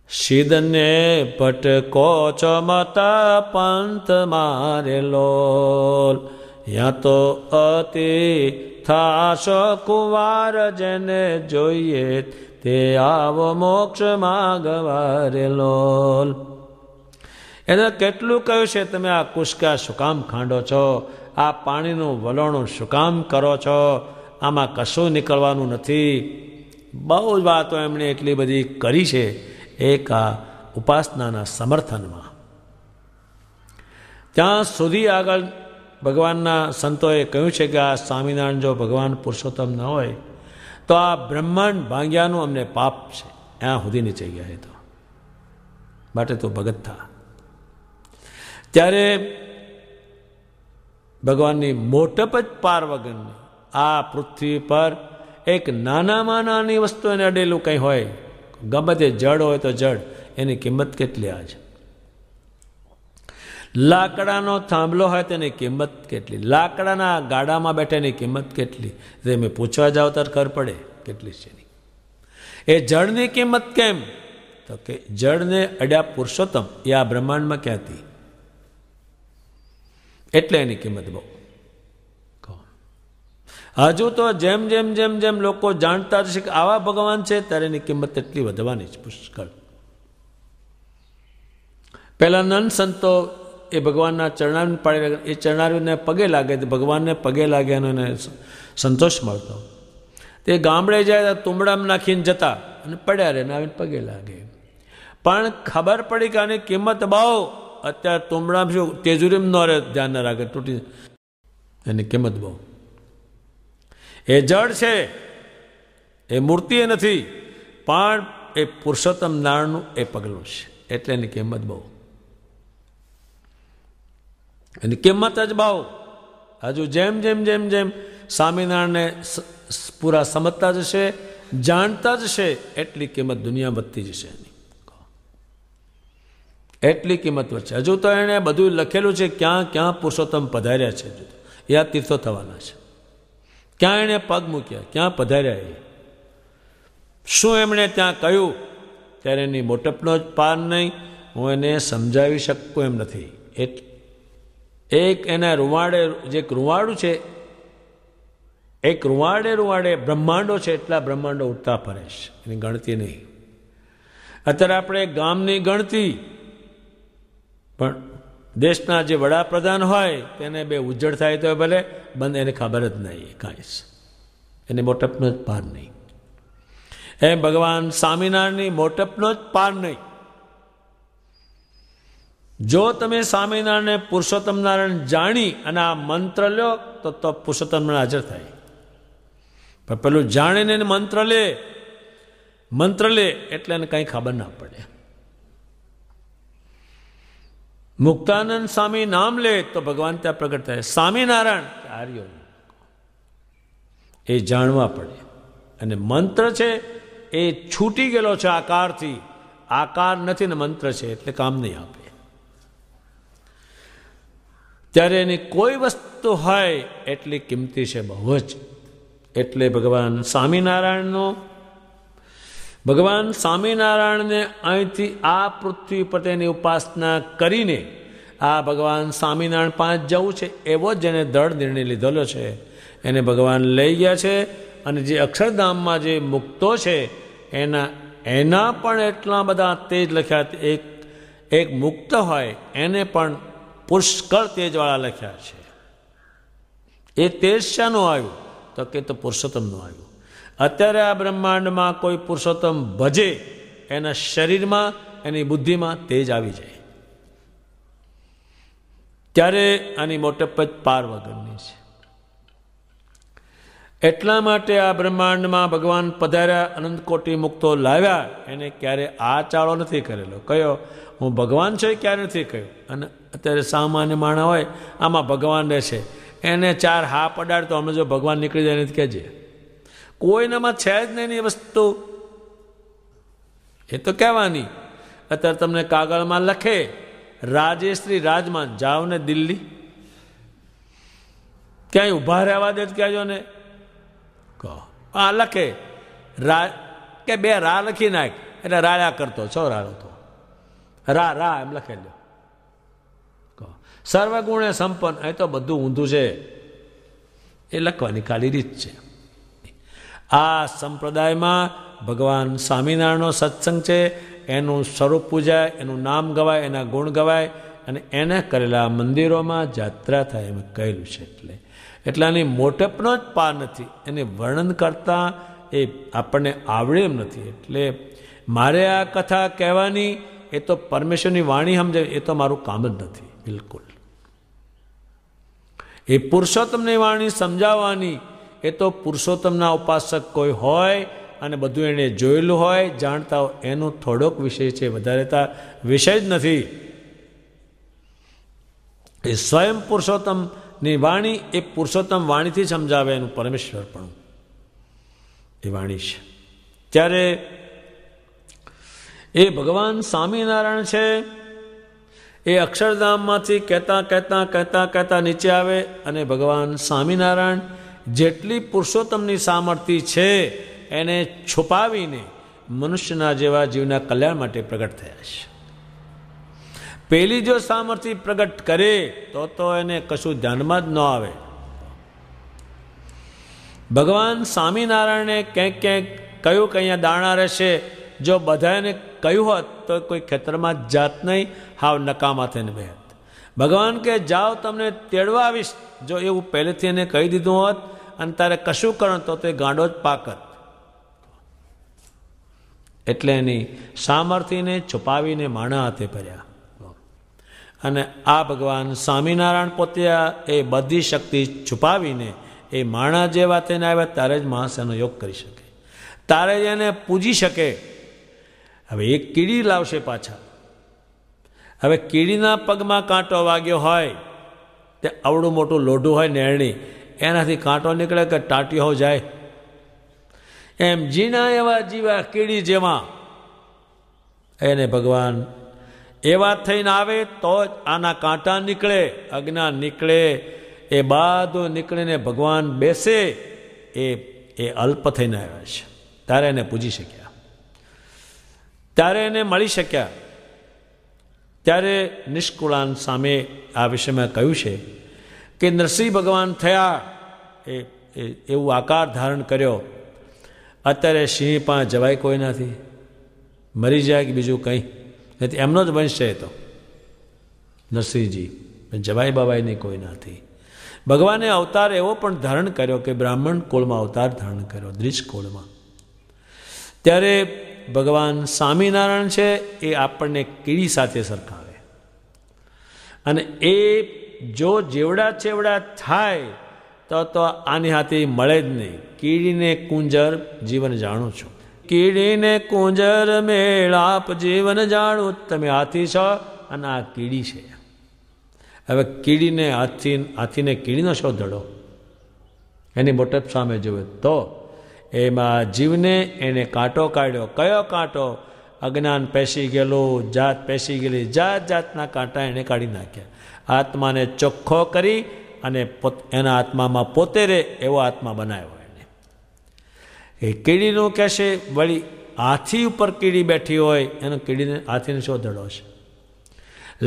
શીદને પટકો ચમતા પંથ મારેલો, યા તો અતિ થાશો કુંવાર, જેને જોઈએ તે આવો મોક્ષ માગવારેલો. એને કેટલું કહ્યું છે, તમે આ કુશકા શું કામ ખાંડો છો? આ પાણીનું વલોણું શું કામ કરો છો? આમાં કશું નીકળવાનું નથી. બહુ જ વાતો એમણે એટલી બધી કરી છે એક આ ઉપાસનાના સમર્થનમાં. ત્યાં સુધી આગળ ભગવાનના સંતોએ કહ્યું છે કે આ સ્વામિનારાયણ જો ભગવાન પુરુષોત્તમ ન હોય તો આ બ્રહ્માંડ ભાંગ્યાનું અમને પાપ છે, ત્યાં સુધી નીચે ગયા. તો માટે તો ભગત થા. ત્યારે ભગવાનની મોટપ જ પાર વગરની આ પૃથ્વી પર એક નાનામાં નાની વસ્તુ એને અડેલું કંઈ હોય, ગમે તે જડ હોય તો જડ, એની કિંમત કેટલી? આજે લાકડાનો થાંભલો હોય તેની કિંમત કેટલી? લાકડાના ગાડામાં બેઠાની કિંમત કેટલી? તમે પૂછવા જાઓ તો ખબર પડે કેટલી છે. એ જળની કિંમત કેમ? તો કે જળને અડ્યા પુરુષોત્તમ એ આ બ્રહ્માંડમાં ક્યાંથી, એટલે એની કિંમત બહુ. હજુ તો જેમ જેમ જેમ જેમ લોકો જાણતા જશે કે આવા ભગવાન છે, ત્યારે એની કિંમત એટલી વધવાની જ પુષ્કળ. પહેલા નંદ સંતો એ ભગવાનના ચરણારવિંદ પાડી, એ ચરણારવિંદને પગે લાગે, ભગવાનને પગે લાગે અને એને સંતોષ મળતો. તે ગામડે જાય તુંબડામાં નાખીને જતા અને પડ્યા રહે ને આવીને પગે લાગે. પણ ખબર પડી કે આની કિંમત બહુ. અત્યારે તુંબડામાં શું તેજુરીમ ન રહે, ધ્યાન ન રાખે, તૂટી, એની કિંમત બહુ. એ જડ છે, એ મૂર્તિ એ નથી, પણ એ પુરુષોત્તમ નારાયણનું એ પગલું છે, એટલે એની કિંમત બહુ. એની કિંમત જ બહુ. હજુ જેમ જેમ જેમ જેમ સ્વામિનારાયણને પૂરા સમજતા જશે, જાણતા જશે, એટલી કિંમત દુનિયા વધતી જશે એની, એટલી કિંમત વધશે. હજુ તો એણે બધું લખેલું છે ક્યાં ક્યાં પુરુષોત્તમ પધાર્યા છે, હજુ તો એ આ તીર્થો થવાના છે, ક્યાં એણે પગ મૂક્યા, ક્યાં પધાર્યા, એ શું એમણે ત્યાં કહ્યું, ત્યારે એની મોટપનો જ પાર નહીં. હું એને સમજાવી શકું એમ નથી. એક એના રૂવાડે જે રૂવાડું છે, એક રૂવાડે રૂવાડે બ્રહ્માંડો છે, એટલા બ્રહ્માંડો ઉઠતા ફરે છે, એની ગણતી નહીં. અત્યારે આપણે ગામની ગણતી, પણ દેશના જે વડાપ્રધાન હોય તેને બે ઉજ્જડ થાય તો ભલે બંધ, એને ખબર જ નહીં કાંઈ, એને મોટપનો જ પાર નહીં. એમ ભગવાન સ્વામિનારાયણની મોટપનો જ પાર નહીં. જો તમે સ્વામિનારાયણને પુરુષોત્તમ નારાયણ જાણી અને આ મંત્ર લો તો પુરુષોત્તમ હાજર થાય. પણ પેલું જાણીને મંત્ર લે એટલે એને કંઈ ખબર ના પડે. મુક્તાનંદ સ્વામી નામ લે તો ભગવાન ત્યાં પ્રગટ થાય. સ્વામિનારાયણ આર્યો એ જાણવા પડે. અને મંત્ર છે એ છૂટી ગયેલો છે આકારથી, આકાર નથી ને મંત્ર છે એટલે કામ નહીં આપે. ત્યારે એની કોઈ વસ્તુ હોય એટલી કિંમતી છે બહુ જ. એટલે ભગવાન સ્વામિનારાયણને અહીંથી આ પૃથ્વી પર તેની ઉપાસના કરીને આ ભગવાન સ્વામિનારાયણ પાંચ જવું છે એવો જ જેને દૃઢ નિર્ણય લીધેલો છે, એને ભગવાન લઈ ગયા છે. અને જે અક્ષરધામમાં જે મુક્તો છે એના પણ એટલા બધા તેજ લખ્યા. એક મુક્ત હોય એને પણ પુષ્કળ તેજવાળા લખ્યા છે. એ તેજ શાનું આવ્યું તો કે તો પુરુષોત્તમનું આવ્યું. અત્યારે આ બ્રહ્માંડમાં કોઈ પુરુષોત્તમ ભજે એના શરીરમાં, એની બુદ્ધિમાં તેજ આવી જાય, ત્યારે આની મોટપ જ પાર વગરની છે. એટલા માટે આ બ્રહ્માંડમાં ભગવાન પધાર્યા, અનંત કોટી મુક્તો લાવ્યા, એને ક્યારે આ ચાળો નથી કરેલો. કયો હું ભગવાન છું એ ક્યારે નથી કહ્યું. અને અત્યારે સામાન્ય માણસ હોય આમાં ભગવાન રહેશે, એને ચાર હા પડાડ તો હમણાં જો ભગવાન નીકળી જાય નથી કહેજે. કોઈનામાં છે જ નહીં એ વસ્તુ, એ તો કહેવાની. અત્યારે તમને કાગળમાં લખે રાજેશ્રી રાજમાં જાઓ ને દિલ્હી, ક્યાંય ઊભા રહેવા દે કહેજો ને, કહો આ લખે કે બે રા લખી નાખ એટલે રાળ્યા કરતો છો, રાળો તો રા એમ લખે લ્યો. કહો સર્વગુણે સંપન્ન, એ તો બધું ઊંધું છે, એ લખવાની ખાલી રીત છે. આ સંપ્રદાયમાં ભગવાન સ્વામિનારાયણનો સત્સંગ છે, એનું સ્વરૂપ પૂજાય, એનું નામ ગવાય, એના ગુણ ગવાય, અને એને કરેલા મંદિરોમાં જાત્રા થાય એમ કહેલું છે. એટલે આની મોટપનો જ પાર નથી, એને વર્ણન કરતાં એ આપણને આવડે એમ નથી. એટલે મારે આ કથા કહેવાની, એ તો પરમેશ્વરની વાણી સમજે, એ તો મારું કામ જ નથી બિલકુલ. એ પુરુષોત્તમની વાણી સમજાવવાની, એ તો પુરુષોત્તમના ઉપાસક કોઈ હોય અને બધું એણે જોયેલું હોય, જાણતા હોય, એનો થોડોક વિષય છે, વધારે તો વિષય જ નથી. એ સ્વયં પુરુષોત્તમની વાણી, એ પુરુષોત્તમ વાણીથી સમજાવે એનું પરમેશ્વર પણ એ વાણી છે. ત્યારે એ ભગવાન સ્વામિનારાયણ છે, એ અક્ષરધામમાંથી કહેતા નીચે આવે, અને ભગવાન સ્વામિનારાયણ જેટલી પુરુષોત્તમની સામર્થ્ય છે એને છુપાવીને મનુષ્યના જેવા જીવના કલ્યાણ માટે પ્રગટ થયા છે. પેલી જો સામર્થ્ય પ્રગટ કરે તો એને કશું ધ્યાનમાં જ ન આવે. ભગવાન સ્વામિનારાયણે ક્યાંક કહ્યું કે અહીંયા દાણા રહેશે, જો બધાને કહ્યું હોત તો કોઈ ખેતરમાં જાત નહીં, હાવ નકામા થઈને બેહત. ભગવાન કે જાઓ તમને તેડવા આવીશ, જો એવું પહેલેથી એને કહી દીધું હોત અને તારે કશું કરો તો તે ગાંડો જ પાકત. એટલે એની સામર્થ્યને છુપાવીને માણા હાથે ભર્યા. અને આ ભગવાન સ્વામિનારાયણ પોતે એ બધી શક્તિ છુપાવીને એ માણા જેવા તેને આવ્યા, ત્યારે જ માણસ એનો યોગ કરી શકે, તારે જ એને પૂજી શકે. હવે એક કીડી લાવશે પાછા. હવે કીડીના પગમાં કાંટો વાગ્યો હોય તે આવડું મોટું લોઢું હોય નેરણી, એનાથી કાંટો નીકળે કે ટાંટીઓ જાય? એમ જીના એવા જીવા કીડી જેવા એને ભગવાન એવા થઈને આવે તો જ આના કાંટા નીકળે, અજ્ઞાન નીકળે, એ બધું નીકળીને ભગવાન બેસે. એ અલ્પ થઈને આવ્યા છે, ત્યારે એને પૂજી શક્યા, ત્યારે એને મળી શક્યા. ત્યારે નિષ્કુળાન સામે આ વિષયમાં કહ્યું છે કે નરસિંહ ભગવાન થયા, એવું આકાર ધારણ કર્યો. અત્યારે સિંહ પાસે જવાય કોઈ નથી, મરી જાય કે બીજું કંઈ નથી, એમનો જ વંશ છે તો નરસિંહજી, જવાય બાબાઈ નહીં કોઈ નથી. ભગવાને અવતાર એવો પણ ધારણ કર્યો કે બ્રાહ્મણ કુળમાં અવતાર ધારણ કર્યો, દ્વિજ કુળમાં. ત્યારે ભગવાન સ્વામિનારાયણ છે એ આપણને કીડી સાથે સરખાવે, અને એ જો જેવડા ચેવડા થાય તો આની હાથે મળે જ નહીં. કીડીને કુંજર જીવન જાણું છું, કીડીને કુંજર મેળાપ જીવન જાણું. તમે હાથી છો અને આ કીડી છે. હવે કીડીને હાથીને કીડીનો શો ધડો? એની મોટપ સામે જોવે તો એમાં જીવને એને કાંટો કાઢ્યો. કયો કાંટો? અજ્ઞાન પેસી ગયેલું, જાત પેસી ગયેલી, જાત જાતના કાંટા એણે કાઢી નાખ્યા. આત્માને ચોખ્ખો કરી અને એના આત્મામાં પોતે રહે એવો આત્મા બનાવ્યો એને. એ કીડીનું કહેશે વળી હાથી ઉપર કીડી બેઠી હોય, એનો કીડીને હાથીને શું ધડો છે?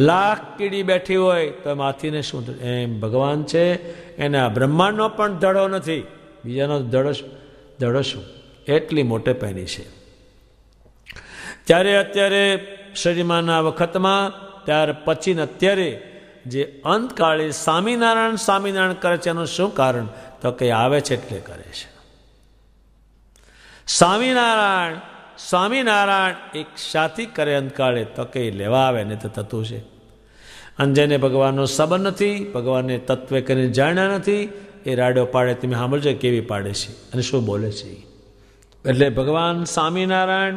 લાખ કીડી બેઠી હોય તો એમ હાથીને શું? એમ ભગવાન છે એને આ બ્રહ્માંડનો પણ ધડો નથી, બીજાનો ધડો શું? એટલી મોટે પેની છે. ત્યારે અત્યારે શરીરમાંના વખતમાં, ત્યાર પછીને અત્યારે જે અંતકાળે સ્વામિનારાયણ કરે છે, એનું શું કારણ? તો કે આવે છે એટલે કરે છે. સ્વામિનારાયણ એક સાથી કરે અંતકાળે, તો કે લેવા આવે ને તો તત્વ છે. અને જેને ભગવાનનો સંબંધ નથી, ભગવાનને તત્વે કરીને જાણ્યા નથી, એ રાડો પાડે. તમે સાંભળજો કેવી પાડે છે અને શું બોલે છે. એટલે ભગવાન સ્વામિનારાયણ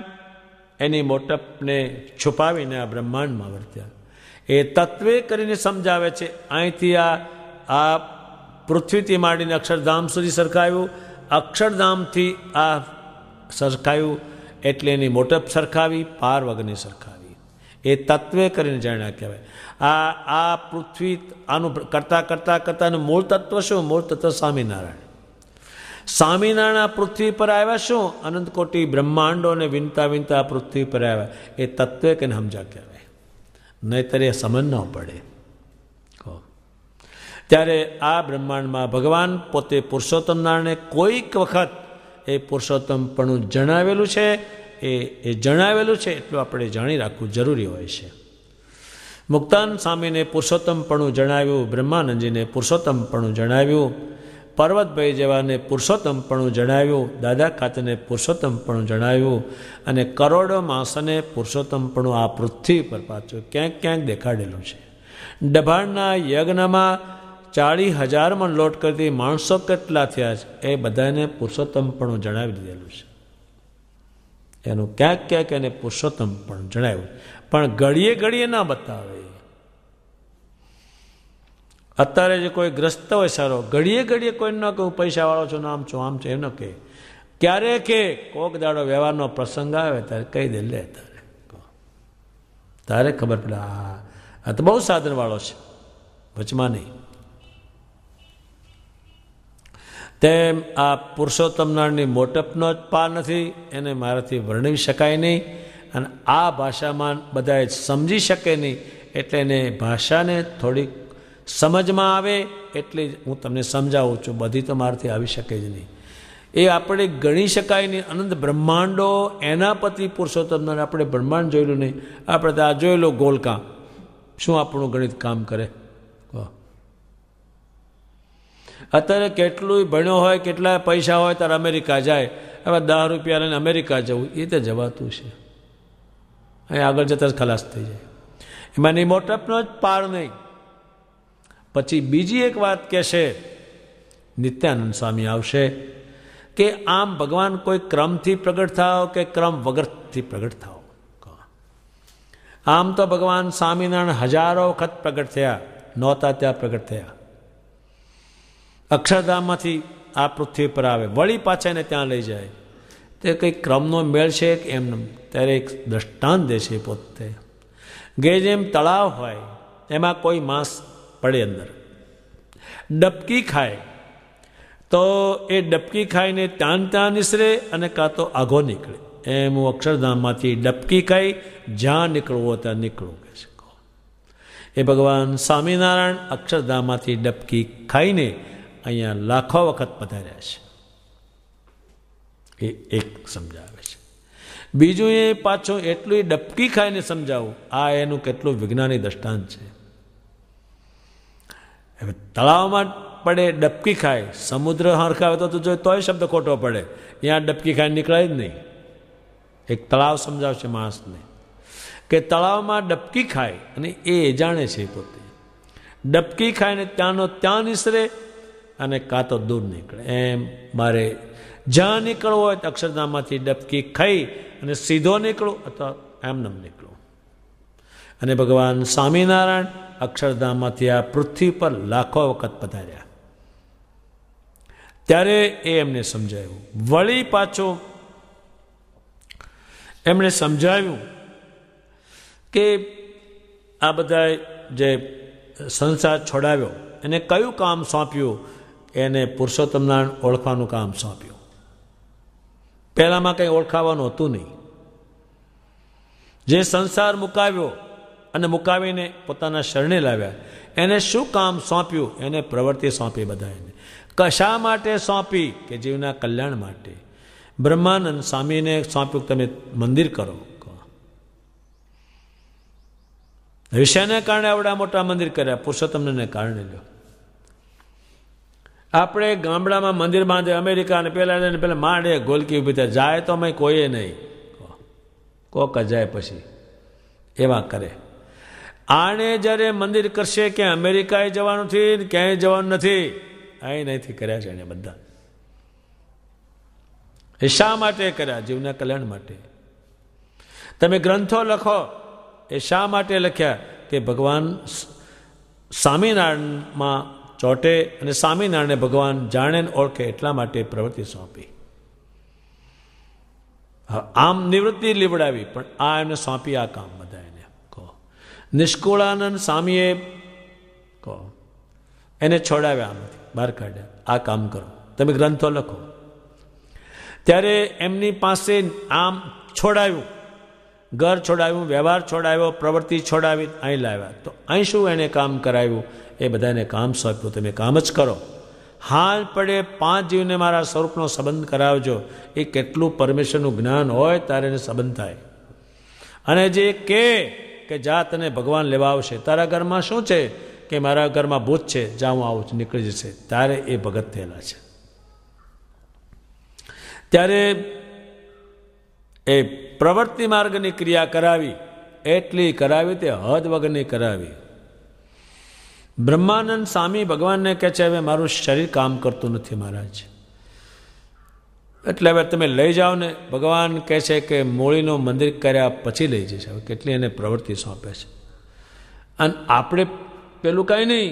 એની મોટપને છુપાવીને આ બ્રહ્માંડમાં વર્ત્યા. એ તત્વે કરીને સમજાવે છે. અહીંથી આ પૃથ્વીથી માંડીને અક્ષરધામ સુધી સરખાવ્યું, અક્ષરધામથી આ સરખાયું એટલે એની મોટપ સરખાવી, પાર વગરની સરખાવી. એ તત્વે કરીને જાણ્યા કહેવાય. આ પૃથ્વી આનું કરતાં મૂળ તત્વ શું? મૂળ તત્વ સ્વામિનારાયણ. સ્વામિનારાયણ આ પૃથ્વી પર આવ્યા શું? અનંત કોટી બ્રહ્માંડોને વિનતા પૃથ્વી પર આવ્યા. એ તત્વે કરીને સમજા કહેવાય, નહીતર એ સમજ ન પડે. ત્યારે આ બ્રહ્માંડમાં ભગવાન પોતે પુરુષોત્તમ નારાયણે કોઈક વખત એ પુરુષોત્તમપણું જણાવેલું છે. એ જણાવેલું છે એટલું આપણે જાણી રાખવું જરૂરી હોય છે. મુક્તાન સ્વામીને પુરુષોત્તમપણું જણાવ્યું, બ્રહ્માનંદજીને પુરુષોત્તમપણું જણાવ્યું, પર્વતભાઈ જેવાને પુરુષોત્તમપણું જણાવ્યું, દાદા ખાતેને પુરુષોત્તમપણું જણાવ્યું, અને કરોડો માણસને પુરુષોત્તમપણું આ પૃથ્વી પર પાછું ક્યાંક દેખાડેલું છે. ડભાણના યજ્ઞમાં 40,000 મણ લોટ કરતી માણસો કેટલા થયા છે એ બધાને પુરુષોત્તમપણું જણાવી દીધેલું છે. એનું ક્યાંક એને પુરુષોત્તમપણું જણાવ્યું, પણ ઘડીએ ના બતાવે. અત્યારે જે કોઈ ગ્રસ્ત હોય સારો, ઘડીએ કોઈ ન કહું પૈસાવાળો છો, આમ છો આમ છે, એમ ન કહે. ક્યારે કે કોક દાડો વ્યવહારનો પ્રસંગ આવે ત્યારે કહી દે, લે તારે ખબર પડે આ તો બહુ સાધનવાળો છે, વચમાં નહીં. તેમ આ પુરુષોત્તમ નારાયણની મોટપનો જ પાર નથી, એને મારાથી વર્ણવી શકાય નહીં. અને આ ભાષામાં બધાએ સમજી શકે નહીં, એટલે એને ભાષાને થોડીક સમજમાં આવે એટલે હું તમને સમજાવું છું. બધી તો મારાથી આવી શકે જ નહીં. એ આપણે ગણી શકાય નહીં. અનંત બ્રહ્માંડો એના પતિ પુરુષોત્તમ નારાયણ. આપણે બ્રહ્માંડ જોયેલું નહીં, આપણે તો આ જોયેલો ગોલકા. શું આપણું ગણિત કામ કરે? અત્યારે કેટલું ભણ્યો હોય, કેટલા પૈસા હોય ત્યારે અમેરિકા જાય. હવે 10 રૂપિયા લઈને અમેરિકા જવું એ તો જવાતું છે, અહીં આગળ જતાં જ ખલાસ થઈ જાય. એમાંની મોટપનો જ પાર નહીં. પછી બીજી એક વાત કહેશે, નિત્યાનંદ સ્વામી આવશે કે આમ ભગવાન કોઈ ક્રમથી પ્રગટ થાવ કે ક્રમ વગરથી પ્રગટ થાવ. આમ તો ભગવાન સ્વામિનારાયણ હજારો વખત પ્રગટ થયા, નહોતા ત્યાં પ્રગટ થયા. અક્ષરધામમાંથી આ પૃથ્વી પર આવે, વળી પાછા એને ત્યાં લઈ જાય. તે કંઈક ક્રમનો મેળ છે કે એમ. ત્યારે એક દ્રષ્ટાંત દે છે પોતે કે જેમ તળાવ હોય એમાં કોઈ માણસ પડે અંદર, ડબકી ખાય તો એ ડબકી ખાઈને ત્યાં નિસરે અને કાં તો આઘો નીકળે. એમ હું અક્ષરધામમાંથી ડબકી ખાઈ જ્યાં નીકળવો ત્યાં નીકળવું કહે છે. એ ભગવાન સ્વામિનારાયણ અક્ષરધામમાંથી ડબકી ખાઈને અહીંયા લાખો વખત પધાર્યા છે. એ એક સમજાવે છે. બીજું એ પાછું એટલું ડબકી ખાઈને સમજાવું, આ એનું કેટલું વૈજ્ઞાનિક દ્રષ્ટાંત છે. હવે તળાવમાં પડે ડબકી ખાય, સમુદ્ર હરખાવે તો જો તોય શબ્દ ખોટો પડે, ત્યાં ડબકી ખાઈને નીકળાય જ નહીં. એક તળાવ સમજાવશે માણસને કે તળાવમાં ડબકી ખાય અને એ જાણે છે પોતે, ડબકી ખાઈને ત્યાંનો ત્યાં નિસરે અને કાં તો દૂર નીકળે. એમ મારે જ્યાં નીકળવું હોય તો અક્ષરધામમાંથી ડબકી ખાઈ અને સીધો નીકળું અથવા એમનેમ નીકળું. અને ભગવાન સ્વામિનારાયણ અક્ષરધામમાંથી આ પૃથ્વી પર લાખો વખત પધાર્યા. ત્યારે એ એમને સમજાયું. વળી પાછું એમણે સમજાવ્યું કે આ બધા જે સંસાર છોડાવ્યો એને કયું કામ સોંપ્યું? એને પુરુષોત્તમ નારાયણ ઓળખવાનું કામ સોંપ્યું. પહેલામાં કંઈ ઓળખાવાનું હતું નહીં. જે સંસાર મુકાવ્યો અને મુકાવીને પોતાના શરણે લાવ્યા એને શું કામ સોંપ્યું? એને પ્રવૃત્તિ સોંપી. બધા એને કશા માટે સોંપી? કે જીવના કલ્યાણ માટે. બ્રહ્માનંદ સ્વામીને સોંપ્યું તમે મંદિર કરો. વિષયને કારણે આવડા મોટા મંદિર કર્યા, પુરુષોત્તમને કારણે. લ્યો આપણે ગામડામાં મંદિર બાંધે, અમેરિકા અને પેલા માંડે ગોલકી ઊભી થાય, જાય તો અમે કોઈએ નહીં, કોક જાય પછી એવા કરે. આને જ્યારે મંદિર કરશે કે અમેરિકાએ જવાનું નથી, ક્યાંય જવાનું નથી, અહીં નથી કર્યા છે એને બધા. એ શા માટે કર્યા? જીવના કલ્યાણ માટે. તમે ગ્રંથો લખો એ શા માટે લખ્યા? કે ભગવાન સ્વામિનારાયણમાં ચોટે અને સ્વામિનારાયણને ભગવાન જાણે ને ઓળખે એટલા માટે પ્રવૃત્તિ સોંપી. આમ નિવૃત્તિ લીવડાવી, પણ આ એમને સોંપી આ કામ બધા એને. કહો નિષ્કુળાનંદ સ્વામીએ કહો એને છોડાવ્યા, આમાંથી બહાર કાઢ્યા, આ કામ કરો, તમે ગ્રંથો લખો. ત્યારે એમની પાસે આમ છોડાવ્યું, ઘર છોડાવ્યું, વ્યવહાર છોડાવ્યો, પ્રવૃત્તિ છોડાવી, અહીં લાવ્યા. તો અહીં શું એણે કામ કરાવ્યું? એ બધાને કામ સોંપ્યું, તમે કામ જ કરો. હાલ પડે 5 જીવને મારા સ્વરૂપનો સંબંધ કરાવજો. એ કેટલું પરમેશ્વરનું જ્ઞાન હોય ત્યારે એને સંબંધ થાય. અને જે કે જા તને ભગવાન લેવા આવશે, તારા ઘરમાં શું છે? કે મારા ઘરમાં ભૂત છે, જા હું આવું છું, નીકળી જશે. ત્યારે એ ભગત થયેલા છે. ત્યારે એ પ્રવૃત્તિ માર્ગની ક્રિયા કરાવી, એટલી કરાવી તે હદ વગરની કરાવી. બ્રહ્માનંદ સ્વામી ભગવાનને કહે છે હવે મારું શરીર કામ કરતું નથી મહારાજ, એટલે હવે તમે લઈ જાઓ ને. ભગવાન કહે છે કે મૂળીનું મંદિર કર્યા પછી લઈ જશે. હવે કેટલી એને પ્રવૃત્તિ સોંપે છે. અને આપણે પેલું કાંઈ નહીં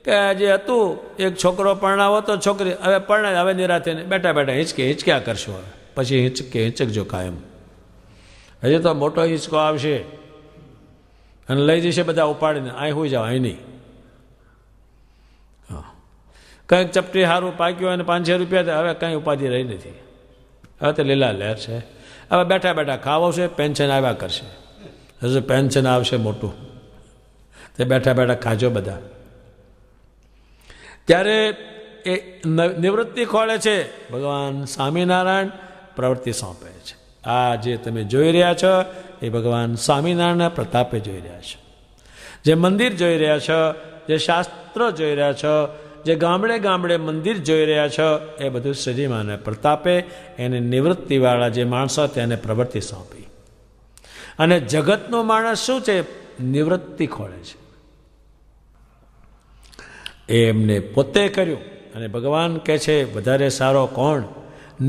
કે જે હતું એક છોકરો પરણાવો તો છોકરી હવે પરણાય, હવે નિરાતે બેઠા બેઠા હિંચક્યા કરશો. હવે પછી હિંચકજો કાયમ. હજી તો મોટો હિંચકો આવશે અને લઈ જશે બધા ઉપાડીને, અહીં હોઈ જાવ, અહીં નહીં. કંઈક ચપટી સારું પાક્યું અને 500 રૂપિયા, હવે કંઈ ઉપાધિ રહી નથી. હવે તો લીલા લહેર છે. હવે બેઠા બેઠા ખાવો છે, પેન્શન આવ્યા કરશે. હજુ પેન્શન આવશે મોટું, તે બેઠા બેઠા ખાજો બધા. ત્યારે એ નિવૃત્તિ ખોળે છે. ભગવાન સ્વામિનારાયણ પ્રવૃત્તિ સોંપે છે. આ જે તમે જોઈ રહ્યા છો એ ભગવાન સ્વામિનારાયણના પ્રતાપે જોઈ રહ્યા છો. જે મંદિર જોઈ રહ્યા છો, જે શાસ્ત્રો જોઈ રહ્યા છો, જે ગામડે ગામડે મંદિર જોઈ રહ્યા છો, એ બધું શ્રીજીમાના પ્રતાપે એને નિવૃત્તિવાળા જે માણસો તેને પ્રવૃત્તિ સોંપી. અને જગતનો માણસ શું છે? નિવૃત્તિ ખોળે છે. એ એમને પોતે કર્યું. અને ભગવાન કહે છે વધારે સારો કોણ?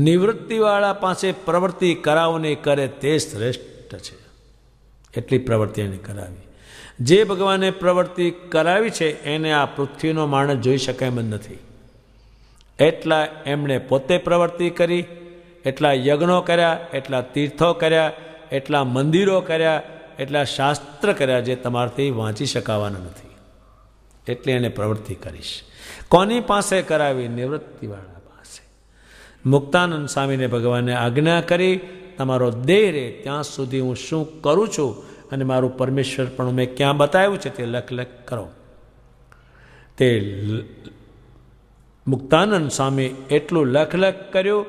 નિવૃત્તિવાળા પાસે પ્રવૃત્તિ કરાવની કરે તે શ્રેષ્ઠ છે. એટલી પ્રવૃત્તિ એને કરાવી. જે ભગવાને પ્રવૃત્તિ કરાવી છે એને આ પૃથ્વીનો માણસ જોઈ શકે એમ જ નથી. એટલા એમણે પોતે પ્રવૃત્તિ કરી, એટલા યજ્ઞો કર્યા, એટલા તીર્થો કર્યા, એટલા મંદિરો કર્યા, એટલા શાસ્ત્ર કર્યા જે તમારાથી વાંચી શકાવાના નથી. એટલે એને પ્રવૃત્તિ કરીશ. કોની પાસે કરાવી? નિવૃત્તિવાળા પાસે. મુક્તાનંદ સ્વામીને ભગવાને આજ્ઞા કરી, તમારો દેહ રહે ત્યાં સુધી હું શું કરું છું અને મારું પરમેશ્વર પણ મેં ક્યાં બતાવ્યું છે તે લખ કરો. તે મુક્તાનંદ સ્વામી એટલું લખ કર્યું,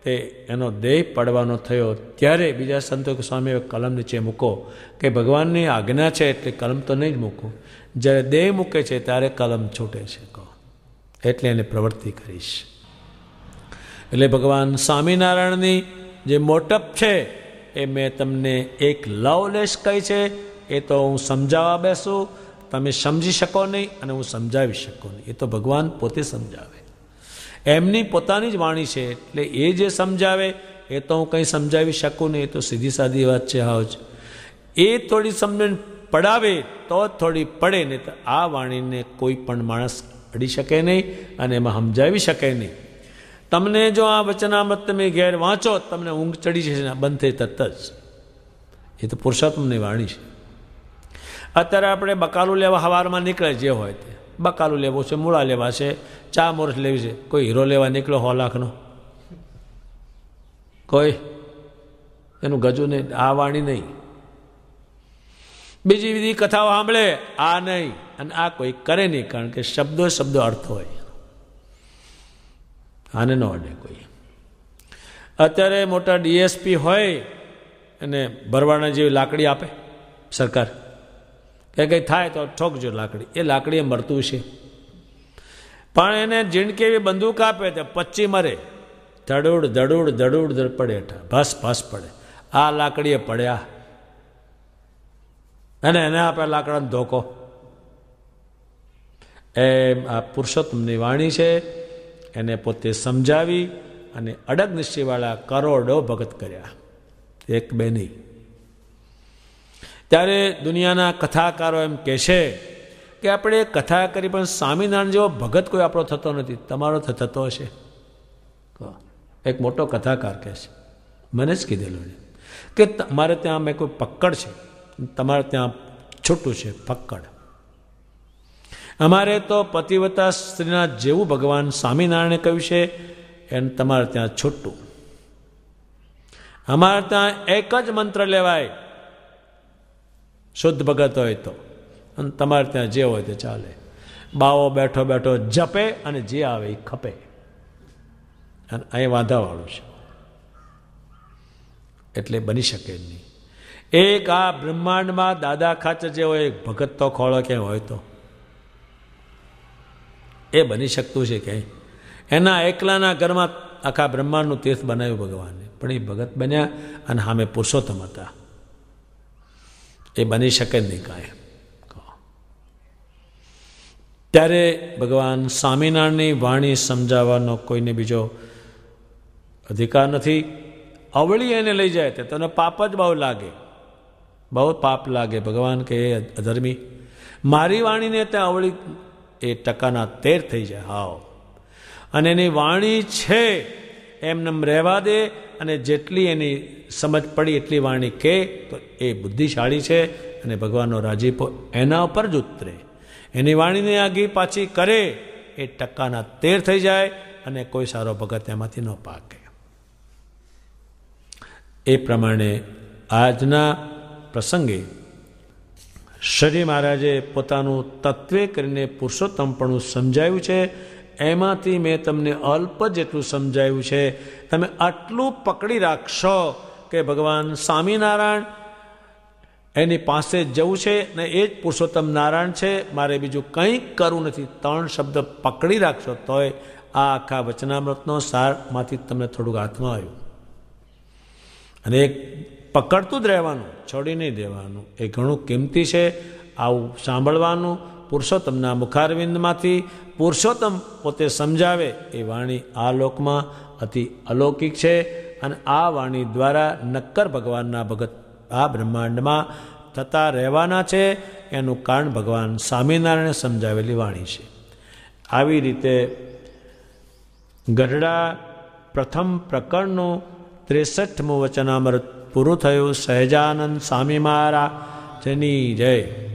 તે એનો દેહ પડવાનો થયો. ત્યારે બીજા સંતો સ્વામીએ કલમ નીચે મૂકો કે ભગવાનની આજ્ઞા છે એટલે કલમ તો નહીં જ મૂકું, જ્યારે દેહ મૂકે છે ત્યારે કલમ છૂટે છે. કહો એટલે એને પ્રવૃત્તિ કરીશ. એટલે ભગવાન સ્વામિનારાયણની જે મોટપ છે એ મેં તમને એક લવલેશ કહી છે. એ તો હું સમજાવવા બેસું, તમે સમજી શકો નહીં અને હું સમજાવી શકું નહીં. એ તો ભગવાન પોતે સમજાવે, એમની પોતાની જ વાણી છે. એટલે એ જે સમજાવે એ તો હું કંઈ સમજાવી શકું નહીં. એ તો સીધી સાદી વાત છે. હાવ એ થોડી સમજણ પડાવે તો જ થોડી પડે, નહીં તો આ વાણીને કોઈ પણ માણસ અડી શકે નહીં અને એમાં સમજાવી શકે નહીં. તમને જો આ વચનામૃત તમે ઘેર વાંચો, તમને ઊંઘ ચડી જશે, બંધ થઈ તરત જ. એ તો પુરુષોત્તમની વાણી છે. અત્યારે આપણે બકાલું લેવા સવારમાં નીકળે, જે હોય તે બકાલું લેવું છે, મૂળા લેવા છે, ચા મોરસ લેવી છે. કોઈ હીરો લેવા નીકળ્યો 100 લાખનો? કોઈ એનું ગજુ નહીં. આ વાણી નહીં. બીજી બીજી કથાઓ સાંભળે, આ નહીં. અને આ કોઈ કરે નહીં, કારણ કે શબ્દો અર્થ હોય. આને ન અડે કોઈ. અત્યારે મોટા ડીએસપી હોય અને ભરવાના જેવી લાકડી આપે સરકાર, કે કંઈ થાય તો ઠોકજો લાકડી. એ લાકડી મરતું છે, પણ એને ઝીણકે એવી બંદૂક આપે તો 25 મરે. ધડુડ પડે, હેઠા ભાસ પડે. આ લાકડીએ પડ્યા અને એને આપે લાકડાનો ધોકો. એમ આ પુરુષોત્તમની વાણી છે. એને પોતે સમજાવી અને અડગ નિશ્ચયવાળા કરોડો ભગત કર્યા, એક બે નહીં. ત્યારે દુનિયાના કથાકારો એમ કહે છે કે આપણે કથા કરી પણ સ્વામિનારાયણ જેવો ભગત કોઈ આપણો થતો નથી. તમારો થતો હશે. એક મોટો કથાકાર કહે છે, મને જ કીધેલું કે તમારે ત્યાં મેં કોઈ પક્કડ છે, તમારે ત્યાં છૂટું છે પક્કડ. અમારે તો પતિવ્રતા સ્ત્રીના જેવું ભગવાન સ્વામિનારાયણે કહ્યું છે એને તમારે ત્યાં છૂટું. અમારે ત્યાં એક જ મંત્ર લેવાય શુદ્ધ ભગત હોય તો, અને તમારે ત્યાં જે હોય તે ચાલે. બાવો બેઠો જપે અને જે આવે એ ખપે. અને અહીં વાંધાવાળું છે એટલે બની શકે નહીં. એક આ બ્રહ્માંડમાં દાદા ખાચર જે હોય ભગત તો ખોળો ક્યાંય હોય તો એ બની શકતું છે ક્યાંય? એના એકલાના ઘરમાં આખા બ્રહ્માંડનું તીર્થ બનાવ્યું ભગવાને, પણ એ ભગત બન્યા અને સામે પુરુષોત્તમ હતા. એ બની શકે નહીં કાંઈ. ત્યારે ભગવાન સ્વામિનારાયણની વાણી સમજાવવાનો કોઈને બીજો અધિકાર નથી. અવળી એને લઈ જાય તો તને પાપ જ બહુ લાગે, બહુ પાપ લાગે. ભગવાન કે એ અધર્મી, મારી વાણીને ત્યાં અવળી એ ટકાના 13 થઈ જાય. હાવ. અને એની વાણી છે એમને રહેવા દે, અને જેટલી એની સમજ પડી એટલી વાણી કહે તો એ બુદ્ધિશાળી છે, અને ભગવાનનો રાજીપો એના ઉપર જ ઉતરે. એની વાણીને આગી પાછી કરે એ ટકાના 13 થઈ જાય, અને કોઈ સારો ભગત એમાંથી ન પાકે. એ પ્રમાણે આજના પ્રસંગે શ્રી મહારાજે પોતાનું તત્વે કરીને પુરુષોત્તમપણું સમજાવ્યું છે. એમાંથી મેં તમને અલ્પ જેટલું સમજાવ્યું છે. તમે આટલું પકડી રાખશો કે ભગવાન સ્વામિનારાયણ એની પાસે જવું છે ને એ જ પુરુષોત્તમ નારાયણ છે, મારે બીજું કંઈ કરવું નથી. 3 શબ્દ પકડી રાખશો તોય આ આખા વચનામૃતનો સારમાંથી તમને થોડુંક હાથમાં આવ્યું. અને એક પકડતું જ રહેવાનું, છોડી નહીં દેવાનું. એ ઘણું કિંમતી છે. આવું સાંભળવાનું પુરુષોત્તમના મુખારવિંદમાંથી. પુરુષોત્તમ પોતે સમજાવે એ વાણી આ લોકમાં અતિ અલૌકિક છે, અને આ વાણી દ્વારા નક્કર ભગવાનના ભગત આ બ્રહ્માંડમાં થતા રહેવાના છે. એનું કારણ ભગવાન સ્વામિનારાયણે સમજાવેલી વાણી છે. આવી રીતે ગઢડા પ્રથમ પ્રકરણનું 63મું વચનામૃત પૂરું થયું. સહજાનંદ સ્વામી મહારાજની જય.